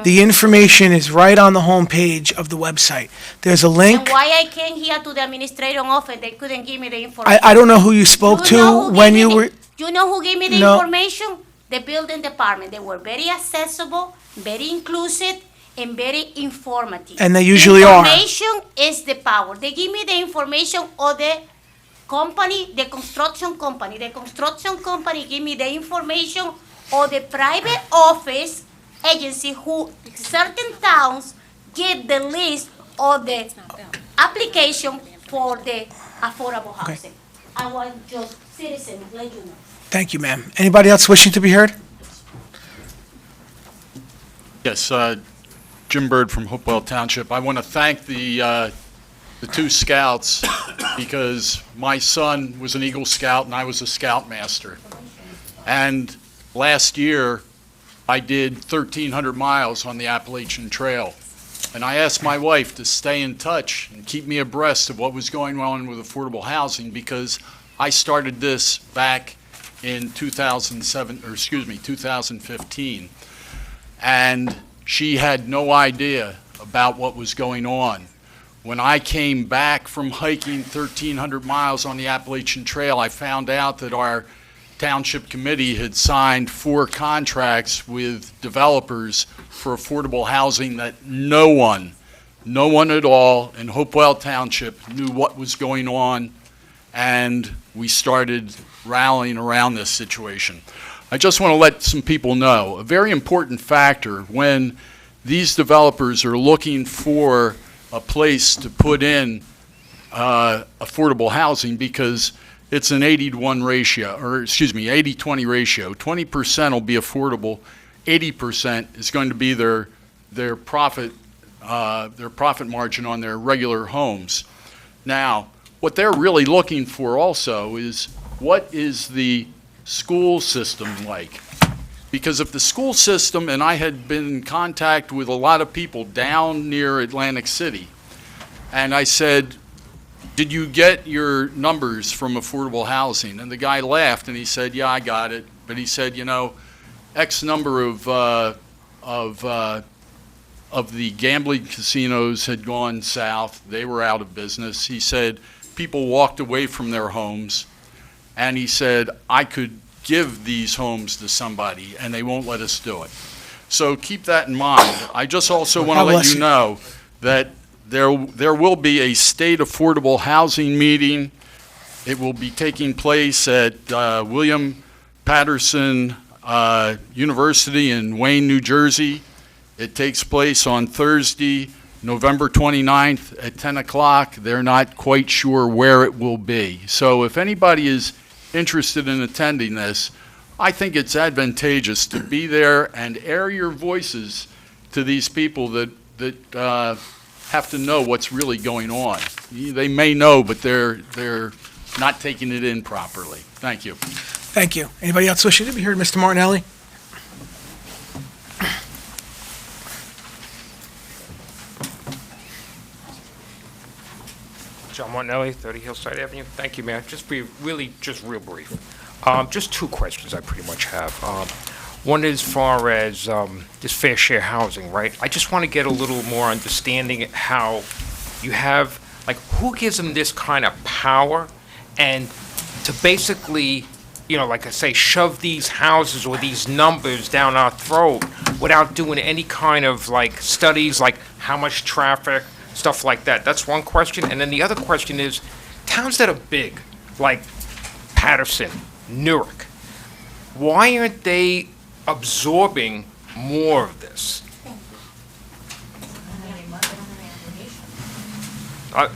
The information is right on the homepage of the website. There's a And link. why I came here to the administrator office, they couldn't give me the information. I don't know who you spoke You know to who when gave you me were, You know who gave me the No. information? The building department. They were very accessible, very inclusive, and very informative. And they usually are. Information is the power. They give me the information of the company, the construction company. The construction company give me the information of the private office agency who certain towns give the list of the application for the affordable housing. I want just citizens, let you know. thank you, ma'am. Anybody else wishing to be heard? Yes, Jim Bird from Hopewell Township. I want to thank the two scouts because my son was an Eagle Scout and I was a Scoutmaster. And last year, I did 1,300 miles on the Appalachian Trail. And I asked my wife to stay in touch and keep me abreast of what was going on with affordable housing because I started this back in 2015. And she had no idea about what was going on. When I came back from hiking 1,300 miles on the Appalachian Trail, I found out that our township committee had signed 4 contracts with developers for affordable housing that no one at all in Hopewell Township knew what was going on, and we started rallying around this situation. I just want to let some people know, a very important factor when these developers are looking for a place to put in affordable housing, because it's an 80-to-1 ratio, or excuse me, 80-20 ratio. 20% will be affordable, 80% is going to be their profit margin on their regular homes. Now, what they're really looking for also is, what is the school system like? Because if the school system, and I had been in contact with a lot of people down near Atlantic City, and I said, did you get your numbers from affordable housing? And the guy laughed and he said, yeah, I got it. But he said, you know, X number of the gambling casinos had gone south. They were out of business. He said, people walked away from their homes. And he said, I could give these homes to somebody and they won't let us do it. So keep that in mind. I just also want to let you know that there will be a state affordable housing meeting. It will be taking place at William Patterson University in Wayne, New Jersey. It takes place on Thursday, November 29th at 10 o'clock. They're not quite sure where it will be. So if anybody is interested in attending this, I think it's advantageous to be there and air your voices to these people that have to know what's really going on. They may know, but they're not taking it in properly. Thank you. Thank you. Anybody else wishing to be heard? Mr. Martinelli? John Martinelli, 30 Hillside Avenue. Thank you, Mayor. Just be really, just real brief. Just 2 questions I pretty much have. One is as far as this fair share housing, right? I just want to get a little more understanding how you have, like, who gives them this kind of power and to basically, you know, like I say, shove these houses or these numbers down our throat without doing any kind of, like, studies, like how much traffic, stuff like that. That's one question. And then the other question is, towns that are big, like Patterson, Newark, why aren't they absorbing more of this?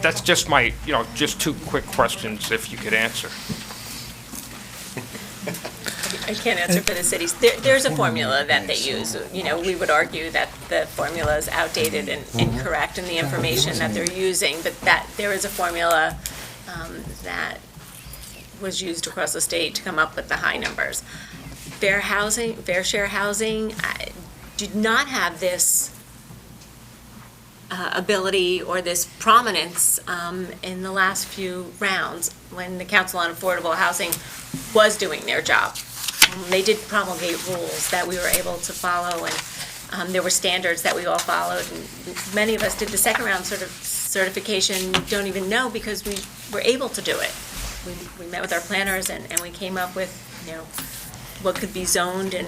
That's just my, you know, just 2 quick questions if you could answer. I can't answer for the cities. There's a formula that they use. You know, we would argue that the formula is outdated and incorrect in the information that they're using, but that there is a formula that was used across the state to come up with the high numbers. Fair share housing did not have this ability or this prominence in the last few rounds when the Council on Affordable Housing was doing their job. They did promulgate rules that we were able to follow, and There were standards that we all followed, and many of us did the second round sort of certification, don't even know because we were able to do it. We met with our planners and we came up with, what could be zoned, and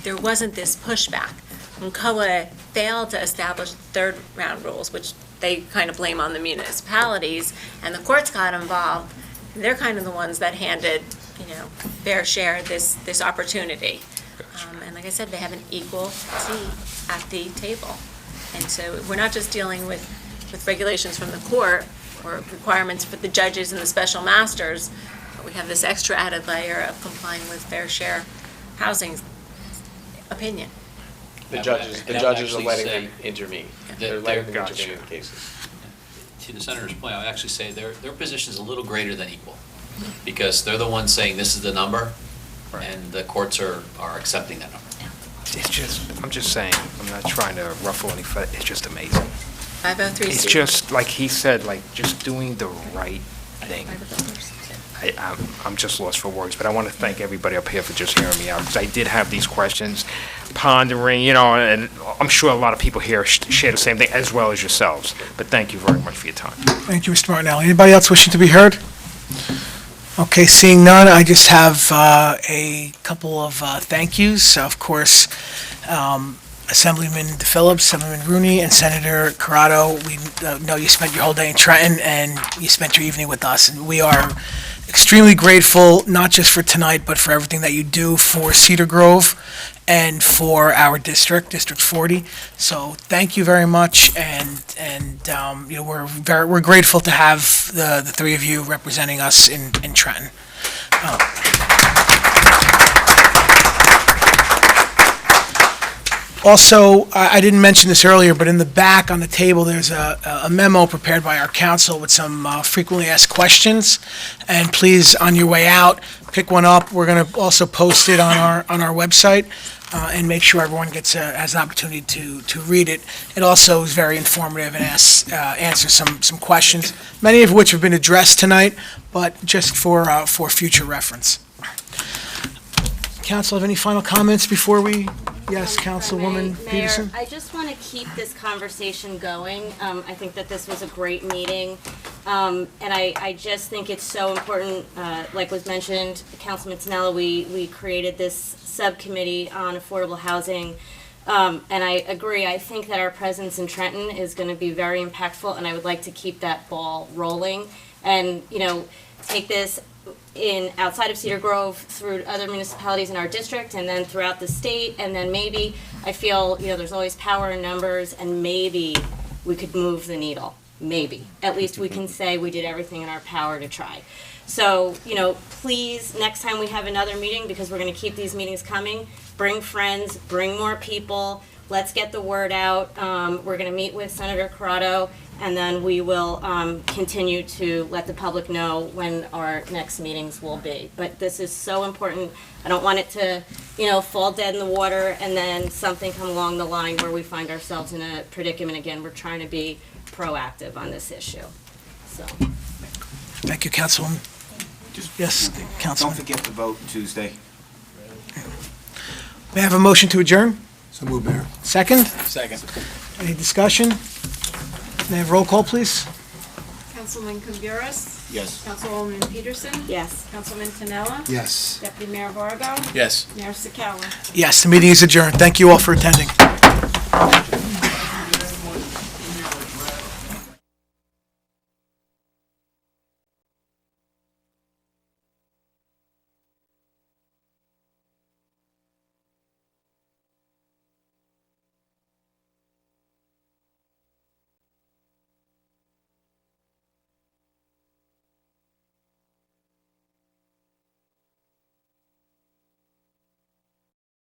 there wasn't this pushback. When COA failed to establish third round rules, which they kind of blame on the municipalities, and the courts got involved, they're kind of the ones that handed, Fair Share this opportunity. And like I said, they have an equal seat at the table. And so we're not just dealing with regulations from the court or requirements for the judges and the special masters, but we have this extra added layer of complying with Fair Share Housing's opinion. The I would judges are actually letting say them intervene. that They're they're- letting them intervene in cases. To the senator's point, I would actually say their position is a little greater than equal, because they're the ones saying this is the number, and the courts are accepting that number. It's just, I'm just saying, I'm not trying to ruffle any feathers, it's just amazing. 503C. It's just, like he said, like, just doing the right thing. I'm just lost for words, but I want to thank everybody up here for just hearing me out, because I did have these questions, pondering, and I'm sure a lot of people here share the same thing, as well as yourselves. But thank you very much for your time. Thank you, Mr. Martinelli. Anybody else wishing to be heard? Okay, seeing none, I just have a couple of thank yous. Of course, Assemblyman DePhillips, Assemblyman Rooney, and Senator Corrado. We know you spent your whole day in Trenton, and you spent your evening with us, and we are extremely grateful, not just for tonight, but for everything that you do for Cedar Grove and for our district, District 40. So thank you very much, and we're grateful to have the three of you representing us in Trenton. Also, I didn't mention this earlier, but in the back on the table, there's a memo prepared by our council with some frequently asked questions. And please, on your way out, pick one up. We're going to also post it on our website and make sure everyone has an opportunity to read it. It also is very informative and answers some questions, many of which have been addressed tonight, but just for future reference. Council, have any final comments before we? Yes, Councilwoman Peterson? Mayor, I just want to keep this conversation going. I think that this was a great meeting. And I just think it's so important, like was mentioned, Councilman Tonello, we created this subcommittee on affordable housing. And I agree, I think that our presence in Trenton is going to be very impactful, and I would like to keep that ball rolling. And, take this outside of Cedar Grove through other municipalities in our district, and then throughout the state, and then maybe, I feel, there's always power in numbers, and maybe we could move the needle, maybe. At least we can say we did everything in our power to try. So, please, next time we have another meeting, because we're gonna keep these meetings coming, bring friends, bring more people, let's get the word out. We're gonna meet with Senator Corrado, and then we will continue to let the public know when our next meetings will be. But this is so important. I don't want it to, fall dead in the water and then something come along the line where we find ourselves in a predicament again. We're trying to be proactive on this issue, so. Thank you, Councilwoman. Yes, Councilman. Don't forget to vote Tuesday. May I have a motion to adjourn? So move, Mayor. Second? Second. Any discussion? May I have roll call, please? Councilman Converas? Yes. Councilwoman Peterson? Yes. Councilman Tonella? Yes. Deputy Mayor Vargo? Yes. Mayor Sakala? Yes, the meeting is adjourned. Thank you all for attending.